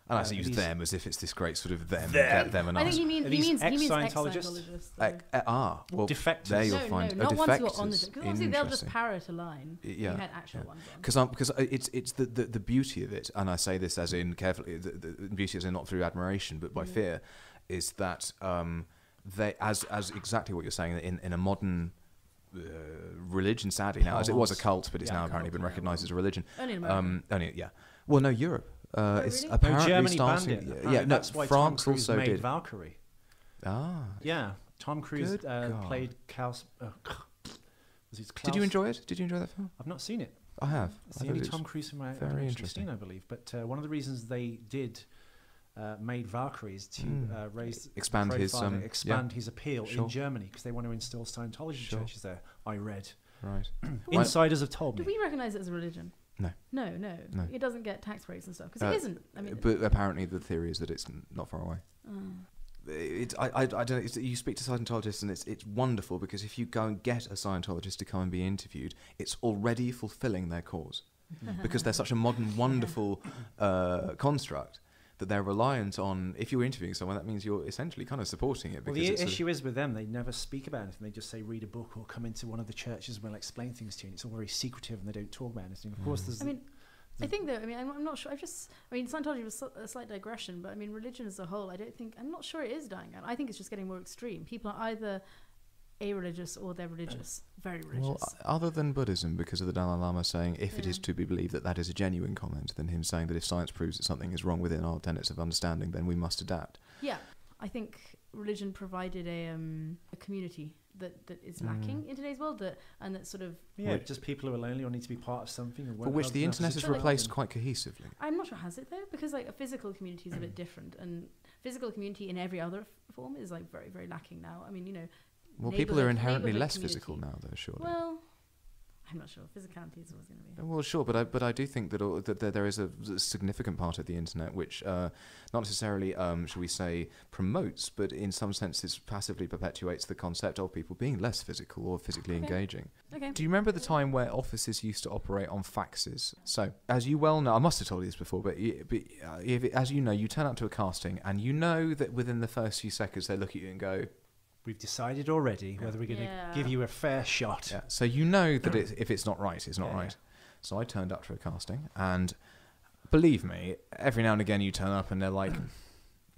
Speaker 2: and I say use them as if it's this great sort of them and us.
Speaker 3: I think he means
Speaker 1: ex-Scientologists.
Speaker 2: Well,
Speaker 1: defectors.
Speaker 2: There you'll find
Speaker 3: not ones who are on the
Speaker 2: defectors.
Speaker 3: because obviously they'll just parrot a line. You had actual ones on.
Speaker 2: Because it's the beauty of it, and I say this as in carefully, the beauty as in not through admiration but by fear, is that they as exactly what you're saying in a modern religion, sadly now, as it was a cult, but it's now apparently been recognised as a religion.
Speaker 3: Only in America.
Speaker 2: Well, no, Europe. It's
Speaker 3: really?
Speaker 2: apparently
Speaker 1: Germany
Speaker 2: starting.
Speaker 1: banned it. That's why
Speaker 2: France
Speaker 1: Tom Cruise
Speaker 2: also
Speaker 1: made
Speaker 2: did.
Speaker 1: Valkyrie.
Speaker 2: Yeah,
Speaker 1: Tom Cruise played Klaus.
Speaker 2: Did you enjoy it? Did you enjoy that film?
Speaker 1: I've not seen it.
Speaker 2: I have.
Speaker 1: It's the only Tom Cruise film I've
Speaker 2: very
Speaker 1: actually
Speaker 2: interesting.
Speaker 1: seen, I believe. But one of the reasons they made Valkyrie is to
Speaker 2: expand his
Speaker 1: appeal in Germany, because they want to install Scientology churches there. I read.
Speaker 2: Right.
Speaker 1: Insiders have told me.
Speaker 3: Do we recognise it as a religion? No. It doesn't get tax breaks and stuff because it isn't. I mean,
Speaker 2: but apparently the theory is that it's not far away. I don't know. You speak to Scientologists and it's wonderful, because if you go and get a Scientologist to come and be interviewed, it's already fulfilling their cause, because they're such a modern, wonderful construct that they're reliant on. If you're interviewing someone, that means you're essentially kind of supporting it.
Speaker 1: Well, the issue is with them, they never speak about anything. They just say read a book or come into one of the churches and we'll explain things to you. And it's all very secretive and they don't talk about anything. Of course, there's...
Speaker 3: I think though, I'm not sure. Scientology was a slight digression, but I mean, religion as a whole, I'm not sure it is dying out. I think it's just getting more extreme. People are either a-religious or they're religious, very religious.
Speaker 2: Well, other than Buddhism, because of the Dalai Lama saying, if it is to be believed that is a genuine comment, then him saying that if science proves that something is wrong within our tenets of understanding, then we must adapt.
Speaker 3: Yeah. I think religion provided a community that is lacking in today's world, and that sort of
Speaker 1: just people who are lonely or need to be part of something,
Speaker 2: for which the internet has replaced quite cohesively.
Speaker 3: I'm not sure has it though, because like a physical community is a bit different, and physical community in every other form is like very, very lacking now. I mean, you know,
Speaker 2: well, people are inherently less physical now, though, surely.
Speaker 3: Well, I'm not sure. Physicality is always going to be.
Speaker 2: Well, sure, but I do think that there is a significant part of the internet which not necessarily, shall we say, promotes, but in some senses passively perpetuates the concept of people being less physical or physically engaging.
Speaker 3: Okay.
Speaker 2: Do you remember the time where offices used to operate on faxes? So, as you well know, I must have told you this before, but as you know, you turn up to a casting and you know that within the first few seconds they look at you and go,
Speaker 1: we've decided already whether we're going to give you a fair shot.
Speaker 2: Yeah. So you know that if it's not right, it's not right. So I turned up to a casting, and believe me, every now and again you turn up and they're like,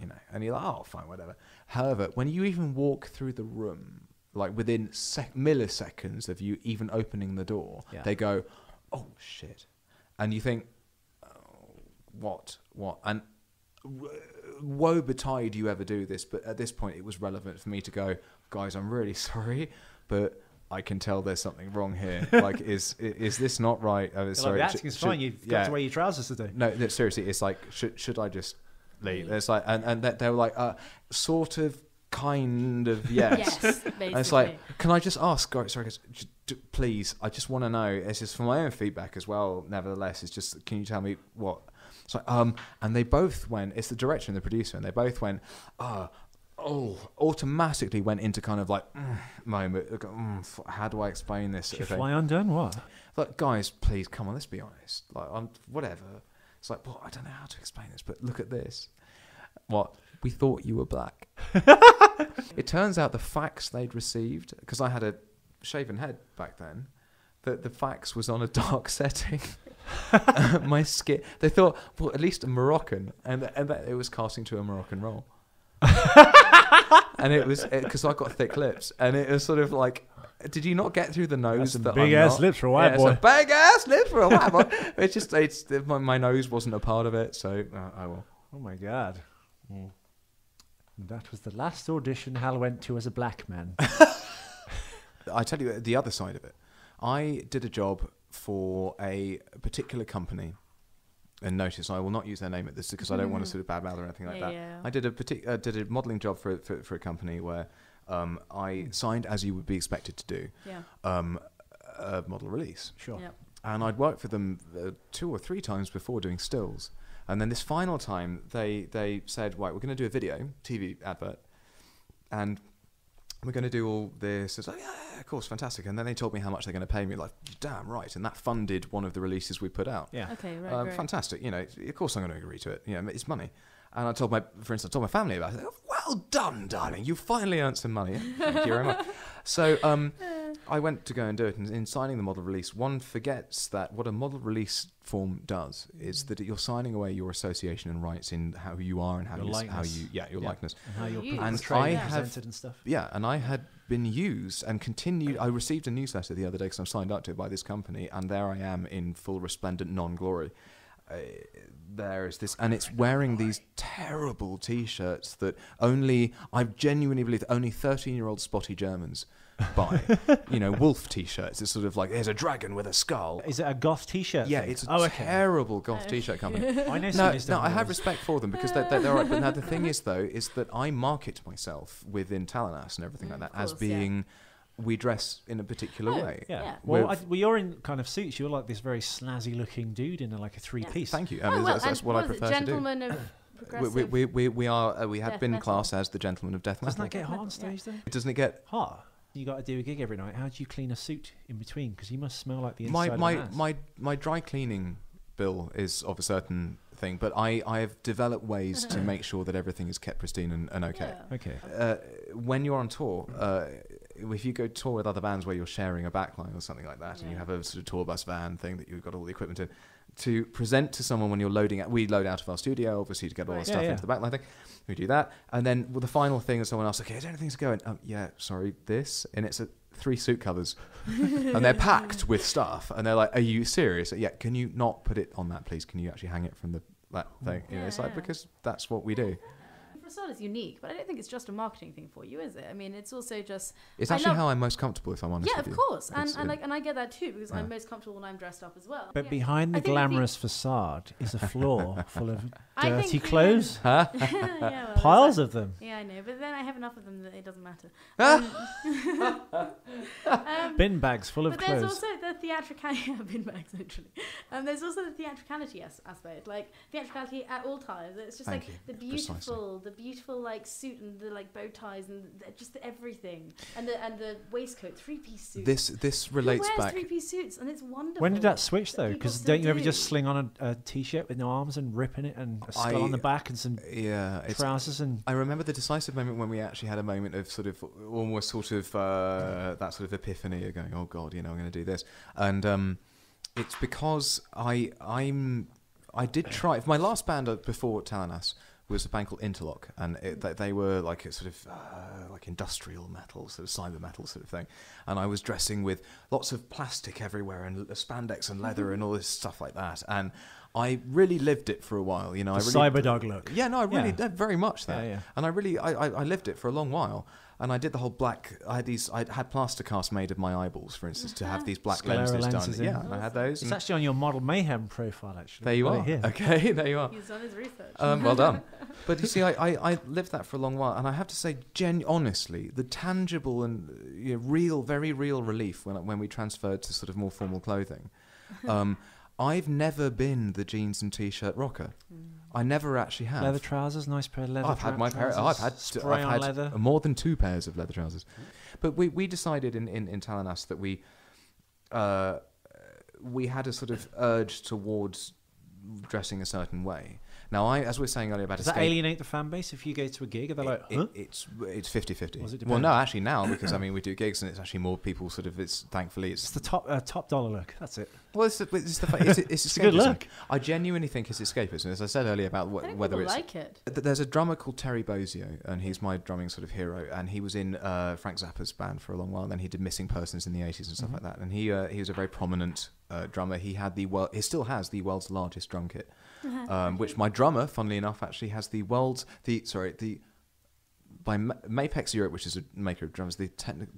Speaker 2: you know, and you're like, oh, fine, whatever. However, when you even walk through the room, like within milliseconds of you even opening the door, they go, oh, shit. And you think, oh, what? And woe betide you ever do this, but at this point it was relevant for me to go, guys, I'm really sorry, but I can tell there's something wrong here. Like, is this not right?
Speaker 1: Sorry, like, the acting's fine. You've got to wear your trousers today.
Speaker 2: No, seriously, it's like, should I just leave? It's like, and they were like, sort of, kind of, yes. Yes, and it's like, can I just ask, sorry, guys, please, I just want to know. It's just for my own feedback as well. Nevertheless, it's just, can you tell me what? So, and they both went, it's the director and the producer, and they both went, automatically went into kind of like, moment, how do I explain this?
Speaker 1: Did you fly undone? What?
Speaker 2: Like, guys, please, come on, let's be honest. Like, whatever. It's like, well, I don't know how to explain this, but look at this. What? We thought you were black. It turns out the fax they'd received, because I had a shaven head back then, that the fax was on a dark setting. My skin. They thought, well, at least a Moroccan, and that it was casting to a Moroccan role. And it was because I got thick lips, and it was sort of like, did you not get through the nose?
Speaker 1: That's big ass lips for a white boy.
Speaker 2: Big ass lips for a white boy. My nose wasn't a part of it, so I will.
Speaker 1: Oh my god. Mm. That was the last audition Hal went to as a black man.
Speaker 2: I tell you the other side of it. I did a job for a particular company, and notice I will not use their name at this because I don't want to sort of badmouth or anything like that. Yeah. I did a modelling job for a company where I signed, as you would be expected to do, a model release.
Speaker 1: Sure. Yep.
Speaker 2: And I'd worked for them 2 or 3 times before doing stills. And then this final time, they said, right, we're going to do a video, TV advert, and we're going to do all this. It's like, yeah, of course, fantastic. And then they told me how much they're going to pay me. Like, damn right. And that funded one of the releases we put out.
Speaker 1: Yeah.
Speaker 3: Okay, right.
Speaker 2: Fantastic. You know, of course I'm going to agree to it. You know, it's money. And I told my family about it. Well done, darling. You finally earned some money. Thank you very much. So I went to go and do it. And in signing the model release, one forgets that what a model release form does is that you're signing away your association and rights in how you are and how your likeness
Speaker 1: and how you're
Speaker 2: presented and stuff. Yeah, and I had been used and continued. I received a newsletter the other day because I'm signed up to it by this company, and there I am in full resplendent non-glory. There is this, and it's wearing these terrible T-shirts that I genuinely believe that only 13-year-old spotty Germans buy. You know, wolf T-shirts. It's sort of like, there's a dragon with a skull.
Speaker 1: Is it a goth T-shirt?
Speaker 2: Yeah, it's a terrible goth T-shirt company.
Speaker 1: I know
Speaker 2: no, I have respect for them because they're all right. But now the thing is, though, is that I market myself within Talanas and everything like that as being... We dress in a particular way.
Speaker 1: Yeah. Well, you're in kind of suits. You're like this very snazzy-looking dude in like a 3-piece.
Speaker 2: Thank you. That's what I prefer to do.
Speaker 3: Gentlemen of progressive.
Speaker 2: We have been classed as the gentlemen of death metal.
Speaker 1: Doesn't that get hot on stage though?
Speaker 2: Doesn't it get
Speaker 1: hot? You got to do a gig every night. How do you clean a suit in between? Because you must smell like the inside of an ass.
Speaker 2: My dry cleaning bill is of a certain thing, but I have developed ways to make sure that everything is kept pristine and okay.
Speaker 1: Yeah. Okay.
Speaker 2: When you're on tour, if you go tour with other bands where you're sharing a backline or something like that, and you have a sort of tour bus van thing that you've got all the equipment in, to present to someone when you're loading out, we load out of our studio, obviously, to get all the stuff into the backline thing. We do that, and then the final thing is someone else, okay, is there anything to go in? Yeah, sorry, this, and it's 3 suit covers, and they're packed with stuff, and they're like, are you serious? Yeah, can you not put it on that, please? Can you actually hang it from that thing? You know, it's like, because that's what we do.
Speaker 3: facade is unique, but I don't think it's just a marketing thing for you, is it? I mean, it's also just...
Speaker 2: It's actually how I'm most comfortable, if I'm honest with you.
Speaker 3: Yeah, of course. And I get that too, because I'm most comfortable when I'm dressed up as well.
Speaker 1: But behind the glamorous facade is a floor full of dirty clothes.
Speaker 2: Huh?
Speaker 3: Yeah, well,
Speaker 1: Piles of them.
Speaker 3: Yeah, I know. But then I have enough of them that it doesn't matter.
Speaker 1: Bin bags full of
Speaker 3: but
Speaker 1: clothes.
Speaker 3: there's also the theatricality... bin bags, actually. There's also the theatricality aspect. Like, theatricality at all times. It's just the beautiful like suit and the like bow ties and just everything. And the waistcoat, 3-piece suit.
Speaker 2: This relates back...
Speaker 3: 3-piece suits, and it's wonderful.
Speaker 1: When did that switch, though? Because don't you ever just sling on a T-shirt with no arms and ripping it and a skull on the back and some trousers? And
Speaker 2: I remember the decisive moment when we actually had a moment of sort of almost sort of that sort of epiphany of going, oh God, I'm going to do this. And it's because I did try... My last band before Talanas was a band called Interlock, and they were like a sort of like industrial metal, sort of cyber metal sort of thing. And I was dressing with lots of plastic everywhere and spandex and leather and all this stuff like that. And I really lived it for a while, I really,
Speaker 1: Cyberdog look.
Speaker 2: Yeah, no, I really did very much that.
Speaker 1: Yeah.
Speaker 2: And I lived it for a long while. And I did the whole black. I had plaster casts made of my eyeballs, for instance, to have these black lenses done. Yeah, and I had those.
Speaker 1: It's actually on your Model Mayhem profile, actually.
Speaker 2: There you are. Okay, there you are.
Speaker 3: He's done his research.
Speaker 2: Well done. But you see, I lived that for a long while, and I have to say, honestly, the tangible and real, very real relief when we transferred to sort of more formal clothing. I've never been the jeans and t-shirt rocker. I never actually have.
Speaker 1: Leather trousers, nice pair of leather trousers.
Speaker 2: I've had
Speaker 1: leather.
Speaker 2: More than 2 pairs of leather trousers. But we decided in Talanas that we had a sort of urge towards dressing a certain way. Now, as we were saying earlier about
Speaker 1: does that alienate the fan base if you go to a gig? Are they like, huh?
Speaker 2: It's 50-50.
Speaker 1: Well,
Speaker 2: no, actually now, because we do gigs and it's actually more people sort of. Thankfully it's
Speaker 1: the top dollar look. That's it.
Speaker 2: Well, it's
Speaker 1: a good look.
Speaker 2: I genuinely think it's escapism. As I said earlier about whether it's
Speaker 3: like it.
Speaker 2: There's a drummer called Terry Bozzio, and he's my drumming sort of hero. And he was in Frank Zappa's band for a long while. And then he did Missing Persons in the 80s and stuff like that. And he was a very prominent drummer. He still has the world's largest drum kit, which my drummer, funnily enough, actually has by Mapex Europe, which is a maker of drums. The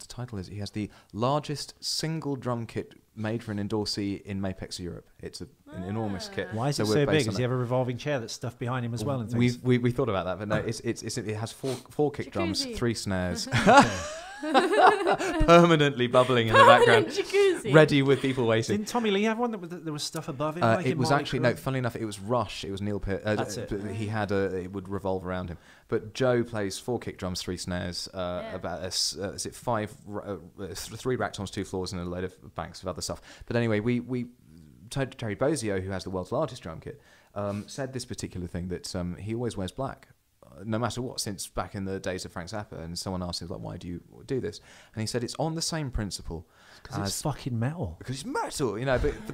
Speaker 2: title is he has the largest single drum kit made for an endorsee in Mapex Europe. It's an enormous kit.
Speaker 1: Why is it so big? Does he have a revolving chair that's stuffed behind him as well? And things?
Speaker 2: We thought about that, but no, it has four kick drums, 3 snares. Permanently bubbling in the background, ready with people waiting.
Speaker 1: Didn't Tommy Lee have one that there was stuff above it?
Speaker 2: It was actually no. Funnily enough, it was Rush. It was Neil Peart.
Speaker 1: That's it.
Speaker 2: He had it would revolve around him. But Joe plays 4 kick drums, 3 snares, about 3 rack toms, 2 floors, and a load of banks of other stuff. But anyway, Terry Bozzio, who has the world's largest drum kit, said this particular thing that he always wears black. No matter what, since back in the days of Frank Zappa, and someone asked him, like, why do you do this? And he said it's on the same principle.
Speaker 1: Because it's fucking metal.
Speaker 2: Because it's metal,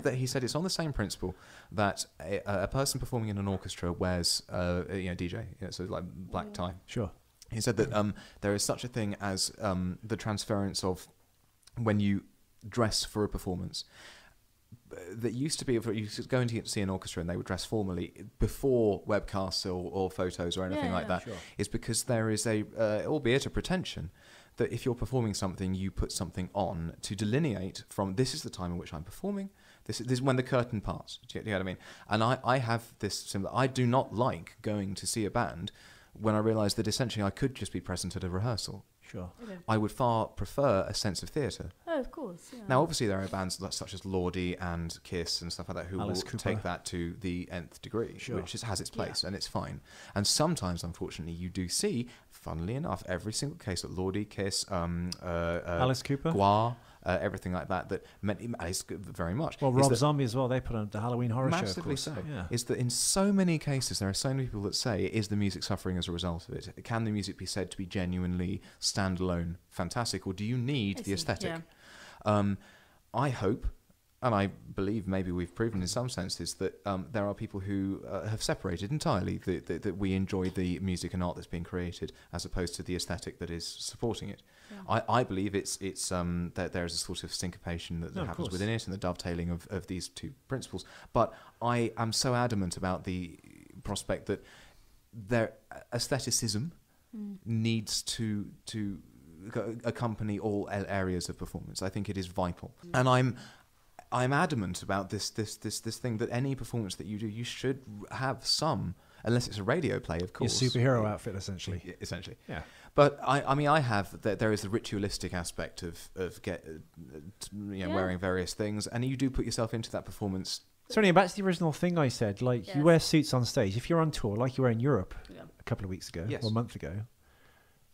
Speaker 2: but he said it's on the same principle that a person performing in an orchestra wears, DJ, so like black tie.
Speaker 1: Sure.
Speaker 2: He said that there is such a thing as the transference of when you dress for a performance. That used to be if you go in to see an orchestra and they would dress formally before webcasts or photos or anything like that.
Speaker 1: Sure.
Speaker 2: Is because there is albeit a pretension, that if you're performing something, you put something on to delineate from this is the time in which I'm performing. This is when the curtain parts. Do you know what I mean? And I have this similar. I do not like going to see a band when I realise that essentially I could just be present at a rehearsal.
Speaker 1: Sure.
Speaker 3: Okay.
Speaker 2: I would far prefer a sense of theatre.
Speaker 3: Oh, of course. Yeah.
Speaker 2: Now, obviously, there are bands such as Lordi and Kiss and stuff like that who
Speaker 1: Alice
Speaker 2: will
Speaker 1: Cooper.
Speaker 2: take that to the nth degree,
Speaker 1: Sure.
Speaker 2: which has its place, and it's fine. And sometimes, unfortunately, you do see, funnily enough, every single case at Lordi, Kiss,
Speaker 1: Alice Cooper,
Speaker 2: Gua, everything like that meant Alice very much.
Speaker 1: Well, Rob Zombie as well. They put on the Halloween Horror Show.
Speaker 2: Massively so.
Speaker 1: Yeah.
Speaker 2: Is that in so many cases there are so many people that say, is the music suffering as a result of it? Can the music be said to be genuinely standalone, fantastic, or do you need the aesthetic? Yeah. I hope, and I believe maybe we've proven in some senses that there are people who have separated entirely that we enjoy the music and art that's being created as opposed to the aesthetic that is supporting it. Yeah. I believe it's that there is a sort of syncopation that happens within it and the dovetailing of these two principles. But I am so adamant about the prospect that their aestheticism needs to accompany all areas of performance. I think it is vital, and I'm adamant about this thing that any performance that you do, you should have some, unless it's a radio play, of course.
Speaker 1: Your superhero outfit, essentially.
Speaker 2: Essentially,
Speaker 1: yeah.
Speaker 2: But I have that there is the ritualistic aspect of wearing various things, and you do put yourself into that performance.
Speaker 1: So anyway, back to the original thing I said, like you wear suits on stage. If you're on tour, like you were in Europe a couple of weeks ago, or a month ago,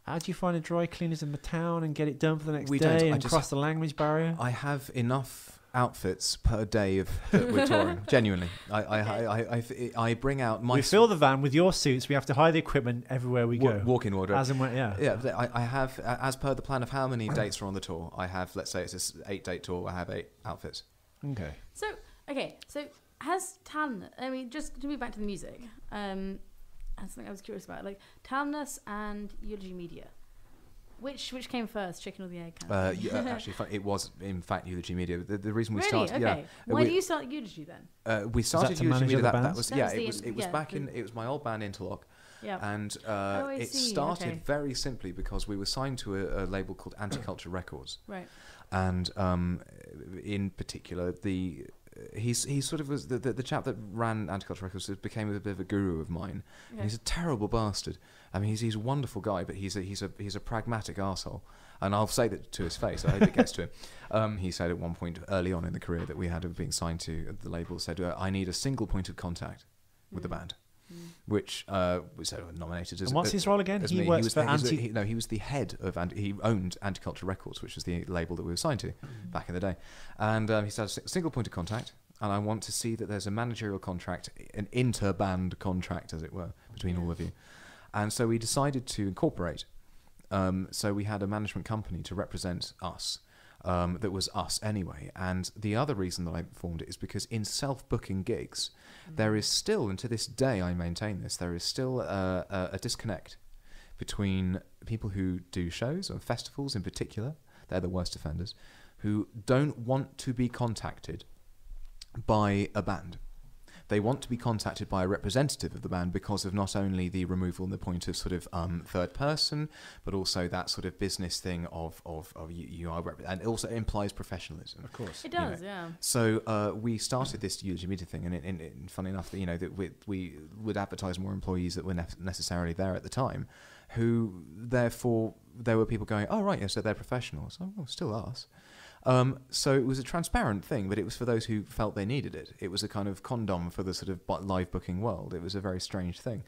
Speaker 1: how do you find a dry cleaners in the town and get it done for the next day and cross the language barrier?
Speaker 2: I have enough outfits per day that we're touring. Genuinely, I bring out my.
Speaker 1: We fill the van with your suits. We have to hire the equipment everywhere we go.
Speaker 2: Walk-in wardrobe.
Speaker 1: As and when,
Speaker 2: I have, as per the plan of how many dates are on the tour. I have, let's say it's an 8-date tour. I have 8 outfits.
Speaker 1: Okay.
Speaker 3: So has Talanas? I mean, just to move back to the music. That's something I was curious about, like Talanas and Eulogy Media. Which came first, chicken or the egg?
Speaker 2: Actually, it was in fact Eulogy Media. The reason we
Speaker 3: really?
Speaker 2: started,
Speaker 3: okay. Why do you start Eulogy then?
Speaker 2: We started Eulogy Media. That was
Speaker 3: it was
Speaker 2: back in. It was my old band Interlock.
Speaker 3: Yeah.
Speaker 2: And it started very simply because we were signed to a label called Anti-Culture Records.
Speaker 3: Right.
Speaker 2: And in particular, he sort of was the chap that ran Anti-Culture Records became a bit of a guru of mine. Okay. And he's a terrible bastard. I mean, he's a wonderful guy, but he's a pragmatic arsehole. And I'll say that to his face. I hope it gets to him. He said at one point early on in the career that we had of being signed to the label, said, I need a single point of contact with the band. Which was nominated as.
Speaker 1: And what's his role again? He works for
Speaker 2: he was the head of. He owned Anti-Culture Records, which was the label that we were signed to back in the day. And he said, a single point of contact, and I want to see that there's a managerial contract, an inter-band contract, as it were, between all of you. And so we decided to incorporate. So we had a management company to represent us. That was us anyway. And the other reason that I formed it is because in self-booking gigs, there is still, and to this day I maintain this, there is still a disconnect between people who do shows, or festivals in particular, they're the worst offenders, who don't want to be contacted by a band. They want to be contacted by a representative of the band because of not only the removal and the point of sort of third person, but also that sort of business thing of you are and it also implies professionalism.
Speaker 1: Of course,
Speaker 3: it does. Yeah.
Speaker 2: So we started this Eulogy Media thing, and funny enough, that we would advertise more employees that were necessarily there at the time, who therefore there were people going, oh right, yeah, so they're professionals. Oh, well, still us. So it was a transparent thing, but it was for those who felt they needed it. It was a kind of condom for the sort of live booking world. It was a very strange thing.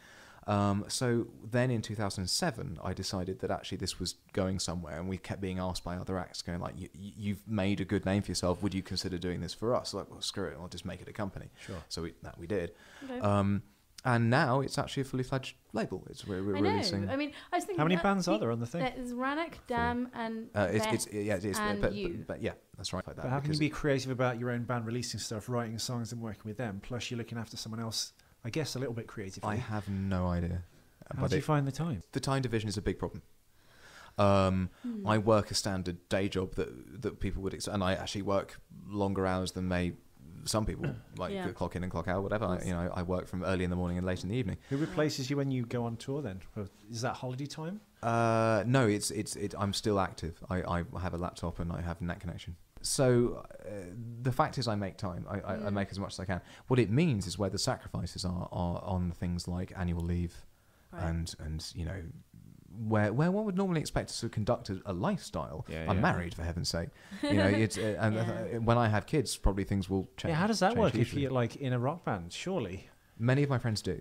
Speaker 2: So then in 2007, I decided that actually this was going somewhere, and we kept being asked by other acts going like, you've made a good name for yourself. Would you consider doing this for us? Like, well, screw it. I'll just make it a company.
Speaker 1: Sure.
Speaker 2: So we did.
Speaker 3: Okay.
Speaker 2: And now it's actually a fully fledged label. We're releasing.
Speaker 3: I mean, I was thinking.
Speaker 1: How many bands are there on the thing?
Speaker 3: There's Rannoch, Dam, and
Speaker 2: you. But yeah, that's right. Like that,
Speaker 1: but how can you be creative about your own band releasing stuff, writing songs, and working with them? Plus, you're looking after someone else. I guess a little bit creatively.
Speaker 2: I have no idea.
Speaker 1: How do you find the time?
Speaker 2: The time division is a big problem. I work a standard day job that people would expect, and I actually work longer hours than some people, like clock in and clock out, whatever. I work from early in the morning and late in the evening.
Speaker 1: Who replaces you when you go on tour then? Is that holiday time?
Speaker 2: No, it's I'm still active. I have a laptop and I have net connection. So the fact is I make time. I make as much as I can. What it means is where the sacrifices are on things like annual leave, right. and where one would normally expect us to conduct a lifestyle. I'm married, for heaven's sake. It's when I have kids, probably things will change.
Speaker 1: Yeah, how does that work if you're like in a rock band? Surely,
Speaker 2: many of my friends do.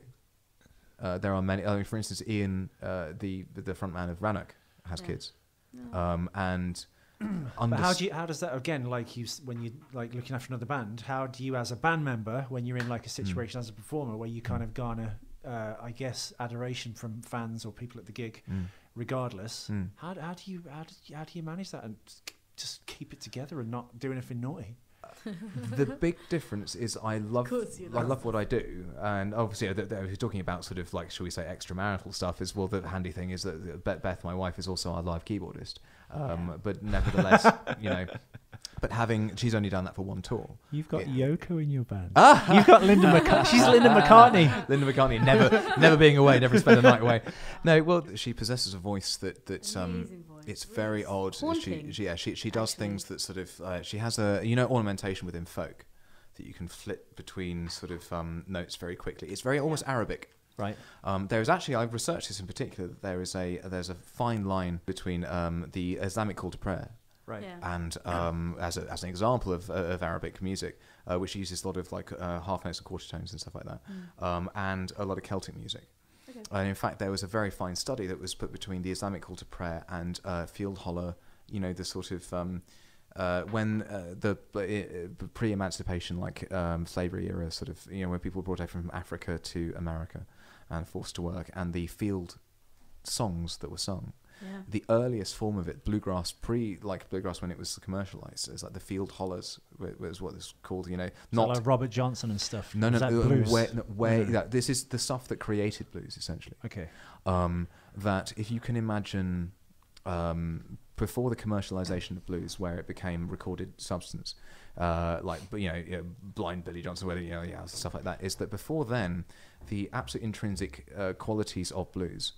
Speaker 2: There are many. For instance, Ian, the frontman of Rannoch, has kids, and.
Speaker 1: But how does that again? Like when you like looking after another band, how do you as a band member, when you're in like a situation as a performer where you kind of garner I guess adoration from fans or people at the gig, regardless. How do you manage that and just keep it together and not do anything naughty?
Speaker 2: The big difference is I love what I do, and obviously I was talking about sort of like, shall we say, extramarital stuff. Is well, the handy thing is that Beth, my wife, is also our live keyboardist, but nevertheless, But she's only done that for one tour.
Speaker 4: You've got Yoko in your band.
Speaker 2: Ah!
Speaker 4: You've got Linda McCartney. She's Linda McCartney.
Speaker 2: Linda McCartney, never being away, never spent a night away. No, well, she possesses a voice that
Speaker 3: Amazing voice.
Speaker 2: it's very odd.
Speaker 3: Haunting,
Speaker 2: She does things that sort of she has a ornamentation within folk that you can flip between sort of notes very quickly. It's very almost Arabic.
Speaker 1: Right.
Speaker 2: There is actually, I've researched this in particular, that there's a fine line between the Islamic call to prayer.
Speaker 1: Right.
Speaker 3: Yeah.
Speaker 2: And as an example of Arabic music, which uses a lot of like half notes and quarter tones and stuff like that, and a lot of Celtic music.
Speaker 3: Okay.
Speaker 2: And in fact, there was a very fine study that was put between the Islamic call to prayer and field holler. The sort of when the pre-emancipation, like slavery era, sort of when people were brought over from Africa to America and forced to work, and the field songs that were sung.
Speaker 3: Yeah.
Speaker 2: The earliest form of it, bluegrass, bluegrass when it was commercialized, it's like the field hollers was what it's called. Not
Speaker 4: like Robert Johnson and stuff.
Speaker 2: No,
Speaker 4: Was that blues?
Speaker 2: This is the stuff that created blues, essentially.
Speaker 1: Okay.
Speaker 2: That if you can imagine, before the commercialization of blues, where it became recorded substance, Blind Billy Johnson, stuff like that, is that before then, the absolute intrinsic qualities of blues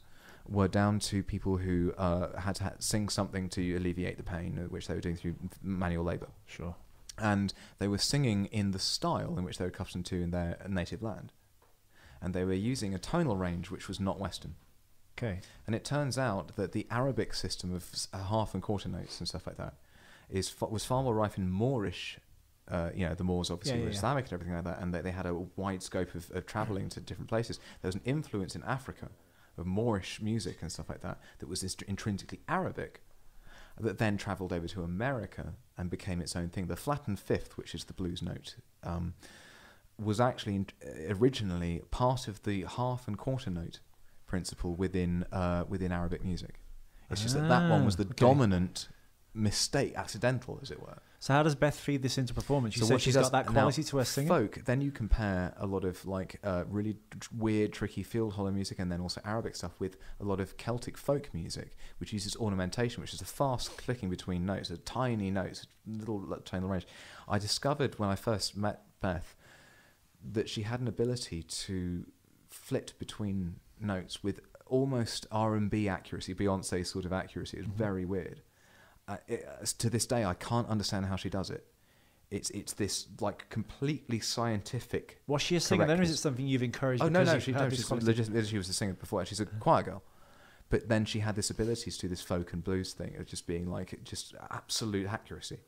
Speaker 2: were down to people who had to sing something to alleviate the pain, which they were doing through manual labour.
Speaker 1: Sure.
Speaker 2: And they were singing in the style in which they were accustomed to in their native land. And they were using a tonal range which was not Western.
Speaker 1: Okay.
Speaker 2: And it turns out that the Arabic system of half and quarter notes and stuff like that was far more rife in Moorish. The Moors obviously were Islamic and everything like that, and they had a wide scope of travelling to different places. There was an influence in Africa of Moorish music and stuff like that was intrinsically Arabic, that then travelled over to America and became its own thing. The flattened fifth, which is the blues note, was actually originally part of the half and quarter note principle within Arabic music. It's just that one was the dominant mistake, accidental, as it were.
Speaker 1: So how does Beth feed this into performance? You
Speaker 2: So
Speaker 1: said
Speaker 2: what she
Speaker 1: she's
Speaker 2: does
Speaker 1: got that quality to her singing?
Speaker 2: Folk, then you compare a lot of like really weird, tricky field hollow music, and then also Arabic stuff with a lot of Celtic folk music, which uses ornamentation, which is a fast clicking between notes, a tiny notes, little tonal range. I discovered when I first met Beth that she had an ability to flit between notes with almost R&B accuracy, Beyonce sort of accuracy. It was very weird. To this day, I can't understand how she does it. It's this like completely scientific.
Speaker 1: Was she a singer then, or is it something you've encouraged?
Speaker 2: Oh no, she was a singer before. She's a choir girl, but then she had this ability to do this folk and blues thing of just being like just absolute accuracy,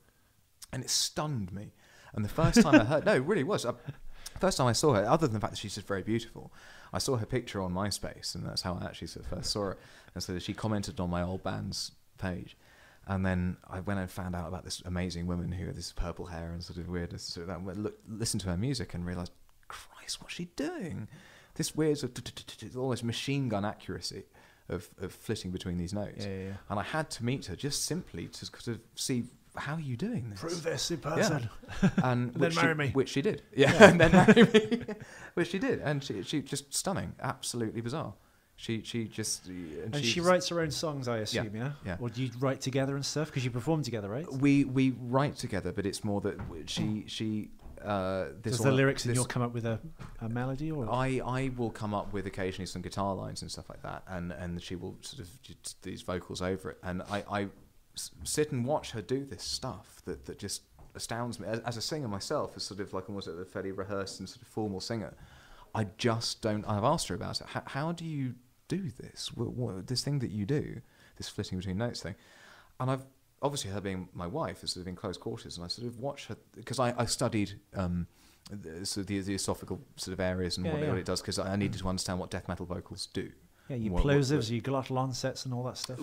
Speaker 2: and it stunned me. And the first time I heard, no, it really was. First time I saw her, other than the fact that she's just very beautiful, I saw her picture on MySpace, and that's how I actually sort of first saw her. And so she commented on my old band's page. And then I went and found out about this amazing woman who had this purple hair and sort of weirdness, sort of that. Listened to her music and realised, Christ, what's she doing? This weird sort of almost machine gun accuracy of flitting between these notes.
Speaker 1: Yeah.
Speaker 2: And I had to meet her just simply to sort of see, how are you doing this?
Speaker 1: Prove this in person.
Speaker 2: Yeah. And
Speaker 1: then marry me.
Speaker 2: Which she did. Yeah, and then marry me. Which she did. And she just stunning, absolutely bizarre. She
Speaker 1: writes her own songs, I assume,
Speaker 2: yeah.
Speaker 1: Or do you write together and stuff? Because you perform together, right?
Speaker 2: We write together, but it's more that she.
Speaker 1: Does the lyrics and you'll come up with a melody, or
Speaker 2: I will come up with occasionally some guitar lines and stuff like that, and she will sort of do these vocals over it, and I sit and watch her do this stuff that just astounds me. As a singer myself, as sort of like almost a fairly rehearsed and sort of formal singer, I just don't. I've asked her about it. How do you do this? What this thing that you do, this flitting between notes thing, and I've obviously her being my wife is sort of in close quarters, and I sort of watch her because I studied the esophageal sort of areas and what it does, because I needed to understand what death metal vocals do.
Speaker 1: Yeah, you plosives, you glottal onsets and all that stuff.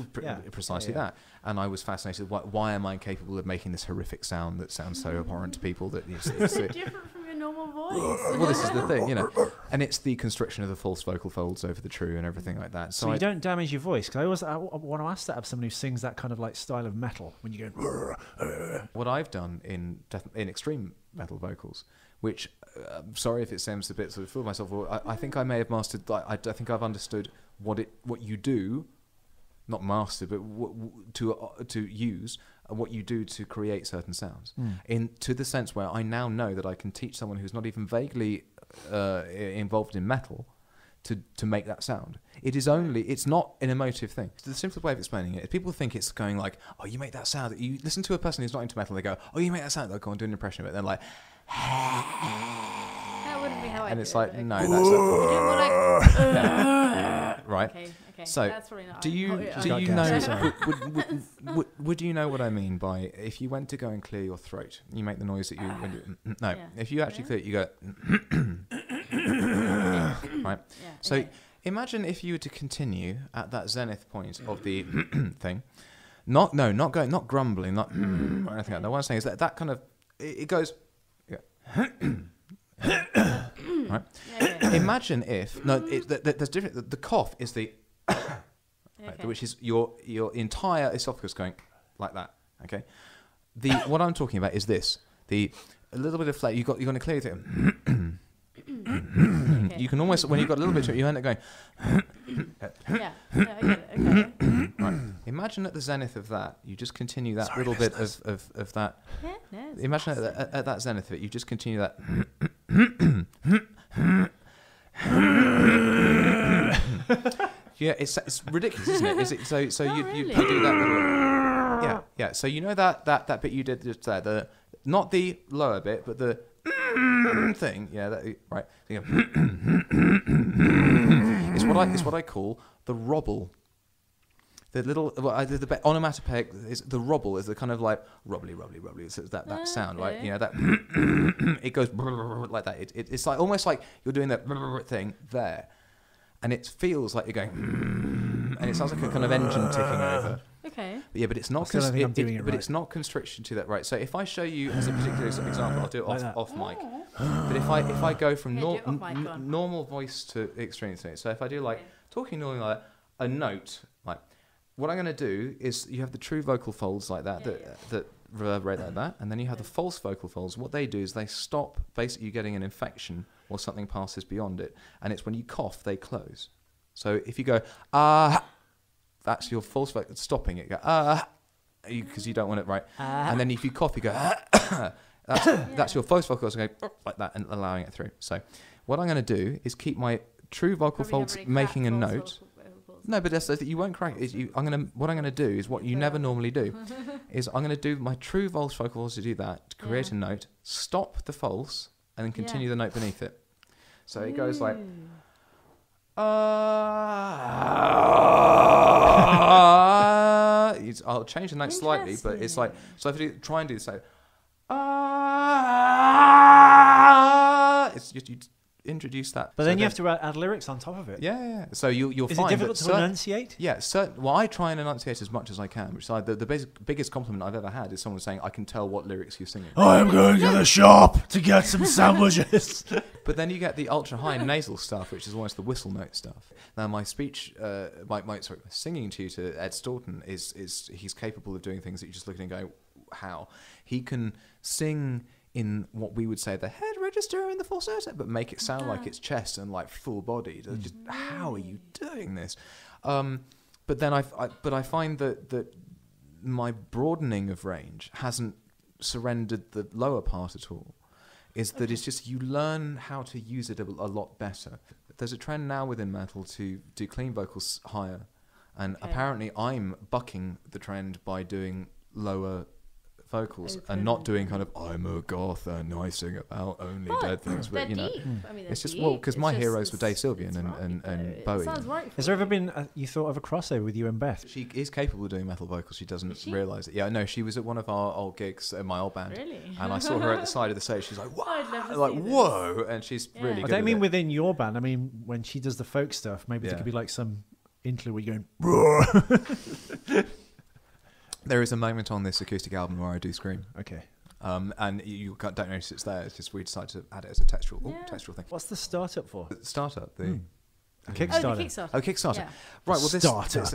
Speaker 2: Precisely that. And I was fascinated. Why am I capable of making this horrific sound that sounds so abhorrent to people? That it's
Speaker 3: so different from your normal voice.
Speaker 2: Well, this is the thing, and it's the constriction of the false vocal folds over the true and everything like that.
Speaker 1: So you don't damage your voice, because I want to ask that of someone who sings that kind of like style of metal when you go.
Speaker 2: What I've done in extreme metal vocals, which sorry if it sounds a bit sort of full of myself, I think I may have mastered. I think I've understood what you do, not mastered, but to use what you do to create certain sounds. To the sense where I now know that I can teach someone who's not even vaguely involved in metal to make that sound. It's not an emotive thing. So the simplest way of explaining it is people think it's going like, oh, you make that sound. You listen to a person who's not into metal, they go, oh, you make that sound. They'll go and do an impression of it. They're like,
Speaker 3: that wouldn't be how I
Speaker 2: and
Speaker 3: do
Speaker 2: it's
Speaker 3: it,
Speaker 2: like,
Speaker 3: but
Speaker 2: no,
Speaker 3: okay.
Speaker 2: that's right.
Speaker 3: Okay.
Speaker 2: So,
Speaker 3: that's probably not
Speaker 2: do you
Speaker 4: Got
Speaker 2: know?
Speaker 4: gas,
Speaker 2: Would you know what I mean by if you went to go and clear your throat, you make the noise that you when you no.
Speaker 3: Yeah.
Speaker 2: If you actually clear it, you go right.
Speaker 3: Yeah,
Speaker 2: So
Speaker 3: okay.
Speaker 2: imagine if you were to continue at that zenith point of the thing, not grumbling, not or anything like that. What I'm saying is that kind of it goes. Yeah. Right.
Speaker 3: Okay.
Speaker 2: Imagine if there's different. The cough is the right, which is your entire esophagus going like that. Okay. What I'm talking about is this. A little bit of flavor. You're going to clear it.
Speaker 3: Okay.
Speaker 2: You can almost when you've got a little bit to it, you end up going.
Speaker 3: Yeah, I get it. Okay.
Speaker 2: Right. Imagine at the zenith of that, you just continue that little bit of that.
Speaker 3: Yeah, no, it's
Speaker 2: Imagine
Speaker 3: fantastic.
Speaker 2: at that zenith of it, you just continue that. Yeah, it's ridiculous, isn't it? Is it so you
Speaker 3: really.
Speaker 2: do that little, yeah. So you know that bit you did just there, not the lower bit, but the thing, yeah, right. So it's what I call the robble. The little the onomatopoeic is the robble is the kind of like robbly. So it's that sound, right?
Speaker 3: Okay.
Speaker 2: You know that it goes like that. It's like almost like you're doing that thing there, and it feels like you're going, and it sounds like a kind of engine ticking over.
Speaker 3: Okay.
Speaker 2: But it's not.
Speaker 4: still don't think I'm doing it
Speaker 2: But
Speaker 4: right.
Speaker 2: it's not constriction to that, right? So if I show you as a particular example, I'll do it
Speaker 4: Like that.
Speaker 2: off mic. But if I go from
Speaker 3: Okay, do it off mic, go on.
Speaker 2: normal voice to extreme thing, so if I do like
Speaker 3: Okay.
Speaker 2: talking normally like a note, like what I'm going to do is you have the true vocal folds like that that reverberate like that, and then you have the false vocal folds. What they do is they stop basically you getting an infection or something passes beyond it, and it's when you cough they close. So if you go that's your false vocal stopping it. Go because you don't want it right, and then if you cough, you go that's your false vocal going like that and allowing it through. So what I'm going to do is keep my true vocal
Speaker 3: Probably
Speaker 2: folds
Speaker 3: have really
Speaker 2: making a
Speaker 3: cracked
Speaker 2: note.
Speaker 3: vocal folds.
Speaker 2: No, but that's you won't crack it. What I'm going to do is what you never normally do, is I'm going to do my true false vocal folds to do that to create a note, stop the false, and then continue the note beneath it. So it goes like. I'll change the note slightly, but it's like so. If you try and do so, it's just you introduce that.
Speaker 4: But
Speaker 2: so
Speaker 4: then you have to add lyrics on top of it.
Speaker 2: Yeah. So you'll
Speaker 4: Is
Speaker 2: find
Speaker 4: it difficult
Speaker 2: that
Speaker 4: to enunciate?
Speaker 2: Yeah. Well, I try and enunciate as much as I can. Which is like the biggest compliment I've ever had is someone saying I can tell what lyrics you're singing.
Speaker 4: I'm going to the shop to get some sandwiches.
Speaker 2: But then you get the ultra high nasal stuff, which is almost the whistle note stuff. Now my speech, my singing tutor Ed Staunton is he's capable of doing things that you just look at and go, how he can sing in what we would say the head register and the falsetto, but make it sound like it's chest and like full bodied. Just how are you doing this? But then I find that my broadening of range hasn't surrendered the lower part at all. Is that it's just you learn how to use it a lot better. There's a trend now within metal to do clean vocals higher, and apparently I'm bucking the trend by doing lower vocals and not doing kind of I'm a goth and I sing about only dead things, but you know,
Speaker 3: deep. I mean,
Speaker 2: it's just
Speaker 3: deep.
Speaker 2: because my
Speaker 3: It's
Speaker 2: heroes
Speaker 3: just-
Speaker 2: were Dave Sylvian
Speaker 3: it's right,
Speaker 2: and
Speaker 3: though.
Speaker 2: Bowie.
Speaker 3: It sounds right.
Speaker 4: Has there ever been you thought of a crossover with you and Beth?
Speaker 2: She is capable of doing metal vocals. She doesn't
Speaker 3: Is she?
Speaker 2: realise it. Yeah, no, she was at one of our old gigs in my old band.
Speaker 3: Really?
Speaker 2: And I saw her at the side of the stage. She's like,
Speaker 3: I'd love to
Speaker 2: like
Speaker 3: see this.
Speaker 2: whoa, and she's
Speaker 3: Yeah.
Speaker 2: really
Speaker 4: I
Speaker 2: good.
Speaker 4: don't
Speaker 2: at
Speaker 4: mean
Speaker 2: it.
Speaker 4: within your band. I mean when she does the folk stuff. Maybe there
Speaker 2: Yeah.
Speaker 4: could be like some interlude where you're going.
Speaker 2: There is a moment on this acoustic album where I do scream.
Speaker 4: Okay.
Speaker 2: And you don't notice it's there. It's just we decided to add it as a textual
Speaker 3: Yeah.
Speaker 2: textual thing.
Speaker 4: What's the startup for?
Speaker 2: Startup, the
Speaker 1: A
Speaker 3: Oh,
Speaker 1: Kickstarter.
Speaker 3: the Kickstarter.
Speaker 2: Oh, Kickstarter.
Speaker 3: Yeah.
Speaker 2: Right. Well,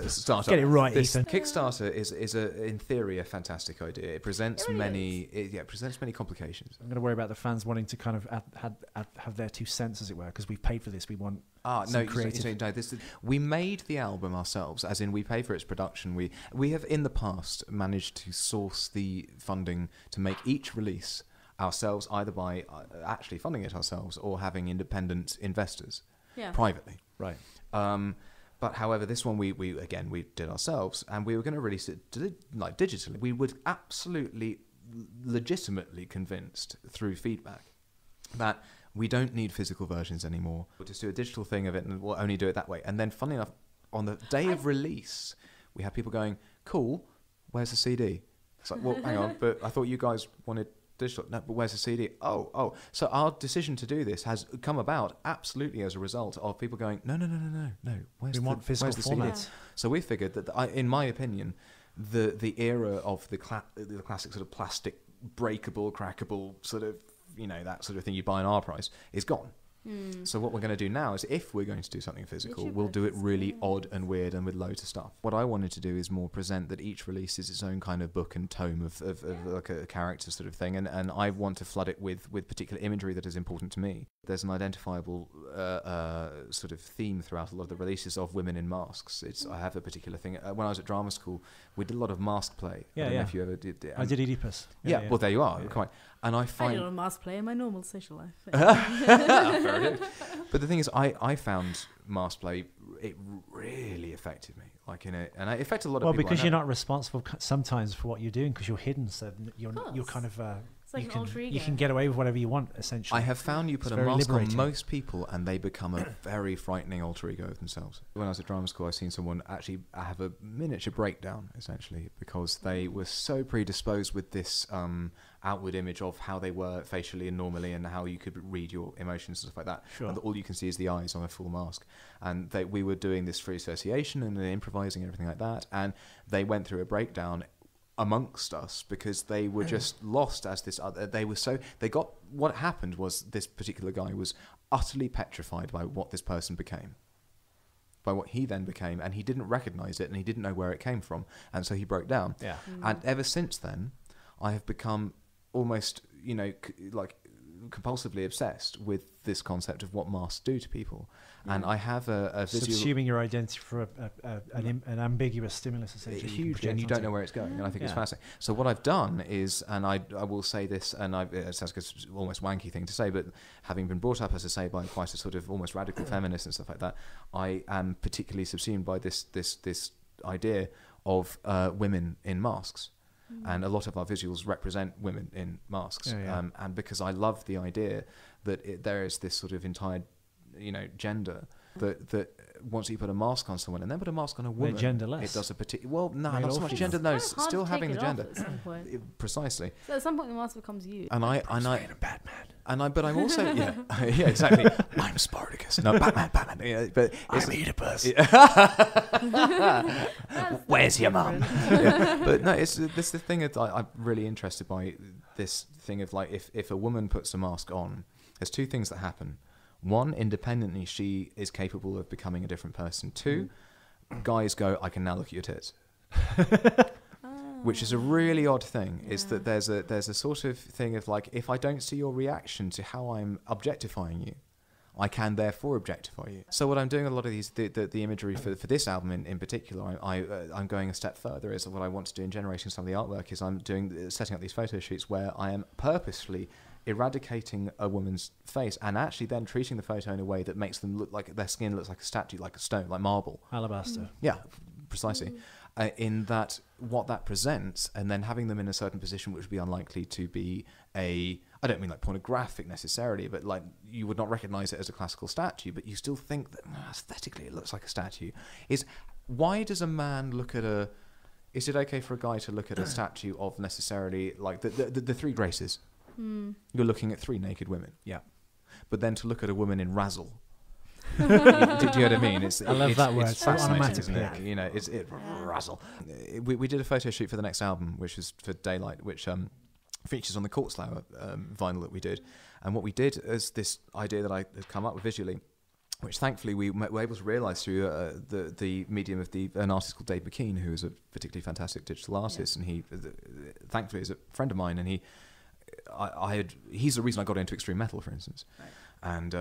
Speaker 1: Startup. Get it right,
Speaker 2: This
Speaker 1: Ethan.
Speaker 2: Kickstarter is in theory a fantastic idea. It presents
Speaker 3: It really
Speaker 2: many. It presents many complications.
Speaker 1: I'm going to worry about the fans wanting to kind of have their 2 cents, as it were, because we've paid for this. We want
Speaker 2: No,
Speaker 1: some creative.
Speaker 2: we made the album ourselves, as in we pay for its production. We have in the past managed to source the funding to make each release ourselves, either by actually funding it ourselves or having independent investors privately.
Speaker 1: Right.
Speaker 2: But however, this one we did ourselves, and we were going to release it digitally. We were absolutely legitimately convinced through feedback that we don't need physical versions anymore. We'll just do a digital thing of it, and we'll only do it that way. And then, funny enough, on the day of release, we had people going, "Cool, where's the CD?" It's like, well, hang on, but I thought you guys wanted digital. No, but where's the CD? Oh. So our decision to do this has come about absolutely as a result of people going, no.
Speaker 1: We want physical formats.
Speaker 2: CD? So we figured that, in my opinion, the era of the classic sort of plastic, breakable, crackable sort of, that sort of thing you buy in our price is gone. So what we're going to do now is, if we're going to do something physical, we'll do it really odd and weird and with loads of stuff. What I wanted to do is more present that each release is its own kind of book and tome of like a character sort of thing, and I want to flood it with particular imagery that is important to me. There's an identifiable sort of theme throughout a lot of the releases of women in masks. I have a particular thing. When I was at drama school, we did a lot of mask play. I don't know if you ever did it.
Speaker 1: I did Oedipus.
Speaker 2: Well, there you are. Quite. And I
Speaker 3: I
Speaker 2: find
Speaker 3: did a mask play in my normal social life.
Speaker 2: Fair enough. But the thing is, I found mask play, it really affected me, and it affected a lot of people.
Speaker 1: Well, because you're not responsible sometimes for what you're doing, because you're hidden, so you're kind of
Speaker 3: It's like an alter ego.
Speaker 1: you can get away with whatever you want, essentially.
Speaker 2: I have found you put a mask on most people and they become a very frightening alter ego of themselves. When I was at drama school, I seen someone actually have a miniature breakdown, essentially, because they were so predisposed with this outward image of how they were facially and normally, and how you could read your emotions and stuff like that.
Speaker 1: Sure.
Speaker 2: And all you can see is the eyes on a full mask. And we were doing this free association and improvising and everything like that. And they went through a breakdown amongst us because they were just lost as this other. What happened was, this particular guy was utterly petrified by what this person became, by what he then became, and he didn't recognize it and he didn't know where it came from, and so he broke down.
Speaker 1: Yeah.
Speaker 2: And ever since then, I have become almost compulsively obsessed with this concept of what masks do to people. And I have a visual...
Speaker 1: Subsuming your identity for an ambiguous stimulus, essentially.
Speaker 2: Huge, and you don't know where it's going, and I think it's fascinating. So what I've done is, and I will say this, and it sounds like an almost wanky thing to say, but having been brought up, as I say, by quite a sort of almost radical feminist and stuff like that, I am particularly subsumed by this idea of women in masks. And a lot of our visuals represent women in masks. And because I love the idea that there is this sort of entire, gender that once you put a mask on someone and then put a mask on a woman,
Speaker 1: they're genderless.
Speaker 2: it does a particular... Well, no, not so much gender. No, still having the gender. Precisely.
Speaker 3: So at some point the mask becomes you.
Speaker 2: And I
Speaker 1: Batman.
Speaker 2: But I'm also exactly. I'm Spartacus. No, Batman. Yeah, but
Speaker 1: I'm Oedipus.
Speaker 2: Where's your mum? But no, it's the thing that I'm really interested by. This thing of if a woman puts a mask on, there's two things that happen. One, independently, she is capable of becoming a different person. Two, guys go, I can now look at your tits. Which is a really odd thing, is that there's a sort of thing of if I don't see your reaction to how I'm objectifying you, I can therefore objectify you. So what I'm doing, a lot of the imagery for this album in particular, I'm going a step further. Is what I want to do in generating some of the artwork is I'm setting up these photo shoots where I am purposefully eradicating a woman's face and actually then treating the photo in a way that makes them look like their skin looks like a statue, like a stone, like marble.
Speaker 1: Alabaster.
Speaker 2: Yeah, precisely. In that, what that presents, and then having them in a certain position which would be unlikely to be I don't mean pornographic necessarily, but you would not recognize it as a classical statue, but you still think that aesthetically it looks like a statue. Why does a man look at is it okay for a guy to look at a statue of necessarily the three graces? You're looking at three naked women. Yeah. But then to look at a woman in razzle. Do you know what I mean?
Speaker 1: I love that word.
Speaker 2: It's fascinating,
Speaker 1: isn't
Speaker 2: it? Razzle. We did a photo shoot for the next album, which is for Daylight, which features on the Corkslower vinyl that we did. And what we did is this idea that I had come up with visually which thankfully we were able to realise through the medium of an artist called Dave McKean, who is a particularly fantastic digital artist, and he thankfully is a friend of mine, and he's the reason I got into extreme metal, for instance.
Speaker 3: Right.
Speaker 2: And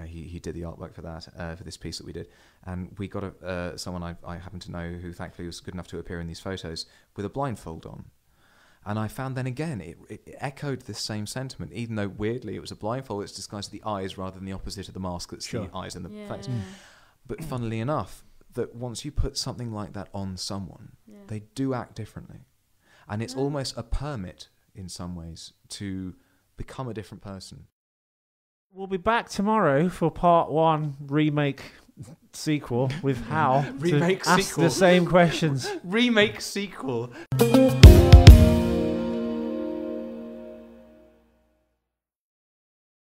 Speaker 2: he did the artwork for that for this piece that we did, and we got someone I happen to know who thankfully was good enough to appear in these photos with a blindfold on. And I found then again it echoed this same sentiment, even though weirdly it was a blindfold. It's disguised the eyes rather than the opposite of the mask. That's the eyes and the face. But funnily enough, that once you put something like that on someone, they do act differently, and it's almost a permit in some ways to become a different person.
Speaker 1: We'll be back tomorrow for part 1 remake sequel with HAL.
Speaker 2: Remake
Speaker 1: to ask
Speaker 2: sequel.
Speaker 1: the same questions.
Speaker 2: Remake sequel.